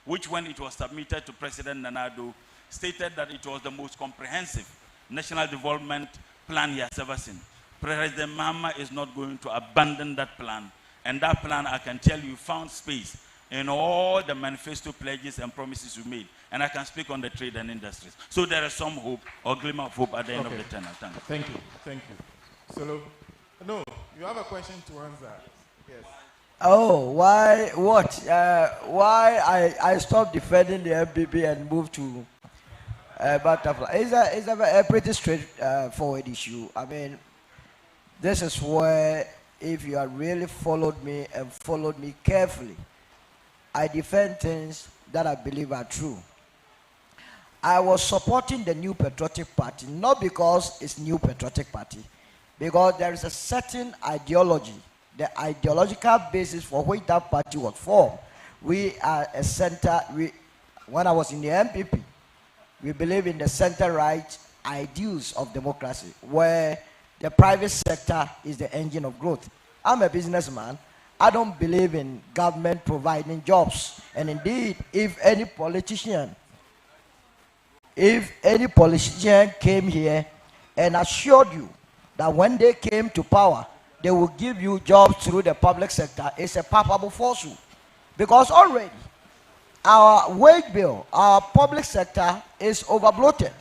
which when it was submitted to President Nana-Addo, stated that it was the most comprehensive national development plan he has ever seen. President Mahama is not going to abandon that plan. And that plan, I can tell you, found space in all the manifesto pledges and promises we made. And I can speak on the trade and industries. So there is some hope or glimmer of hope at the end of the tunnel. Thank you. Thank you. Solo. No, You have a question to answer. Yes. Oh, why? What? Why I stopped defending the MPP and moved to butterfly? It's a pretty straightforward issue. I mean, this is where, if you have really followed me and followed me carefully, I defend things that I believe are true. I was supporting the New Patriotic Party, not because it's New Patriotic Party, because there is a certain ideology, the ideological basis for which that party was formed. We are a center, when I was in the MPP, we believe in the center-right ideals of democracy, where the private sector is the engine of growth. I'm a businessman. I don't believe in government providing jobs. And indeed, if any politician came here and assured you that when they came to power, they will give you jobs through the public sector, it's a palpable falsehood. Because already, our wage bill, our public sector is overbloated.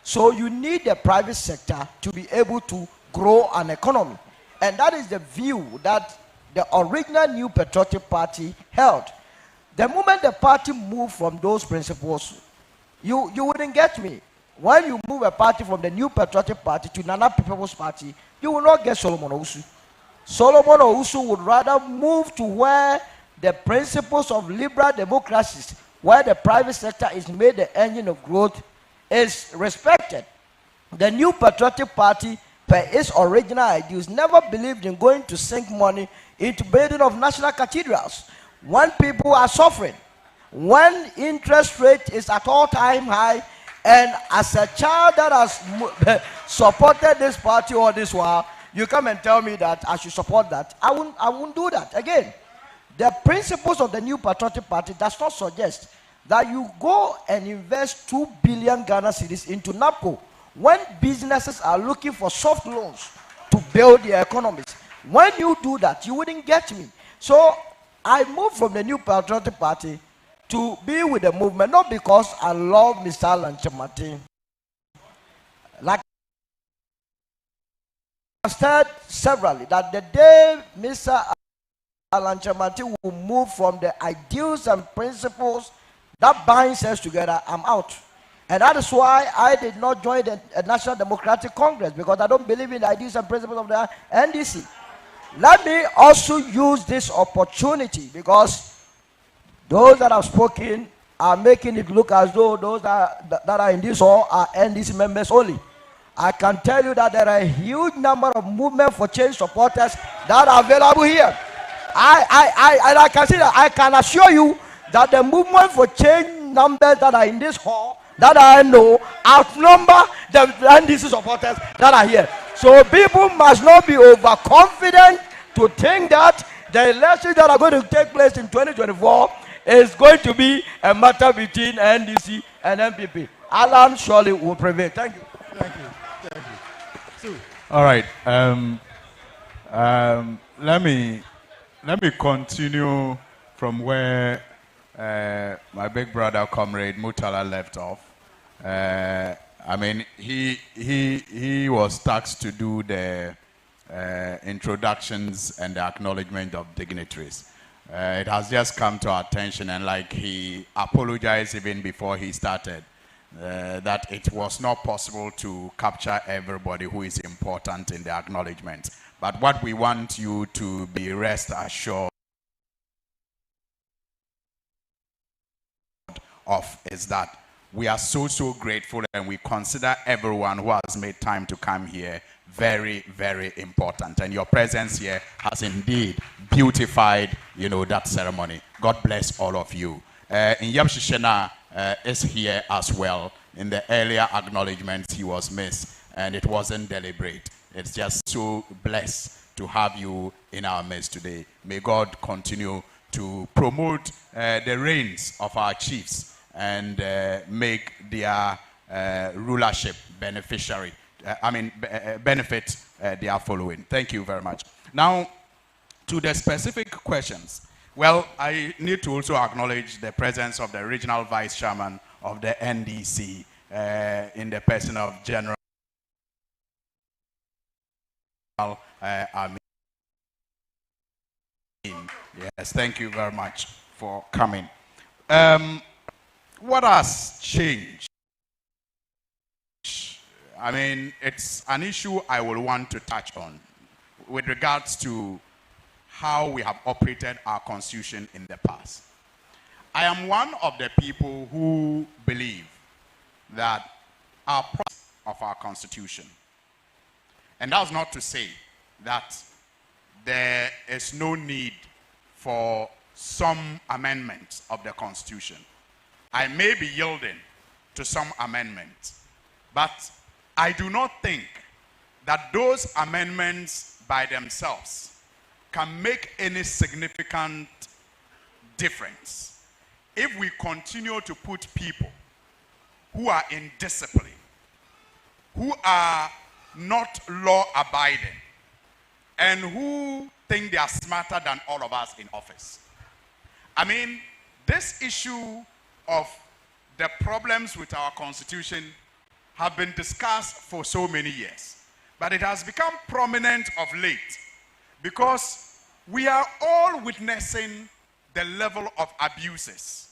So you need the private sector to be able to grow an economy. And that is the view that the original New Patriotic Party held. The moment the party moved from those principles, you wouldn't get me. When you move a party from the New Patriotic Party to Nana People's Party, you will not get Solomon Owusu. Solomon Owusu would rather move to where the principles of liberal democracies, where the private sector is made the engine of growth, is respected. The New Patriotic Party, per its original ideals, never believed in going to sink money into building of national cathedrals. When people are suffering, when interest rate is at all-time high, and as a child that has supported this party all this while, you come and tell me that I should support that, I won't do that. Again, the principles of the New Patriotic Party does not suggest that you go and invest 2 billion Ghana cedis into NAPCO when businesses are looking for soft loans to build their economies. When you do that, you wouldn't get me. So I moved from the New Patriotic Party to be with the movement, not because I love Mr. Alan Chamati. Like I've said severally, that the day Mr. Alan Chamati will move from the ideals and principles that binds us together, I'm out. And that is why I did not join the National Democratic Congress, because I don't believe in the ideas and principles of the NDC. Let me also use this opportunity, because those that have spoken are making it look as though those that are in this hall are NDC members only. I can tell you that there are a huge number of Movement for Change supporters that are available here. I can see that. I can assure you that the Movement for Change numbers that are in this hall, that I know, outnumber the NDC supporters that are here. So people must not be overconfident to think that the elections that are going to take place in 2024 is going to be a matter between NDC and MPP. Alan surely will prevail. Thank you. Thank you. Thank you. All right. Let me continue from where my big brother, comrade Mutala, left off. I mean, he was tasked to do the introductions and the acknowledgement of dignitaries. It has just come to our attention, and like he apologized even before he started, that it was not possible to capture everybody who is important in the acknowledgement. But what we want you to be rest assured of is that we are so grateful, and we consider everyone who has made time to come here very, very important. And your presence here has indeed beautified, that ceremony. God bless all of you. Sena is here as well. In the earlier acknowledgements, he was missed, and it wasn't deliberate. It's just so blessed to have you in our midst today. May God continue to promote the reigns of our chiefs and make their rulership beneficiary. Benefit their following. Thank you very much. Now, to the specific questions. Well, I need to also acknowledge the presence of the regional vice chairman of the NDC in the person of General Army. Yes, thank you very much for coming. What has changed? I mean, it's an issue I will want to touch on with regards to how we have operated our constitution in the past. I am one of the people who believe that our process of our constitution, and that's not to say that there is no need for some amendments of the constitution. I may be yielding to some amendments, but I do not think that those amendments by themselves can make any significant difference if we continue to put people who are indisciplined, who are not law-abiding, and who think they are smarter than all of us in office. I mean, this issue of the problems with our constitution have been discussed for so many years, but it has become prominent of late because we are all witnessing the level of abuses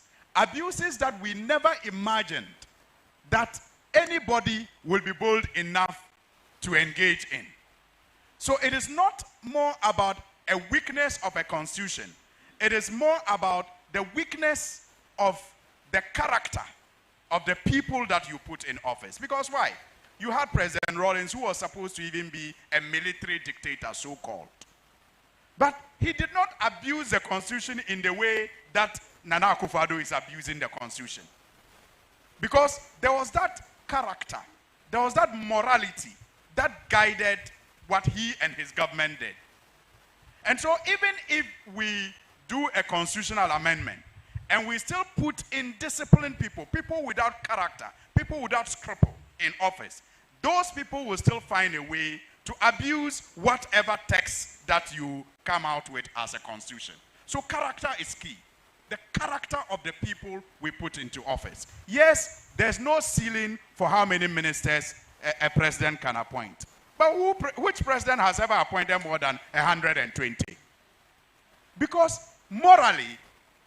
that we never imagined that anybody will be bold enough to engage in. So it is not more about a weakness of a constitution. It is more about the weakness of the character of the people that you put in office. Because why? You had President Rawlings, who was supposed to even be a military dictator, so-called. But he did not abuse the constitution in the way that Nana Akufo-Addo is abusing the constitution. Because there was that character, there was that morality that guided what he and his government did. And so even if we do a constitutional amendment and we still put in disciplined people, people without character, people without scruple in office, those people will still find a way to abuse whatever text that you come out with as a constitution. So character is key. The character of the people we put into office. Yes, there's no ceiling for how many ministers a president can appoint. But which president has ever appointed more than 120? Because morally,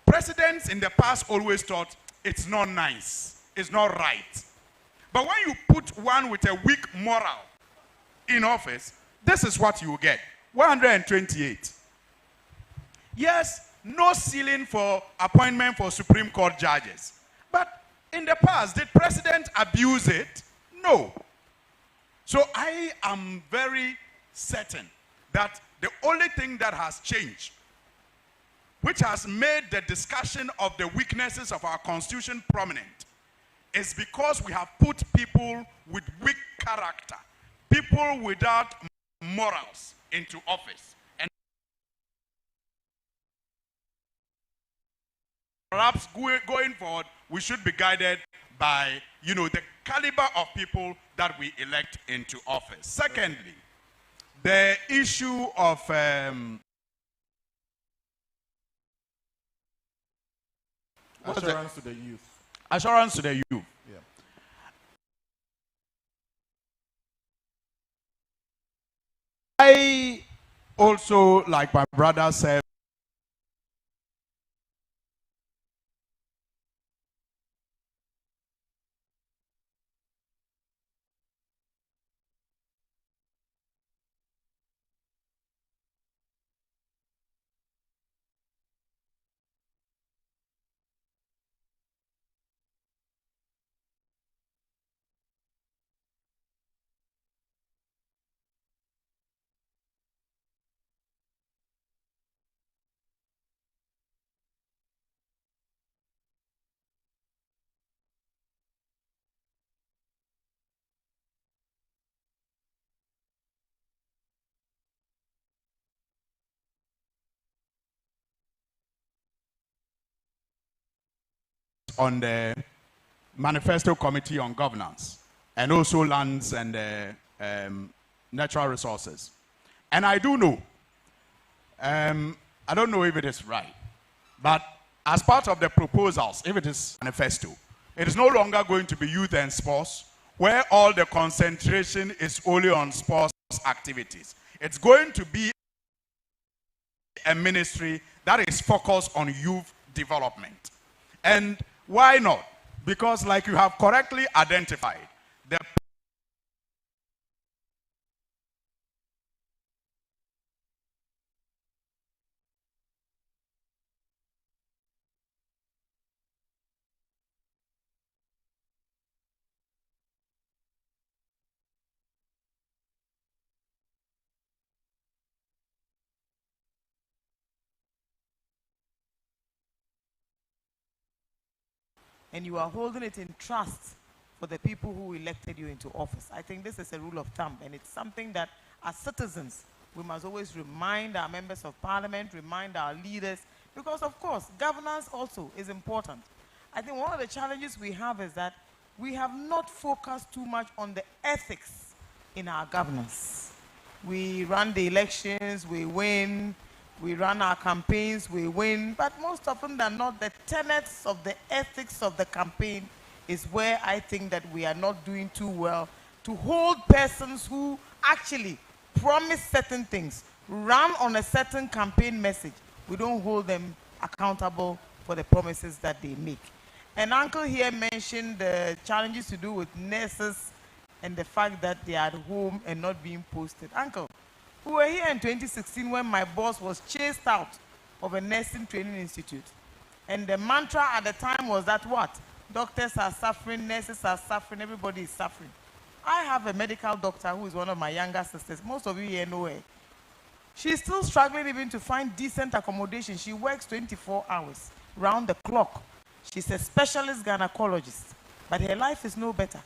presidents in the past always thought it's not nice, it's not right. But when you put one with a weak moral in office, this is what you get. 128. Yes, no ceiling for appointment for Supreme Court judges. But in the past, did president abuse it? No. So I am very certain that the only thing that has changed, which has made the discussion of the weaknesses of our constitution prominent, is because we have put people with weak character, people without morals into office. And perhaps going forward, we should be guided by, the caliber of people that we elect into office. Secondly, the issue of assurance to the youth. Assurance to the youth. Yeah. I also, like my brother said, on the Manifesto Committee on Governance and also lands and natural resources. And I do know, I don't know if it is right, but as part of the proposals, if it is manifesto, it is no longer going to be youth and sports, where all the concentration is only on sports activities. It's going to be a ministry that is focused on youth development. And why not? Because like you have correctly identified, the and you are holding it in trust for the people who elected you into office. I think this is a rule of thumb, and it's something that as citizens, we must always remind our members of parliament, remind our leaders, because of course, governance also is important. I think one of the challenges we have is that we have not focused too much on the ethics in our governance. We run the elections, we win, we run our campaigns, we win, but most often than not, the tenets of the ethics of the campaign is where I think that we are not doing too well to hold persons who actually promise certain things, run on a certain campaign message. We don't hold them accountable for the promises that they make. And Uncle here mentioned the challenges to do with nurses and the fact that they are at home and not being posted. Uncle, we were here in 2016 when my boss was chased out of a nursing training institute. And the mantra at the time was that what? Doctors are suffering, nurses are suffering, everybody is suffering. I have a medical doctor who is one of my younger sisters. Most of you here know her. She's still struggling even to find decent accommodation. She works 24 hours, round the clock. She's a specialist gynecologist, but her life is no better.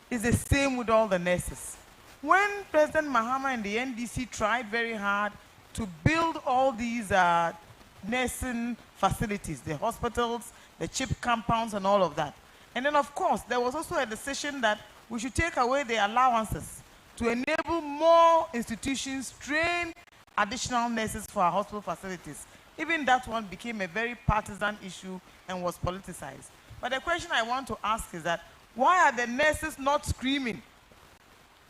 It's the same with all the nurses. When President Mahama and the NDC tried very hard to build all these nursing facilities, the hospitals, the CHIP compounds and all of that. And then of course, there was also a decision that we should take away the allowances to enable more institutions train additional nurses for our hospital facilities. Even that one became a very partisan issue and was politicized. But the question I want to ask is that, why are the nurses not screaming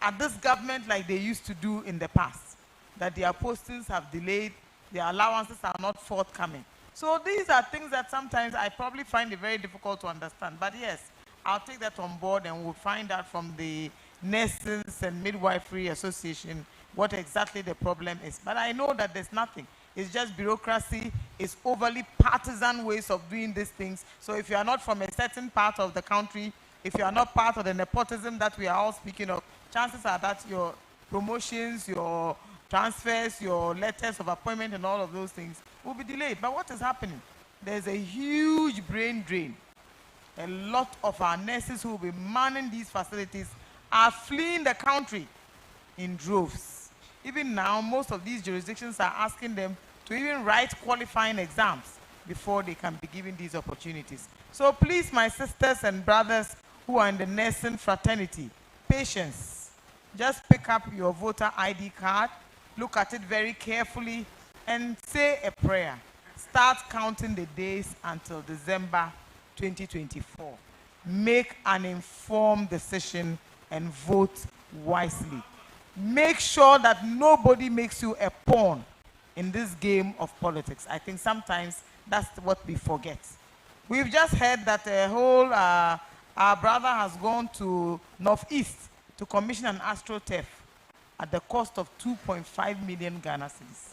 at this government like they used to do in the past? That their postings have delayed, their allowances are not forthcoming. So these are things that sometimes I probably find it very difficult to understand. But yes, I'll take that on board and we'll find out from the Nurses and Midwifery Association what exactly the problem is. But I know that there's nothing. It's just bureaucracy. It's overly partisan ways of doing these things. So if you are not from a certain part of the country, if you are not part of the nepotism that we are all speaking of, chances are that your promotions, your transfers, your letters of appointment and all of those things will be delayed. But what is happening? There's a huge brain drain. A lot of our nurses who will be manning these facilities are fleeing the country in droves. Even now, most of these jurisdictions are asking them to even write qualifying exams before they can be given these opportunities. So please, my sisters and brothers who are in the nursing fraternity, patience. Just pick up your voter ID card, look at it very carefully, and say a prayer. Start counting the days until December 2024. Make an informed decision and vote wisely. Make sure that nobody makes you a pawn in this game of politics. I think sometimes that's what we forget. We've just heard that a whole, our brother has gone to Northeast to commission an AstroTurf at the cost of 2.5 million Ghana cedis.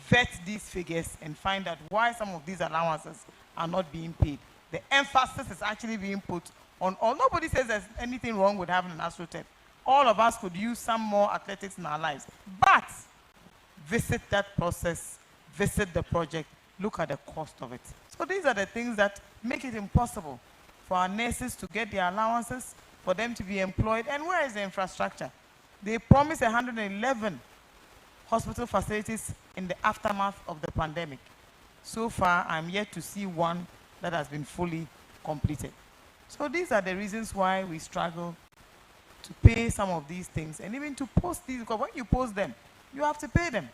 Vet these figures and find out why some of these allowances are not being paid. The emphasis is actually being put on all. Nobody says there's anything wrong with having an AstroTurf. All of us could use some more athletics in our lives. But visit that process, visit the project, look at the cost of it. So these are the things that make it impossible for our nurses to get their allowances, for them to be employed. And where is the infrastructure? They promised 111 hospital facilities in the aftermath of the pandemic. So far, I'm yet to see one that has been fully completed. So these are the reasons why we struggle to pay some of these things and even to post these, because when you post them, you have to pay them.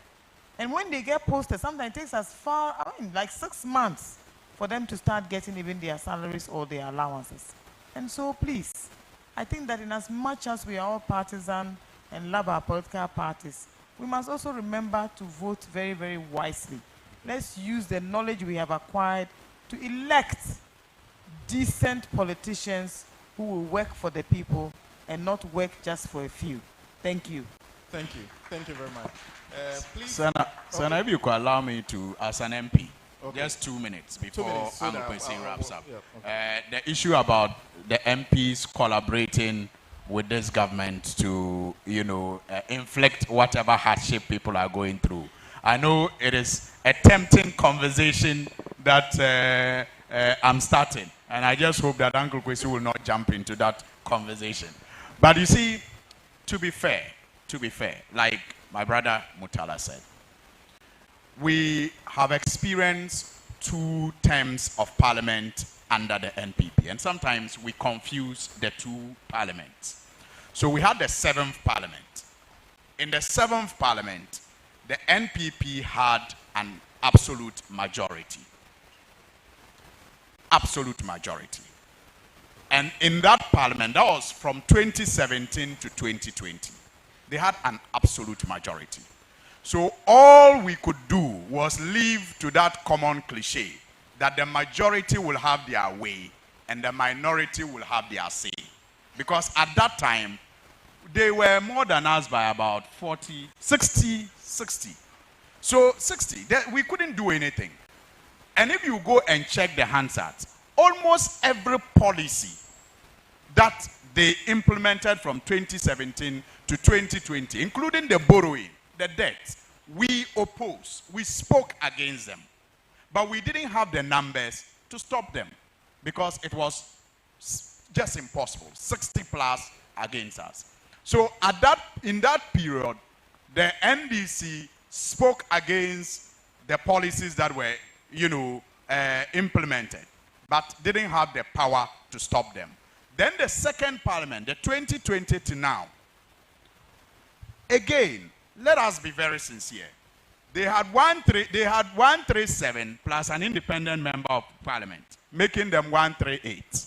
And when they get posted, sometimes it takes as far, like 6 months for them to start getting even their salaries or their allowances. And so please, I think that in as much as we are all partisan and love our political parties, we must also remember to vote very, very wisely. let's use the knowledge we have acquired to elect decent politicians who will work for the people and not work just for a few. Thank you. Thank you. Thank you very much. Please. Sena, if you could allow me to, as an MP, Okay. just 2 minutes before 2 minutes, so that Angokwesi wraps up. yeah, okay. The issue about the MPs collaborating with this government to, inflict whatever hardship people are going through. I know it is a tempting conversation that I'm starting, and I just hope that Uncle Kwesi will not jump into that conversation. But you see, to be fair, like my brother Mutala said, we have experienced 2 terms of parliament under the NPP, and sometimes we confuse the 2 parliaments. So we had the 7th parliament. In the 7th parliament, the NPP had an absolute majority. Absolute majority. And in that parliament, that was from 2017 to 2020, they had an absolute majority. So all we could do was live to that common cliche that the majority will have their way and the minority will have their say. Because at that time, they were more than us by about 60. So 60, we couldn't do anything. And if you go and check the Hansard, almost every policy that they implemented from 2017 to 2020, including the borrowing, the debt, we opposed. We spoke against them. But we didn't have the numbers to stop them because it was just impossible. 60 plus against us. So in that period, the NDC spoke against the policies that were, implemented, but didn't have the power to stop them. Then the second parliament, the 2020 to now, again, let us be very sincere. They had 137 plus an independent member of parliament, making them 138.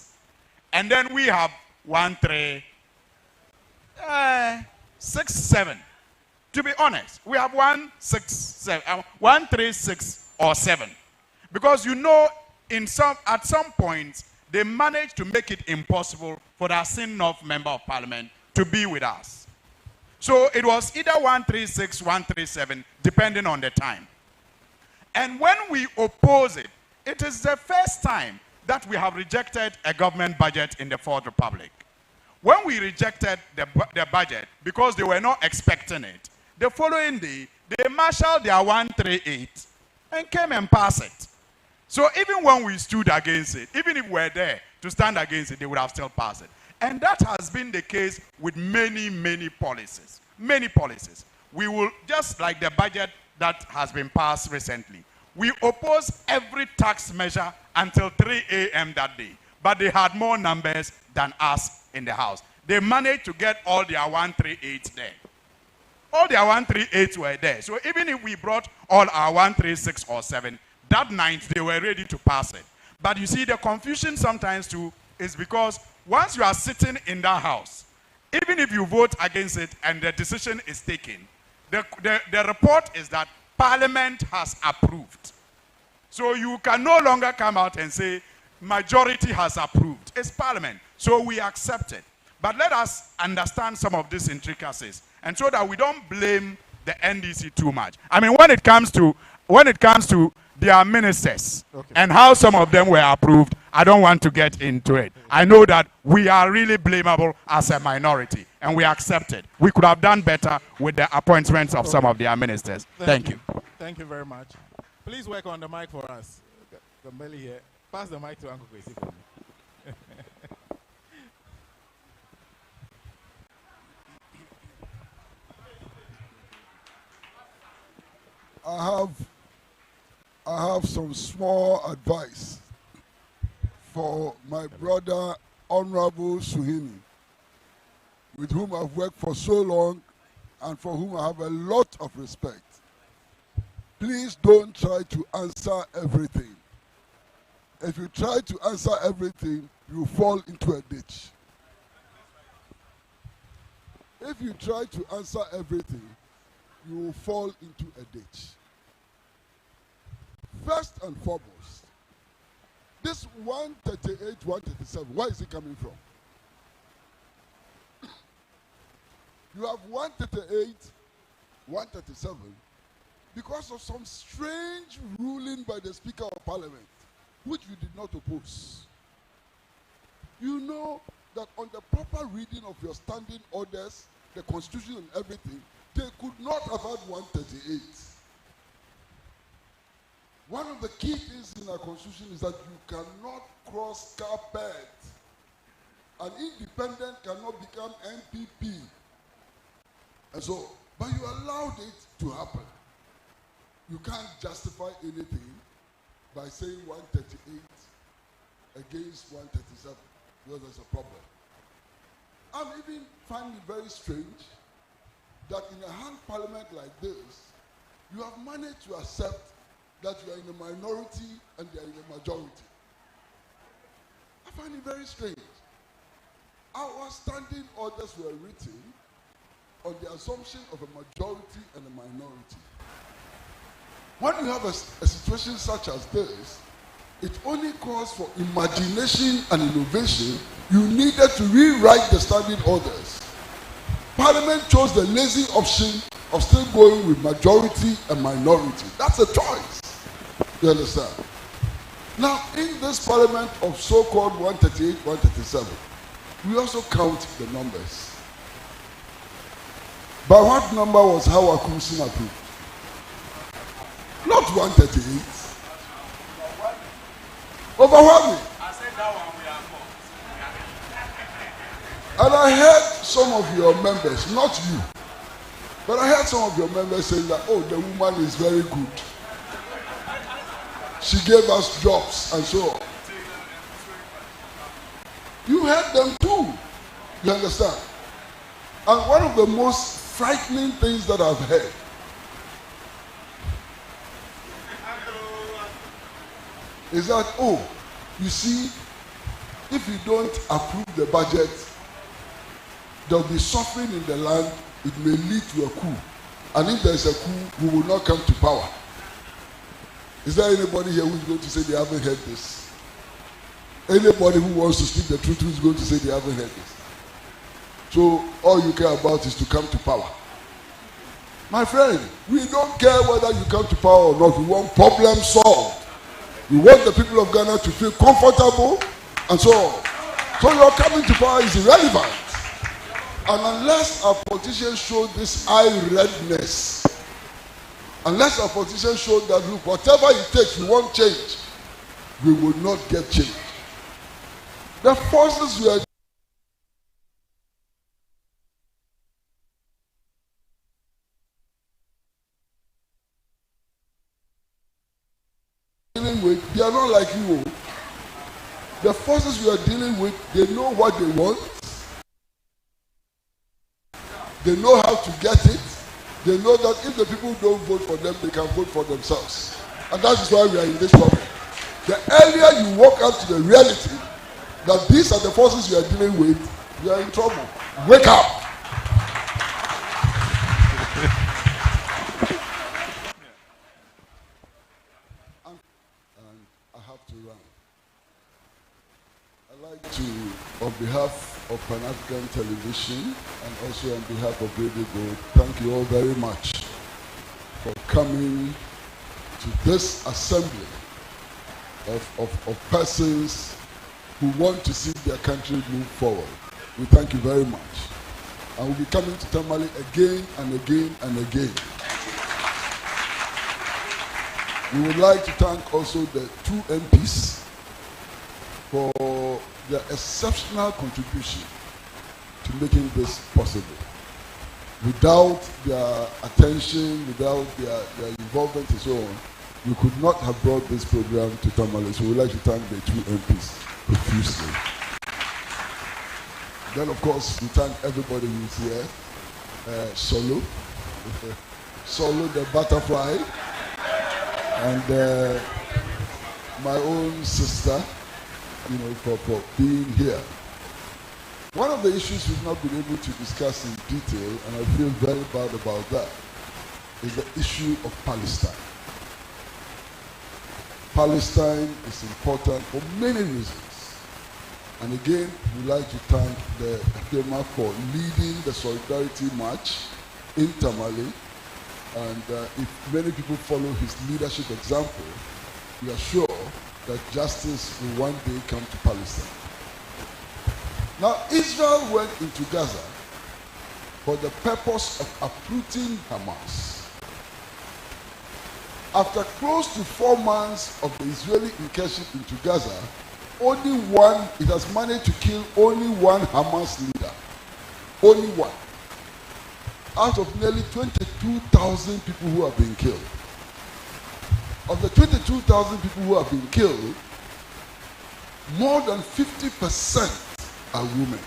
And then we have 137. To be honest, we have 136 or 7. Because at some point, they managed to make it impossible for the Asin North member of parliament to be with us. So it was either 136, 137, depending on the time. And when we oppose it, it is the first time that we have rejected a government budget in the Fourth Republic. When we rejected the budget, because they were not expecting it, the following day, they marshaled their 138 and came and passed it. So even when we stood against it, even if we were there to stand against it, they would have still passed it. And that has been the case with many, many policies. Many policies. We will, just like the budget that has been passed recently, we opposed every tax measure until 3 a.m. that day. But they had more numbers than us in the House. They managed to get all their 138 there. All their 138 were there. So even if we brought all our 136 or 7, that night they were ready to pass it. But you see, the confusion sometimes too is because once you are sitting in that house, even if you vote against it and the decision is taken, the report is that Parliament has approved. So you can no longer come out and say, majority has approved. It's Parliament. So we accept it. But let us understand some of these intricacies, and so that we don't blame the NDC too much. I mean, when it comes to their ministers, okay, and how some of them were approved, I don't want to get into it. I know that we are really blamable as a minority, and we accept it. We could have done better with the appointments of some of their ministers. Thank you. Thank you very much. Please work on the mic for us. Gambeli here. Pass the mic to Uncle Kwesi for me. I have some small advice for my brother, Honorable Suhini, with whom I've worked for so long and for whom I have a lot of respect. Please don't try to answer everything. If you try to answer everything, you fall into a ditch. If you try to answer everything, you will fall into a ditch. First and foremost, this 138, 137, where is it coming from? You have 138, 137, because of some strange ruling by the Speaker of Parliament, which you did not oppose. You know that on the proper reading of your standing orders, the Constitution and everything, they could not have had 138. One of the key things in our Constitution is that you cannot cross carpet. An independent cannot become MPP. And so, but you allowed it to happen. You can't justify anything by saying 138 against 137, because there's a problem. I'm even finding it very strange that in a hand parliament like this, you have managed to accept that you are in a minority and they are in a majority. I find it very strange. Our standing orders were written on the assumption of a majority and a minority. When you have a situation such as this, it only calls for imagination and innovation. You needed to rewrite the standing orders. Parliament chose the lazy option of still going with majority and minority. That's a choice. You understand? Now, in this parliament of so-called 138, 137, we also count the numbers. By what number was Hawa Kumsin approved? Not 138. Overwhelming. I said that one we are more. And I heard some of your members, not you, but I heard some of your members saying that, oh, the woman is very good. She gave us jobs and so on. You heard them too. You understand? And one of the most frightening things that I've heard is that, oh, you see, if you don't approve the budget, there will be suffering in the land. It may lead to a coup. And if there is a coup, we will not come to power. Is there anybody here who is going to say they haven't heard this? Anybody who wants to speak the truth who is going to say they haven't heard this? So all you care about is to come to power. My friend, we don't care whether you come to power or not. We want problem solved. We want the people of Ghana to feel comfortable and so on. So your coming to power is irrelevant. And unless our politicians show this eye redness, unless our politicians show that, look, whatever it takes, we want change, we will not get change. The forces we are dealing with, they are not like you. The forces we are dealing with, they know what they want. They know how to get it. They know that if the people don't vote for them, they can vote for themselves. And that is why we are in this problem. The earlier you walk up to the reality that these are the forces you are dealing with, you are in trouble. Wake up. And I have to run. I'd like to, on behalf of Pan-African Television and also on behalf of Radio Gold, thank you all very much for coming to this assembly of persons who want to see their country move forward. We thank you very much. And we'll be coming to Tamale again and again and again. We would like to thank also the two MPs for their exceptional contribution to making this possible. Without their attention, without their involvement and so on, we could not have brought this program to Tamale. So we'd like to thank the two MPs profusely. Then, of course, we thank everybody who's here. Solo, Solo the butterfly, and my own sister, you know, for being here. One of the issues we've not been able to discuss in detail, and I feel very bad about that, is the issue of Palestine. Palestine is important for many reasons. And again, we'd like to thank the FEMA for leading the Solidarity March in Tamale. And if many people follow his leadership example, we are sure that justice will one day come to Palestine. Now, Israel went into Gaza for the purpose of uprooting Hamas. After close to 4 months of the Israeli incursion into Gaza, it has managed to kill only one Hamas leader. Only one. Out of nearly 22,000 people who have been killed. Of the 22,000 people who have been killed, more than 50% are women.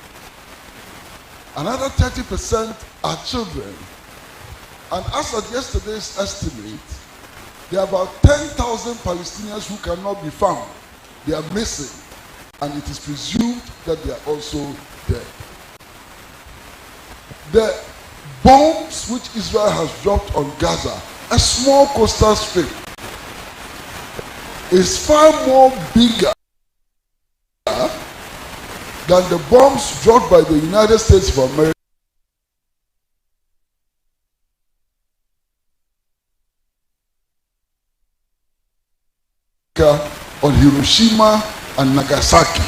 Another 30% are children. And as of yesterday's estimate, there are about 10,000 Palestinians who cannot be found. They are missing. And it is presumed that they are also dead. The bombs which Israel has dropped on Gaza, a small coastal strip, is far more bigger than the bombs dropped by the United States of America on Hiroshima and Nagasaki.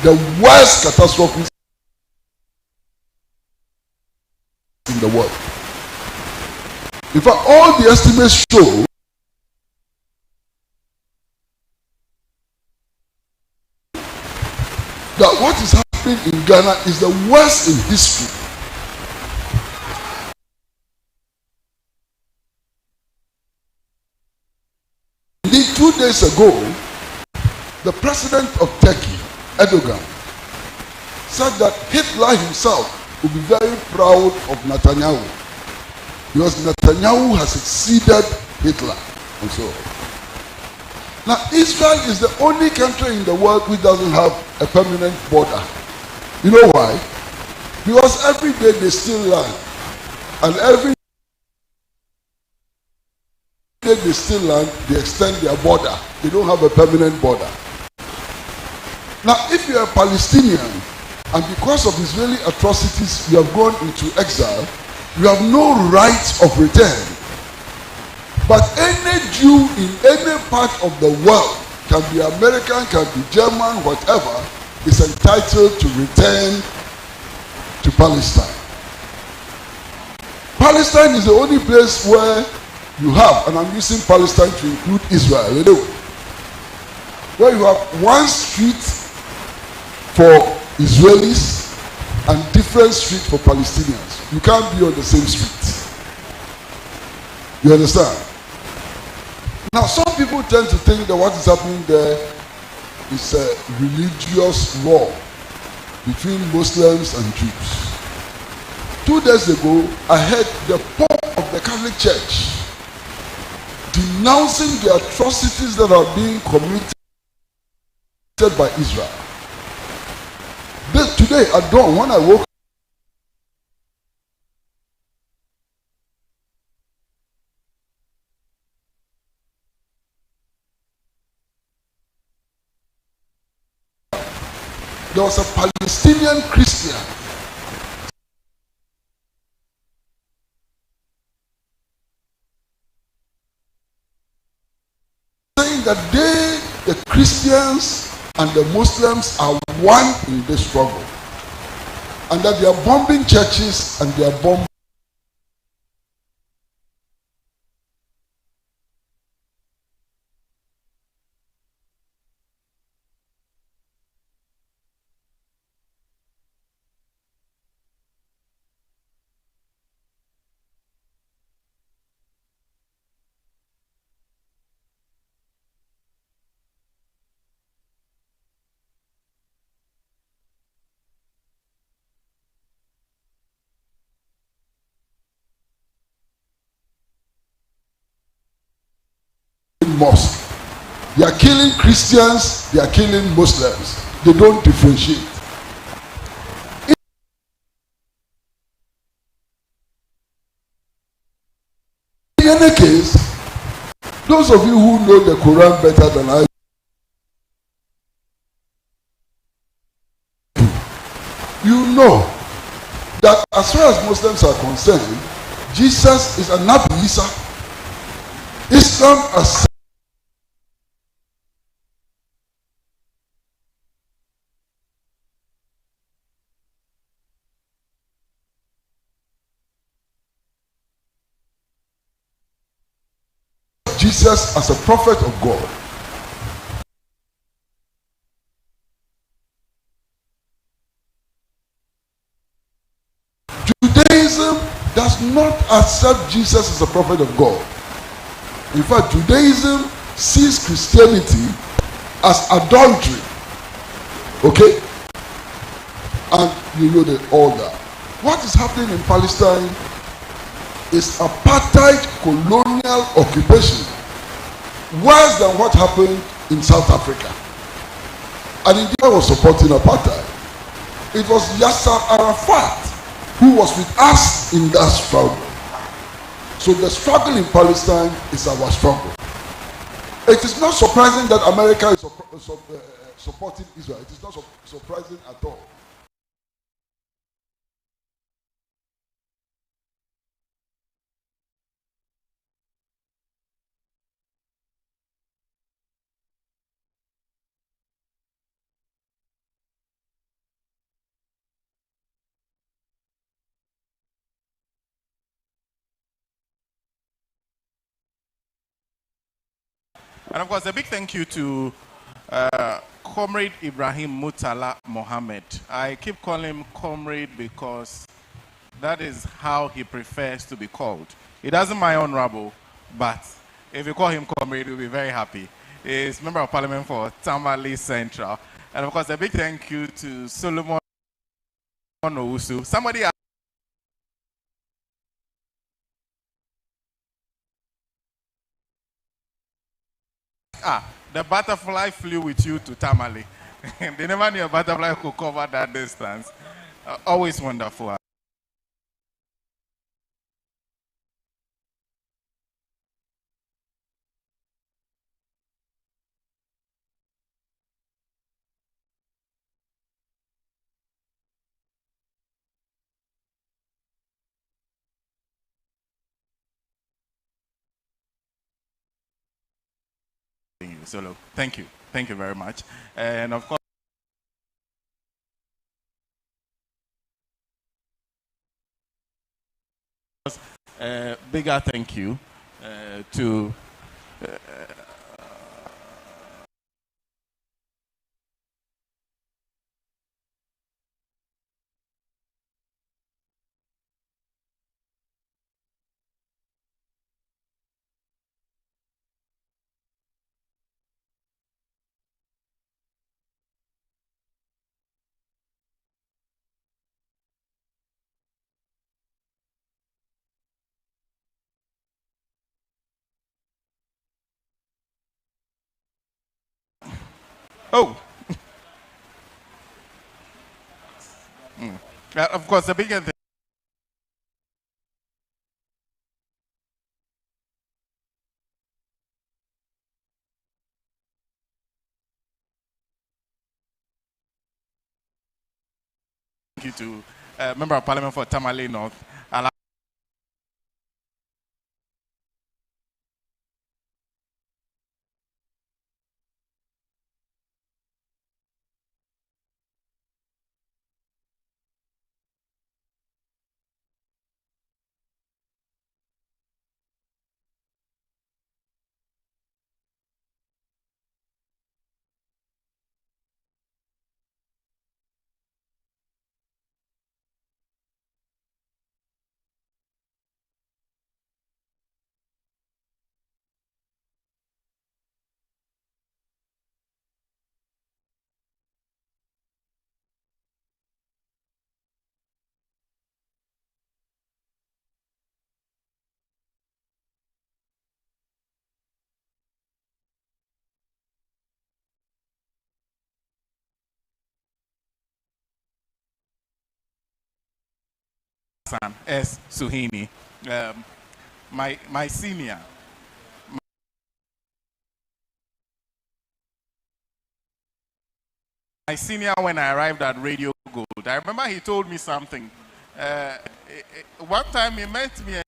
The worst catastrophes in the world. In fact, all the estimates show that what is happening in Ghana is the worst in history. Indeed, 2 days ago, the president of Turkey, Erdogan, said that Hitler himself would be very proud of Netanyahu because Netanyahu has succeeded Hitler and so on. Now, Israel is the only country in the world which doesn't have a permanent border. You know why? Because every day they steal land, and every day they steal land, they extend their border. They don't have a permanent border. Now, if you are a Palestinian, and because of Israeli atrocities you have gone into exile, you have no right of return. But any Jew in any part of the world, can be American, can be German, whatever, is entitled to return to Palestine. Palestine is the only place where you have, and I'm using Palestine to include Israel anyway, where you have one street for Israelis and different street for Palestinians. You can't be on the same street. You understand? Now, some people tend to think that what is happening there is a religious war between Muslims and Jews. 2 days ago, I heard the Pope of the Catholic Church denouncing the atrocities that are being committed by Israel. Today at dawn, when I woke up, there was a Palestinian Christian saying that the Christians and the Muslims are one in this struggle, and that they are bombing churches and they are bombing mosque. They are killing Christians, they are killing Muslims. They don't differentiate. any case, those of you who know the Quran better than I do, you know that as far as Muslims are concerned, Jesus is a Nabi Isa. Islam as Jesus as a prophet of God. Judaism does not accept Jesus as a prophet of God. In fact, Judaism sees Christianity as adultery. Okay? And you know that all that. What is happening in Palestine is apartheid colonial occupation, worse than what happened in South Africa. And India was supporting apartheid. It was Yasser Arafat who was with us in that struggle. So the struggle in Palestine is our struggle. It is not surprising that America is supporting Israel. It is not surprising at all. And of course, a big thank you to Comrade Ibrahim Mutala Mohammed. I keep calling him Comrade because that is how he prefers to be called. He doesn't mind honorable, but if you call him Comrade, he'll be very happy. He's Member of Parliament for Tamale Central. And of course, a big thank you to Solomon Owusu. Somebody the butterfly flew with you to Tamale. They never knew a butterfly could cover that distance. Always wonderful. Solo, thank you. Thank you very much. And of course, bigger thank you to of course, the bigger thank you to Member of Parliament for Tamale North, Alhaji. S. Suhini. my senior. My senior when I arrived at Radio Gold. I remember he told me something. One time he met me.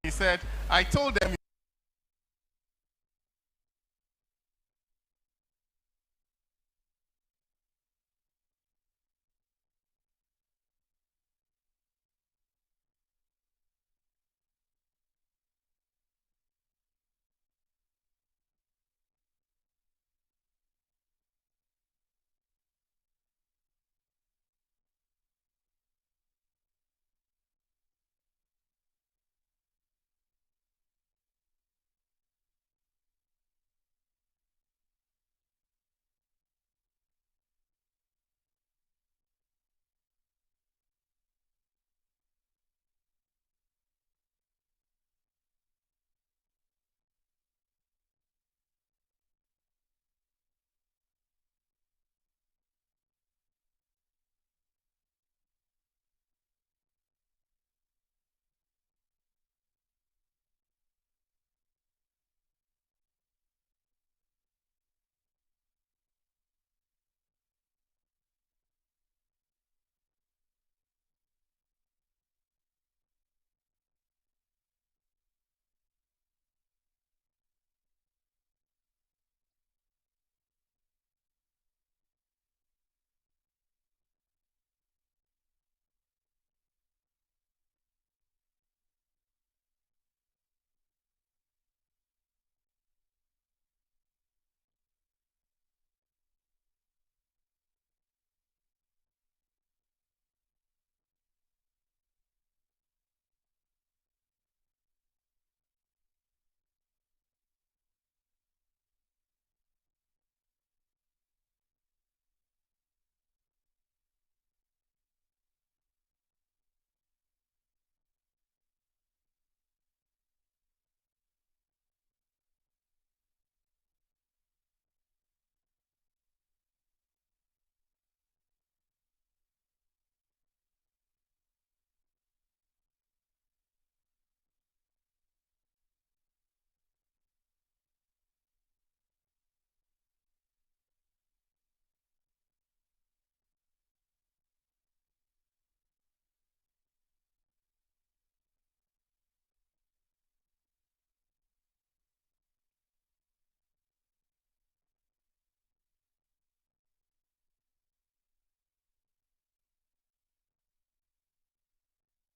He said, I told them